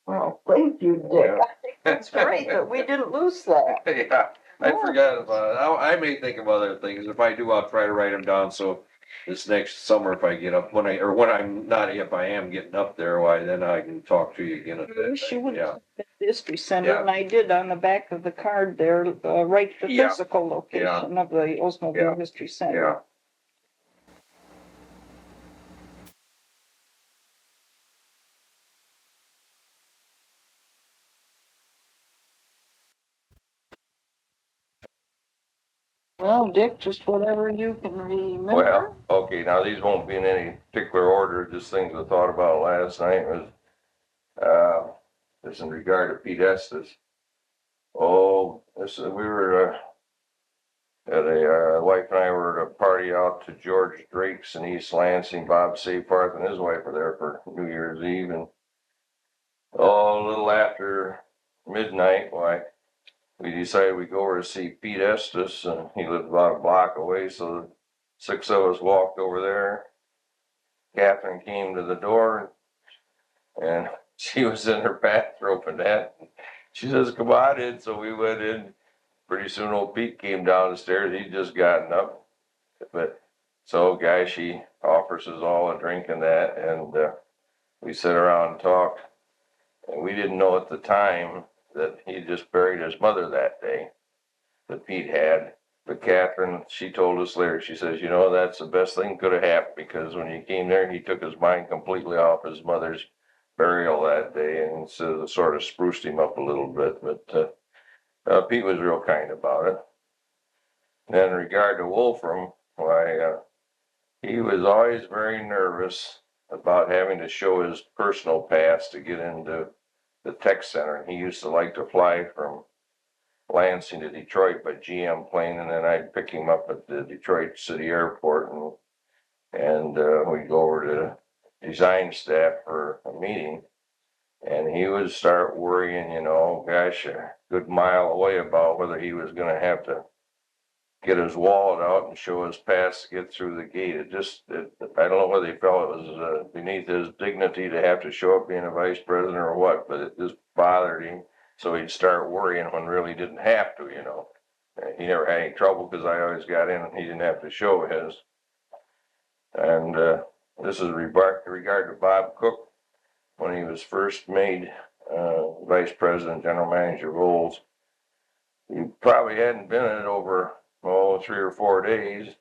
[SPEAKER 1] Well, thank you, Dick.
[SPEAKER 3] Yeah.
[SPEAKER 1] I think that's great that we didn't lose that.
[SPEAKER 3] Yeah, I forgot about it. I may think of other things. If I do, I'll try to write them down, so this next summer, if I get up, when I'm not, if I am getting up there, why, then I can talk to you again at that
[SPEAKER 1] She
[SPEAKER 3] time.
[SPEAKER 1] would
[SPEAKER 3] Yeah.
[SPEAKER 1] at the history center,
[SPEAKER 3] Yeah.
[SPEAKER 1] and I did on the back of the card there, write the
[SPEAKER 3] Yeah.
[SPEAKER 1] physical location of the Oldsmobile
[SPEAKER 3] Yeah.
[SPEAKER 1] History Center.
[SPEAKER 3] Yeah.
[SPEAKER 1] Well, Dick, just whatever you can remember.
[SPEAKER 3] Well, okay, now these won't be in any particular order, just things I thought about last night was, this in regard to Pete Estes. Oh, we were, wife and I were at a party out to George Drake's in East Lansing. Bob Safarth and his wife were there for New Year's Eve, and a little after midnight, why, we decided we'd go over to see Pete Estes, and he lived about a block away, so the 6 of us walked over there. Catherine came to the door, and she was in her bathrobe and that. She says, come on in. So we went in, pretty soon old Pete came down the stairs. He'd just gotten up. But so guy, she offers us all a drink and that, and we sit around and talk. And we didn't know at the time that he just buried his mother that day, that Pete had. But Catherine, she told us later, she says, you know, that's the best thing could have happened, because when he came there, he took his mind completely off his mother's burial that day, and so sort of spruced him up a little bit. But Pete was real kind about it. And in regard to Wolfram, why, he was always very nervous about having to show his personal past to get into the tech center. And he used to like to fly from Lansing to Detroit by GM plane, and then I'd pick him up at the Detroit City Airport, and we'd go over to the design staff for a meeting. And he would start worrying, you know, gosh, a good mile away about whether he was going to have to get his wallet out and show his pass to get through the gate. I don't know whether he felt it was beneath his dignity to have to show up being a vice president or what, but it just bothered him. So he'd start worrying when really he didn't have to, you know. He never had any trouble because I always got in and he didn't have to show his. And this is regard to Bob Cook. When he was first made vice president, general manager of Olds, he probably hadn't been in it over 3 or 4 days.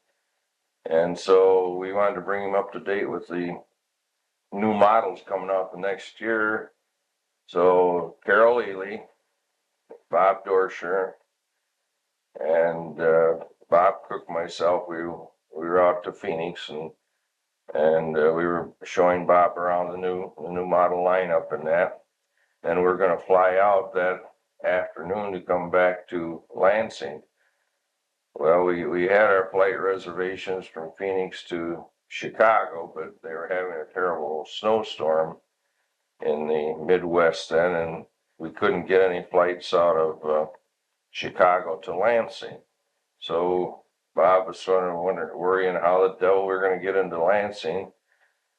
[SPEAKER 3] And so we wanted to bring him up to date with the new models coming out the next year. So Carol Ely, Bob Dorsher, and Bob Cook, myself, we were out to Phoenix, and we were showing Bob around the new model lineup and that. And we're going to fly out that afternoon to come back to Lansing. Well, we had our flight reservations from Phoenix to Chicago, but they were having a terrible snowstorm in the Midwest then, and we couldn't get any flights out of Chicago to Lansing. So Bob was sort of worrying how the devil we were going to get into Lansing.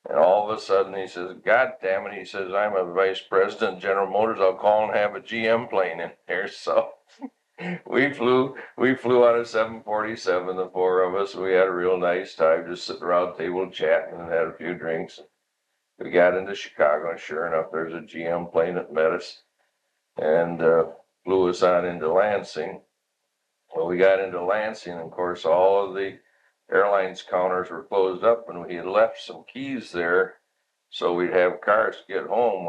[SPEAKER 3] And all of a sudden he says, God damn it, he says, I'm a vice president of General Motors. I'll call and have a GM plane in here. So we flew out of 747, the four of us. We had a real nice time just sitting around the table chatting and had a few drinks. We got into Chicago, and sure enough, there's a GM plane that met us and flew us on into Lansing. Well, we got into Lansing, and of course, all of the airlines counters were closed up, and we had left some keys there so we'd have cars to get home.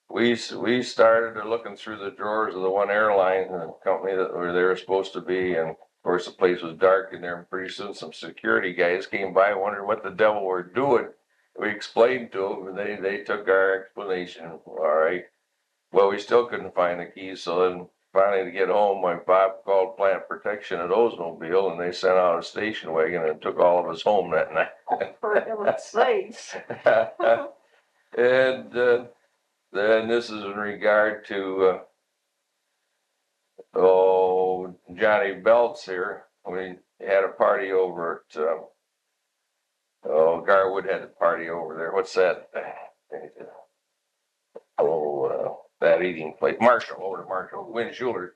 [SPEAKER 3] We started looking through the drawers of the one airline company that they were supposed to be, and of course the place was dark in there, and pretty soon some security guys came by and wondered what the devil we're doing. We explained to them, and they took our explanation. All right. Well, we still couldn't find the keys, so then finally to get home, my Bob called plant protection at Oldsmobile, and they sent out a station wagon and took all of us home that night.
[SPEAKER 1] For heaven's sakes.
[SPEAKER 3] And then this is in regard to Johnny Belts here. We had a party over at Garwood had a party over there. What's that? That eating place. Marshall, over to Marshall, Win Schuler.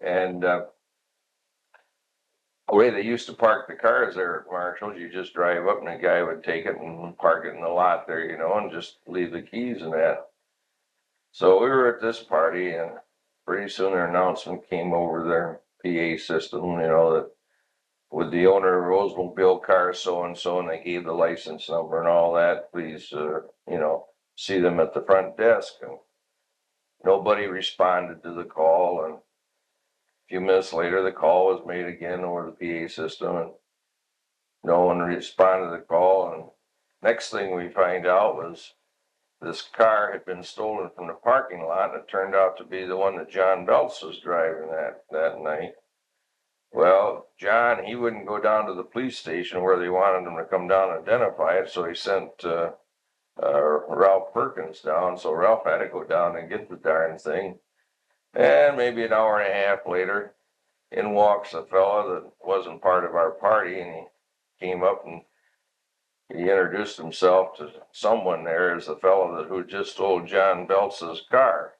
[SPEAKER 3] And the way they used to park the cars there at Marshall's, you just drive up and a guy would take it and park it in the lot there, you know, and just leave the keys and that. So we were at this party, and pretty soon their announcement came over their PA system, you know, that with the owner of Oldsmobile car so-and-so, and they gave the license number and all that, please, see them at the front desk. And nobody responded to the call, and a few minutes later the call was made again over the PA system, and no one responded to the call. And next thing we find out was this car had been stolen from the parking lot, and it turned out to be the one that John Belts was driving that night. Well, John, he wouldn't go down to the police station where they wanted him to come down and identify it, so he sent Ralph Perkins down. So Ralph had to go down and get the darn thing. And maybe an hour and a half later, in walks a fella that wasn't part of our party, and he came up and he introduced himself to someone there as the fellow who just stole John Belts' car.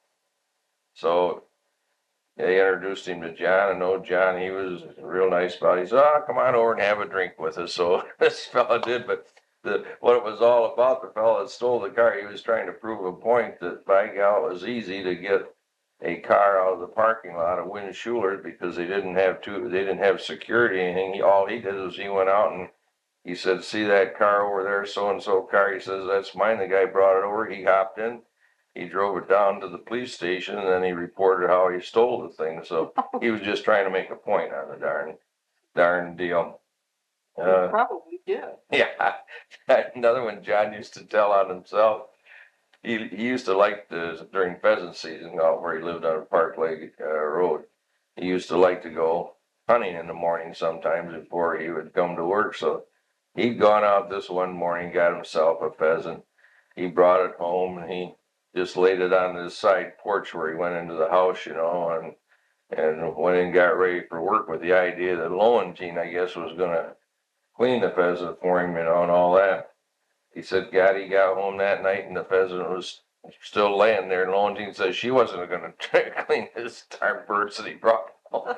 [SPEAKER 3] So they introduced him to John, and oh, John, he was real nice about it. He said, "Oh, come on over and have a drink with us." So this fella did, but what it was all about, the fella that stole the car, he was trying to prove a point that by God, it was easy to get a car out of the parking lot of Win Schuler's because they didn't have security or anything. All he did was he went out and he said, "See that car over there, so and so car?" He says, "That's mine." The guy brought it over. He hopped in. He drove it down to the police station, and then he reported how he stole the thing. So he was just trying to make a point on the darn deal.
[SPEAKER 1] Probably did.
[SPEAKER 3] Yeah, another one John used to tell on himself. He used to like during pheasant season out where he lived on Park Lake Road. He used to like to go hunting in the morning sometimes before he would come to work. So he'd gone out this one morning, got himself a pheasant. He brought it home and he just laid it on his side porch where he went into the house, and went and got ready for work with the idea that Lowenstein, I guess, was going to clean the pheasant for him, and all that. He said, God, he got home that night and the pheasant was still laying there. And Lowenstein says she wasn't going to try to clean his darn birds that he brought home.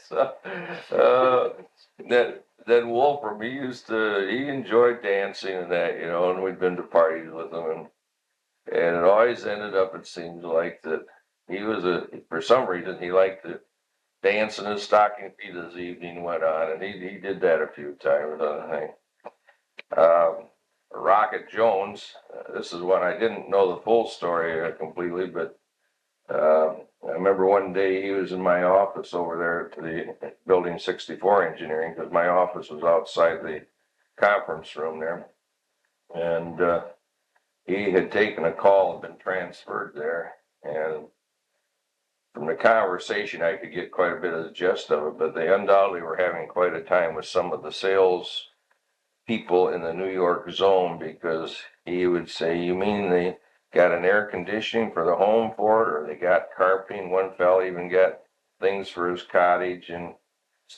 [SPEAKER 3] So, then Wolfram, he enjoyed dancing and that, and we'd been to parties with him. And it always ended up, it seems like, that for some reason, he liked to dance in his stocking feet as the evening went on. And he did that a few times, I think. Rocket Jones, this is one I didn't know the full story completely, but I remember one day he was in my office over there at the Building 64 Engineering, because my office was outside the conference room there. And he had taken a call and been transferred there. And from the conversation, I could get quite a bit of the gist of it, but they undoubtedly were having quite a time with some of the sales people in the New York zone, because he would say, "You mean they got an air conditioning for the home for it, or they got carpeting?" One fella even got things for his cottage, and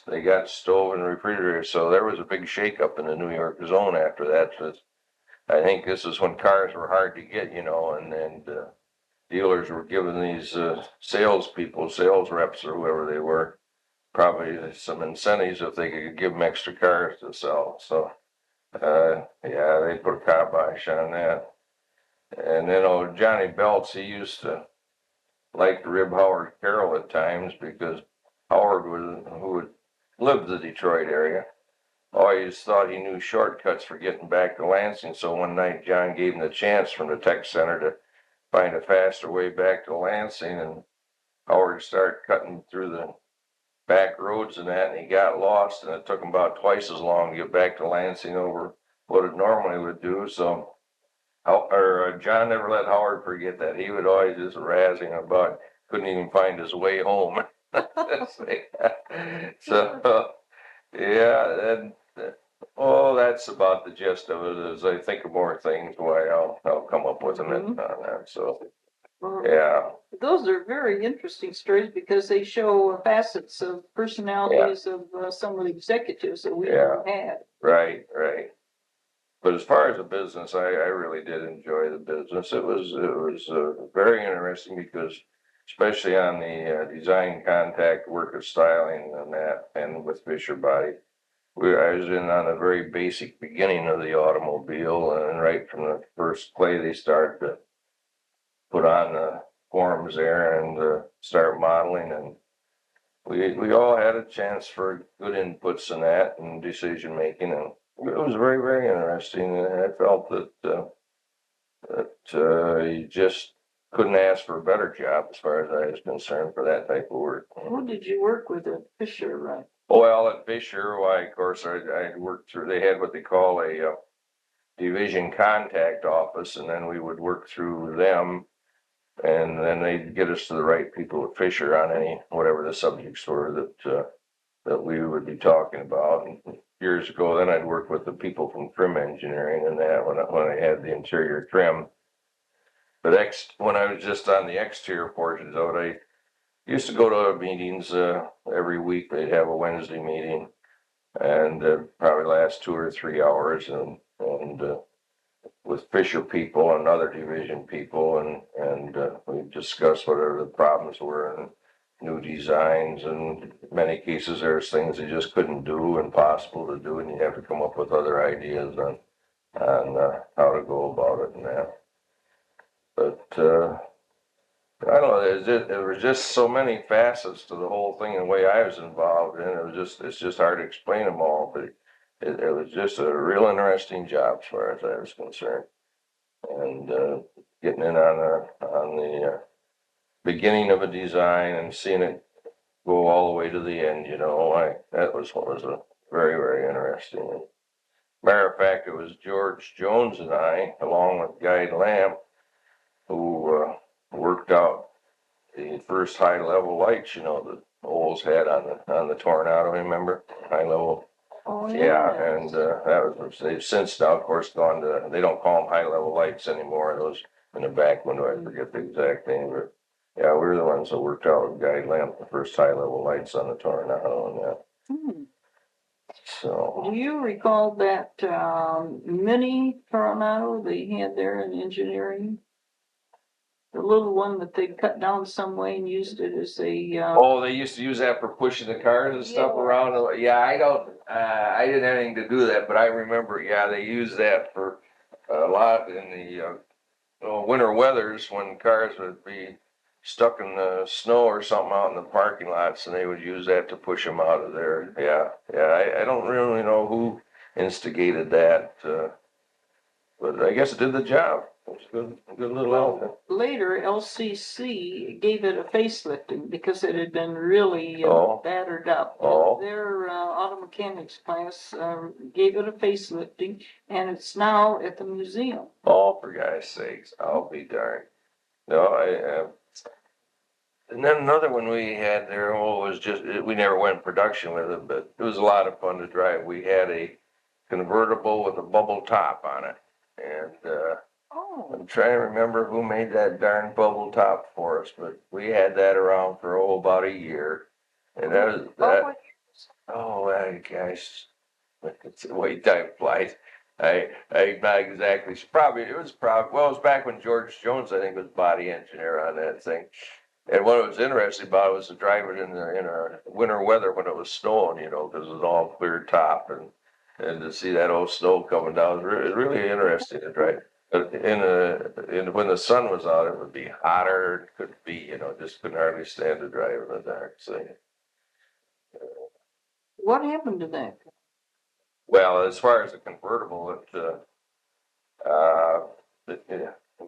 [SPEAKER 3] they got stove and refrigerator. So there was a big shakeup in the New York zone after that. I think this is when cars were hard to get, and dealers were giving these sales reps, or whoever they were, probably some incentives if they could give them extra cars to sell. So yeah, they put a kibosh on that. And then Johnny Belts, he used to like to rib Howard Carroll at times, because Howard who had lived the Detroit area, always thought he knew shortcuts for getting back to Lansing. So one night John gave him the chance from the tech center to find a faster way back to Lansing, and Howard started cutting through the back roads and that, and he got lost, and it took him about twice as long to get back to Lansing over what it normally would do. So John never let Howard forget that. He would always just razz him about couldn't even find his way home. So yeah, and that's about the gist of it. As I think of more things, why I'll come up with them on that. So
[SPEAKER 1] Well,
[SPEAKER 3] yeah,
[SPEAKER 1] those are very interesting stories because they show facets of personalities of some of the executives that we had.
[SPEAKER 3] right. But as far as the business, I really did enjoy the business. It was very interesting because, especially on the design contact work of styling and that, and with Fisher Body, I was in on a very basic beginning of the automobile, and right from the first clay they start to put on the forms there and start modeling, and we all had a chance for good inputs in that and decision making, and it was very, very interesting. And I felt that you just couldn't ask for a better job as far as I was concerned for that type of work.
[SPEAKER 1] Who did you work with at Fisher, right?
[SPEAKER 3] Well, at Fisher, why, of course, I worked through, they had what they call a division contact office, and then we would work through them, and then they'd get us to the right people at Fisher on whatever the subjects were that we would be talking about. And years ago, then I'd work with the people from trim engineering and that when I had the interior trim. But when I was just on the exterior portions of it, I used to go to meetings every week. They'd have a Wednesday meeting, and probably last 2 or 3 hours, and with Fisher people and other division people, and we discussed whatever the problems were, and new designs, and in many cases, there's things they just couldn't do, impossible to do, and you have to come up with other ideas on how to go about it and that. But, I don't know, there was just so many facets to the whole thing and the way I was involved in it. It's just hard to explain them all, but it was just a real interesting job as far as I was concerned. And, getting in on the beginning of a design and seeing it go all the way to the end, that was what was a very, very interesting. Matter of fact, it was George Jones and I, along with Guy Lamb, who worked out the first high level lights, that Olds had on the Tornado, remember? High level.
[SPEAKER 1] Oh,
[SPEAKER 3] Yeah, and that was, they've since now, of course, gone to, they don't call them high level lights anymore, those in the back window, I forget the exact name, but yeah, we were the ones that worked out with Guy Lamb, the first high level lights on the Tornado and that.
[SPEAKER 1] Hmm.
[SPEAKER 3] So,
[SPEAKER 1] Do you recall that mini Tornado they had there in engineering? The little one that they cut down some way and used it as a,
[SPEAKER 3] oh, they used to use that for pushing the cars and stuff
[SPEAKER 1] Yeah.
[SPEAKER 3] around. Yeah, I didn't have anything to do with that, but I remember, yeah, they used that for a lot in the winter weathers when cars would be stuck in the snow or something out in the parking lots, and they would use that to push them out of there. Yeah, I don't really know who instigated that, but I guess it did the job. It was a good little outfit.
[SPEAKER 1] later LCC gave it a facelifting because it had been really
[SPEAKER 3] Oh.
[SPEAKER 1] battered up.
[SPEAKER 3] Oh.
[SPEAKER 1] Their auto mechanics class gave it a facelifting, and it's now at the museum.
[SPEAKER 3] Oh, for God's sakes, I'll be darned. No, and then another one we had there, was just, we never went in production with it, but it was a lot of fun to drive. We had a convertible with a bubble top on it. And
[SPEAKER 1] Oh,
[SPEAKER 3] I'm trying to remember who made that darn bubble top for us, but we had that around for, about a year. And that was, gosh, it's the way time flies. I'm not exactly, it was back when George Jones, I think, was body engineer on that thing. And what was interesting about it was to drive it in our winter weather when it was snowing, because it was all clear top, and to see that old snow coming down was really interesting to drive. But when the sun was out, it would be hotter. It could be, just couldn't hardly stand to drive in the dark. So,
[SPEAKER 1] what happened to that?
[SPEAKER 3] well, as far as the convertible,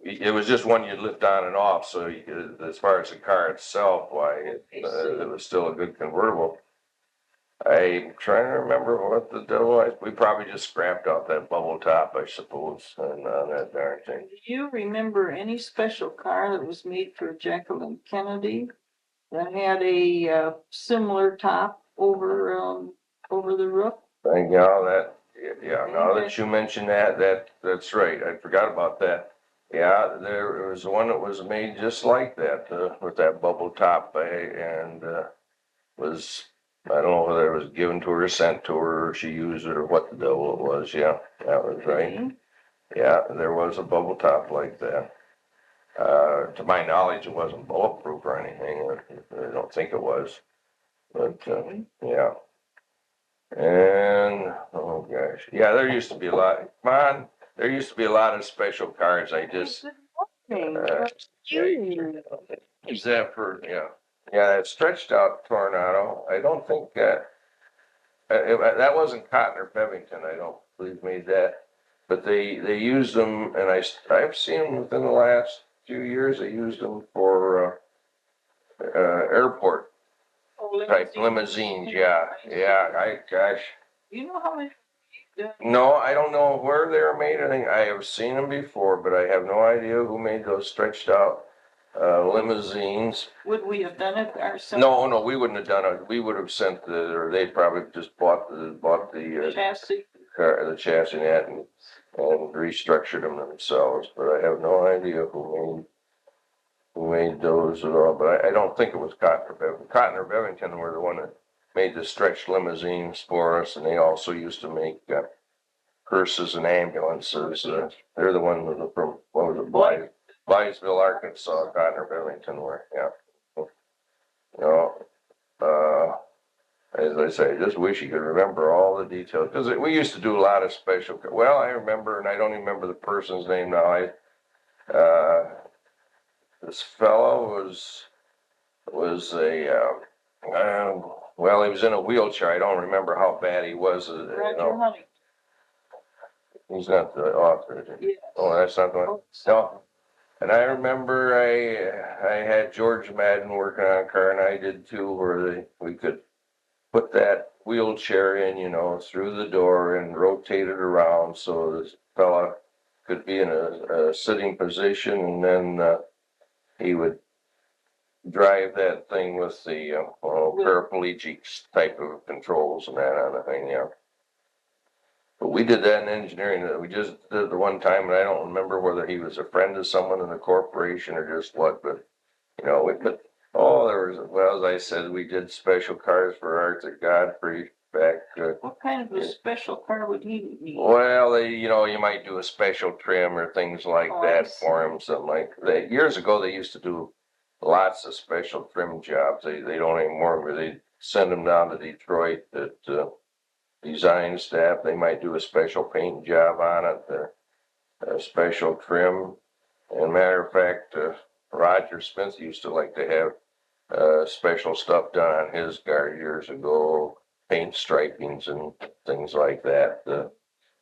[SPEAKER 3] it was just one you lift on and off. So as far as the car itself, why it was still a good convertible. I'm trying to remember what the devil was. We probably just scrapped out that bubble top, I suppose, and that darn thing.
[SPEAKER 1] Do you remember any special car that was made for Jacqueline Kennedy that had a similar top over the roof?
[SPEAKER 3] Now that you mention that's right. I forgot about that. Yeah, there was one that was made just like that, with that bubble top, and was, I don't know whether it was given to her, sent to her, or she used it, or what the devil it was. Yeah, that was right.
[SPEAKER 1] Okay.
[SPEAKER 3] Yeah, there was a bubble top like that. To my knowledge, it wasn't bulletproof or anything. I don't think it was, but yeah. And oh gosh, yeah, there used to be a lot. Come on, there used to be a lot of special cars. I just is that for that stretched out Tornado. I don't think that that wasn't Cotton or Bevington. I don't believe made that, but they used them, and I've seen them within the last few years. They used them for airport type limousines. Yeah. Gosh.
[SPEAKER 1] You know how many?
[SPEAKER 3] No, I don't know where they were made. I think I have seen them before, but I have no idea who made those stretched out limousines.
[SPEAKER 1] Would we have done it ourselves?
[SPEAKER 3] No, we wouldn't have done it. We would have sent or they probably just bought the
[SPEAKER 1] Chassis.
[SPEAKER 3] the chassis net and restructured them themselves. But I have no idea who made those at all. But I don't think it was Cotton or Bevington. Cotton or Bevington were the one that made the stretched limousines for us, and they also used to make hearses and ambulances. They're the ones from, what was it, Blytheville, Arkansas. Cotton or Bevington were, yeah. I say, I just wish you could remember all the details, because we used to do a lot of special, well, I remember, and I don't even remember the person's name now, this fellow was well, he was in a wheelchair, I don't remember how bad he was, you
[SPEAKER 1] Roger
[SPEAKER 3] know.
[SPEAKER 1] Honey.
[SPEAKER 3] He's not the author, is he?
[SPEAKER 1] Yes.
[SPEAKER 3] Oh, that's not the one? No. And I remember I had George Madden working on a car, and I did too, where we could put that wheelchair in, you know, through the door and rotate it around so this fella could be in a sitting position, and then he would drive that thing with the paraplegic type of controls and that on the thing, yeah. But we did that in engineering. We just did it the one time, and I don't remember whether he was a friend of someone in the corporation or just what. But you know, there was. Well, as I said, we did special cars for Arthur Godfrey back.
[SPEAKER 1] What kind of a special car would he need?
[SPEAKER 3] Well, you might do a special trim or things like that for him. Something like that. Years ago, they used to do lots of special trim jobs. They don't anymore, but they send them down to Detroit that. Design staff, they might do a special paint job on it, a special trim. And matter of fact, Roger Smith used to like to have special stuff done on his car years ago, paint stripings and things like that.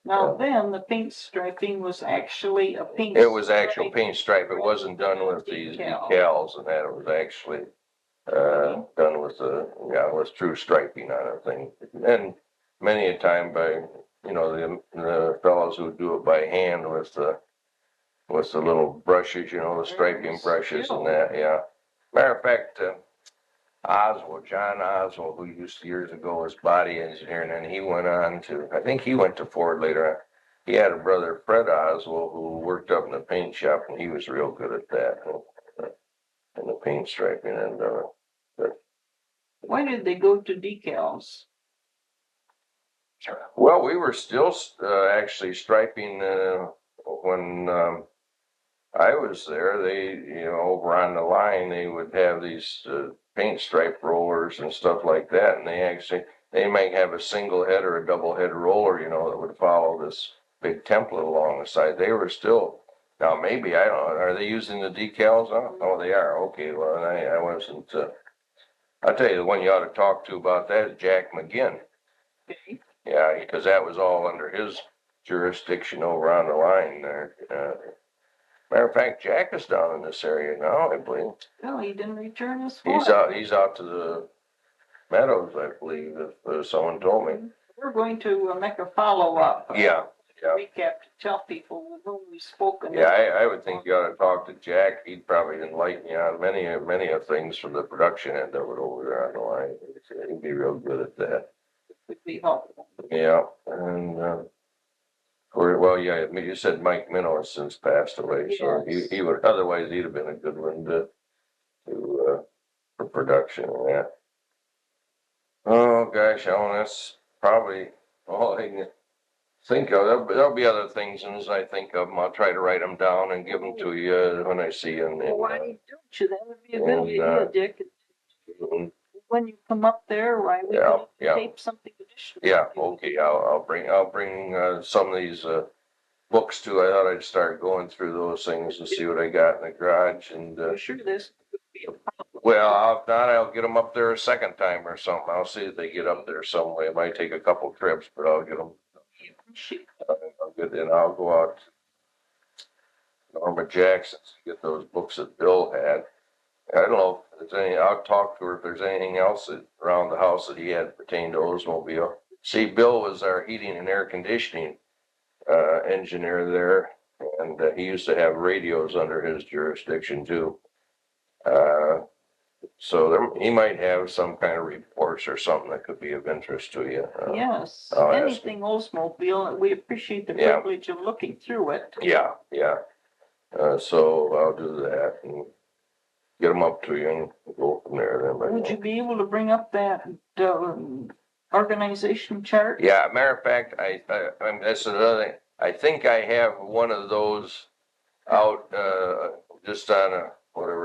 [SPEAKER 1] Now then, the paint striping was actually a paint.
[SPEAKER 3] It was actual paint stripe. It wasn't done with these decals and that. It was actually done with true striping on a thing. And many a time by, the fellows who do it by hand with the little brushes, the striping brushes and that, yeah. Matter of fact, John Oswald, who used to years ago was body engineer, and then he went on I think he went to Ford later on. He had a brother, Fred Oswald, who worked up in the paint shop, and he was real good at that, and the paint striping and
[SPEAKER 1] Why did they go to decals?
[SPEAKER 3] Well, we were still actually striping when I was there. They, over on the line, they would have these paint stripe rollers and stuff like that, and they might have a single head or a double head roller, that would follow this big template along the side. They were still, now maybe, I don't know, are they using the decals? Oh, they are. Okay, well, I wasn't. I'll tell you, the one you ought to talk to about that is Jack McGinn.
[SPEAKER 1] Okay.
[SPEAKER 3] Yeah, because that was all under his jurisdiction over on the line there. Matter of fact, Jack is down in this area now, I believe.
[SPEAKER 1] No, he didn't return his
[SPEAKER 3] phone.
[SPEAKER 1] phone.
[SPEAKER 3] He's out to the meadows, I believe, if someone told me.
[SPEAKER 1] We're going to make a follow-up.
[SPEAKER 3] Yeah.
[SPEAKER 1] Recap to tell people with whom we've spoken.
[SPEAKER 3] Yeah, I would think you ought to talk to Jack. He'd probably enlighten you on many of things from the production end of it over there on the line. He'd be real good at that.
[SPEAKER 1] Would be helpful.
[SPEAKER 3] Yeah, and you said Mike Minnow has since passed away, so
[SPEAKER 1] yes.
[SPEAKER 3] he would otherwise he'd have been a good one for production and that. Oh gosh, Alan, that's probably all I can think of. There'll be other things, and as I think of them, I'll try to write them down and give them to you when I see you.
[SPEAKER 1] Well, why don't you? That would be a good idea, Dick. When you come up there, why we could tape something additional.
[SPEAKER 3] Yeah, okay. I'll bring some of these books too. I thought I'd start going through those things and see what I got in the garage. And
[SPEAKER 1] sure, this could be a problem.
[SPEAKER 3] Well, if not, I'll get them up there a second time or something. I'll see if they get up there some way. It might take a couple trips, but I'll get them. I'll go out to Norma Jackson's to get those books that Bill had. I don't know if there's I'll talk to her if there's anything else around the house that he had pertained to Oldsmobile. See, Bill was our heating and air conditioning engineer there, and he used to have radios under his jurisdiction too. So he might have some kind of reports or something that could be of interest to you.
[SPEAKER 1] Yes, anything Oldsmobile, we appreciate the privilege of looking through it.
[SPEAKER 3] Yeah. So I'll do that and get them up to you and go from there. Then.
[SPEAKER 1] Would you be able to bring up that organization chart?
[SPEAKER 3] Yeah, matter of fact, that's another thing. I think I have one of those out just on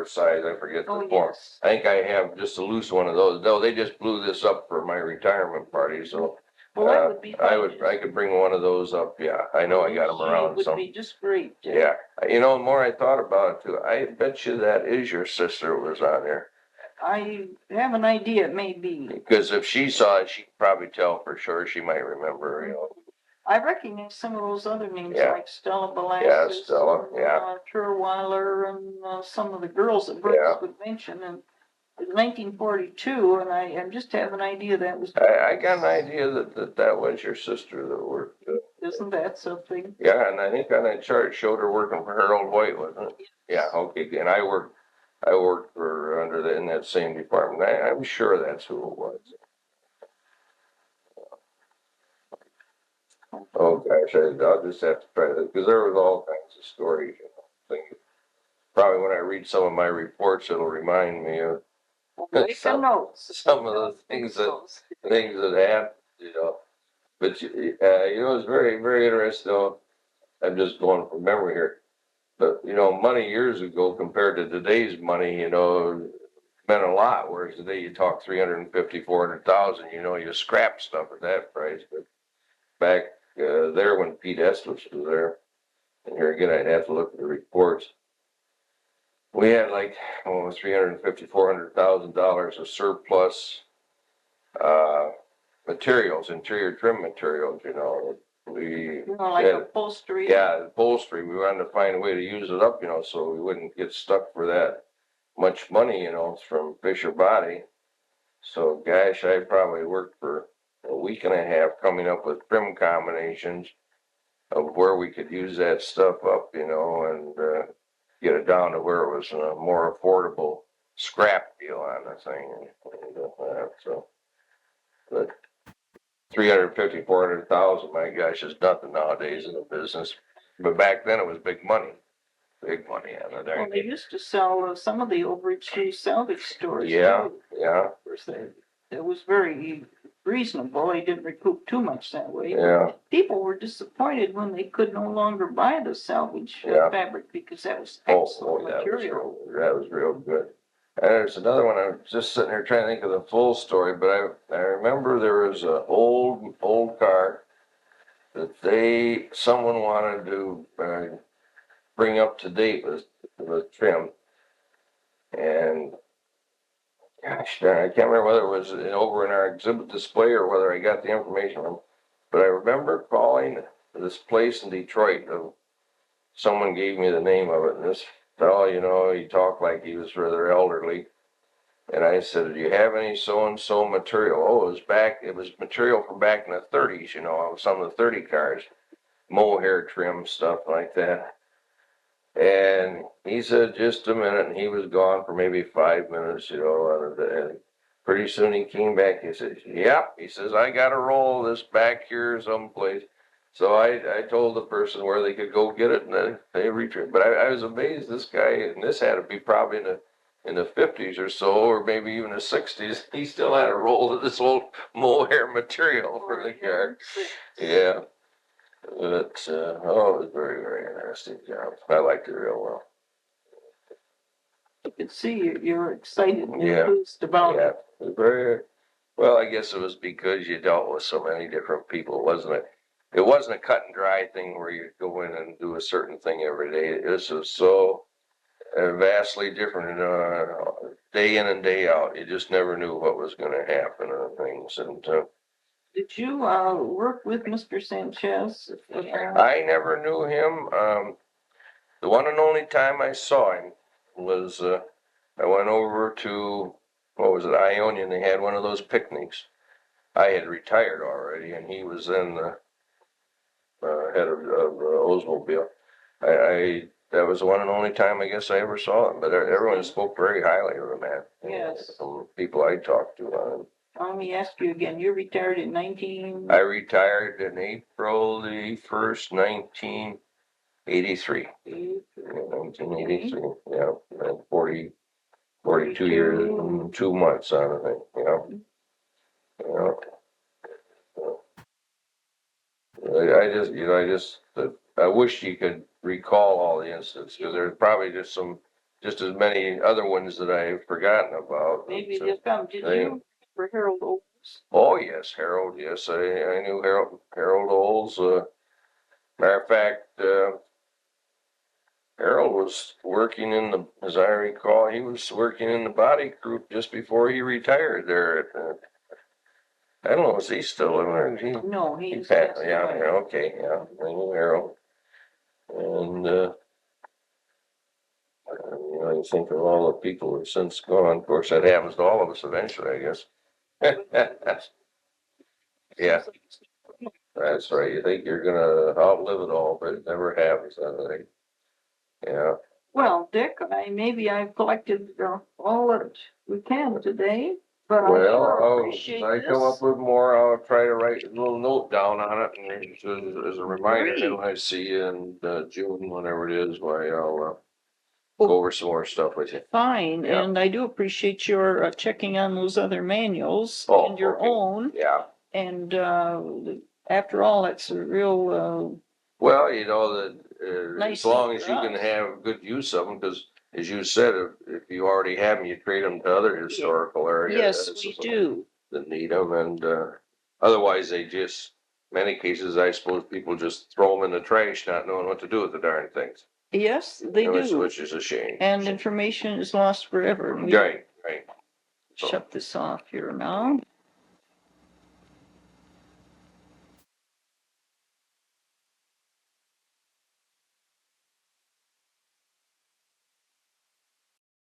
[SPEAKER 3] number size, I forget the
[SPEAKER 1] Oh,
[SPEAKER 3] form.
[SPEAKER 1] yes.
[SPEAKER 3] I think I have just a loose one of those. No, they just blew this up for my retirement party, so.
[SPEAKER 1] Well, that would be fine.
[SPEAKER 3] I could bring one of those up, yeah, I know I got them around
[SPEAKER 1] Would
[SPEAKER 3] some.
[SPEAKER 1] be just great.
[SPEAKER 3] Yeah, you know, the more I thought about it too, I bet you that is your sister was on there.
[SPEAKER 1] I have an idea, it may be.
[SPEAKER 3] Because if she saw it, she could probably tell for sure, she might remember, you know.
[SPEAKER 1] I recognize some of those other names
[SPEAKER 3] Yeah.
[SPEAKER 1] like Stella Belassus.
[SPEAKER 3] Yeah, Stella, yeah.
[SPEAKER 1] Turweiler and some of the girls that
[SPEAKER 3] Yeah.
[SPEAKER 1] Brooks would mention. And it was 1942, and I just have an idea that was.
[SPEAKER 3] I got an idea that was your sister that worked.
[SPEAKER 1] Isn't that something?
[SPEAKER 3] Yeah, and I think on that chart showed her working for Harold White, wasn't it? Yeah, okay, and I worked for in that same department. I'm sure that's who it was. Oh gosh, I'll just have to try that, because there was all kinds of stories, you know, things. Probably when I read some of my reports, it'll remind me of
[SPEAKER 1] Make a note.
[SPEAKER 3] some of the things that happened, you know. But you know, it's very, very interesting. Though. I'm just going from memory here. But you know, money years ago compared to today's money, you know, meant a lot. Whereas today you talk 350, 400,000, you know, you scrap stuff at that price. But back there when Pete Estes was there, and here again I'd have to look at the reports. We had like almost 350, $400,000 of surplus materials, interior trim materials, you know.
[SPEAKER 1] Like upholstery.
[SPEAKER 3] Yeah, upholstery. We wanted to find a way to use it up, you know, so we wouldn't get stuck for that much money, you know, from Fisher Body. So, gosh, I probably worked for a week and a half coming up with trim combinations of where we could use that stuff up, you know, and get it down to where it was a more affordable scrap deal on the thing. So, but 350, 400,000, my gosh, is nothing nowadays in the business. But back then it was big money. Big money out of there.
[SPEAKER 1] Well, they used to sell some of the overage through salvage stores.
[SPEAKER 3] Yeah,
[SPEAKER 1] too.
[SPEAKER 3] yeah.
[SPEAKER 1] Of course, it was very reasonable. They didn't recoup too much that way.
[SPEAKER 3] Yeah.
[SPEAKER 1] People were disappointed when they could no longer buy the salvage fabric because that was excellent material.
[SPEAKER 3] That was real good. And there's another one. I'm just sitting here trying to think of the full story, but I remember there was an old car that someone wanted to bring up to date with trim, and gosh darn, I can't remember whether it was over in our exhibit display or whether I got the information from. But I remember calling this place in Detroit. Someone gave me the name of it, and this fellow, you know, he talked like he was rather elderly. And I said, "Do you have any so-and-so material?" Oh, it was material from back in the 30s, you know, some of the 30 cars, mohair trim, stuff like that. And he said, "Just a minute," and he was gone for maybe 5 minutes, you know, and pretty soon he came back. He says, "Yep," he says, "I got a roll of this back here someplace." So I told the person where they could go get it, and then they returned. But I was amazed, this guy, and this had to be probably in the 50s or so, or maybe even the 60s. He still had a roll of this old mohair material for the car. Yeah. But, it was very, very interesting job. I liked it real well.
[SPEAKER 1] You could see you're excited and
[SPEAKER 3] Yeah.
[SPEAKER 1] enthused about
[SPEAKER 3] Yeah.
[SPEAKER 1] it.
[SPEAKER 3] It was very, well, I guess it was because you dealt with so many different people, wasn't it? It wasn't a cut and dry thing where you go in and do a certain thing every day. This was so vastly different, day in and day out. You just never knew what was going to happen and things. And
[SPEAKER 1] Did you work with Mr. Sanchez?
[SPEAKER 3] I never knew him. The one and only time I saw him was I went over to, what was it, Ione, and they had one of those picnics. I had retired already, and he was then the head of Oldsmobile. That was the one and only time I guess I ever saw him, but everyone spoke very highly of him, man.
[SPEAKER 1] Yes.
[SPEAKER 3] From people I talked to.
[SPEAKER 1] Let me ask you again. You retired in 19...
[SPEAKER 3] I retired in April the 1st, 1983. 1983, yeah, 42 years and 2 months on it, you know. I wish you could recall all the incidents, because there's probably just some just as many other ones that I've forgotten about.
[SPEAKER 1] Maybe
[SPEAKER 3] So,
[SPEAKER 1] they'll come. Did
[SPEAKER 3] they-
[SPEAKER 1] you remember Harold Olds?
[SPEAKER 3] Oh, yes, Harold, yes, I knew Harold Olds, matter of fact, Harold was working in the, as I recall, he was working in the body group just before he retired there at, I don't know, is he still living there? Is he?
[SPEAKER 1] No,
[SPEAKER 3] He
[SPEAKER 1] he's
[SPEAKER 3] passed,
[SPEAKER 1] passed
[SPEAKER 3] yeah,
[SPEAKER 1] away.
[SPEAKER 3] yeah, okay, yeah, I knew Harold. And, you know, you think of all the people who've since gone, of course, that happens to all of us eventually, I guess. Yeah, that's right, you think you're gonna outlive it all, but it never happens, I think. Yeah,
[SPEAKER 1] Well, Dick, maybe I've collected all that we can today, but I
[SPEAKER 3] well,
[SPEAKER 1] sure
[SPEAKER 3] as
[SPEAKER 1] appreciate
[SPEAKER 3] I come up
[SPEAKER 1] this.
[SPEAKER 3] with more, I'll try to write a little note down on it and as a reminder,
[SPEAKER 1] Great.
[SPEAKER 3] then when I see you in June, whenever it is, why I'll
[SPEAKER 1] Oh.
[SPEAKER 3] go over some more stuff with you.
[SPEAKER 1] Fine,
[SPEAKER 3] Yeah.
[SPEAKER 1] and I do appreciate your checking on those other manuals
[SPEAKER 3] Oh,
[SPEAKER 1] and your
[SPEAKER 3] okay.
[SPEAKER 1] own.
[SPEAKER 3] Yeah,
[SPEAKER 1] And after all, that's a real,
[SPEAKER 3] well, you know, that
[SPEAKER 1] Nice
[SPEAKER 3] as long
[SPEAKER 1] thing
[SPEAKER 3] as
[SPEAKER 1] for
[SPEAKER 3] you can
[SPEAKER 1] us.
[SPEAKER 3] have good use of them, because as you said, if you already have them, you trade them to other historical areas.
[SPEAKER 1] yes, we do.
[SPEAKER 3] That need them, and otherwise they just, many cases, I suppose people just throw them in the trash, not knowing what to do with the darn things.
[SPEAKER 1] Yes, they do.
[SPEAKER 3] Which is a shame.
[SPEAKER 1] And information is lost forever. We
[SPEAKER 3] Right, right.
[SPEAKER 1] shut this off here now.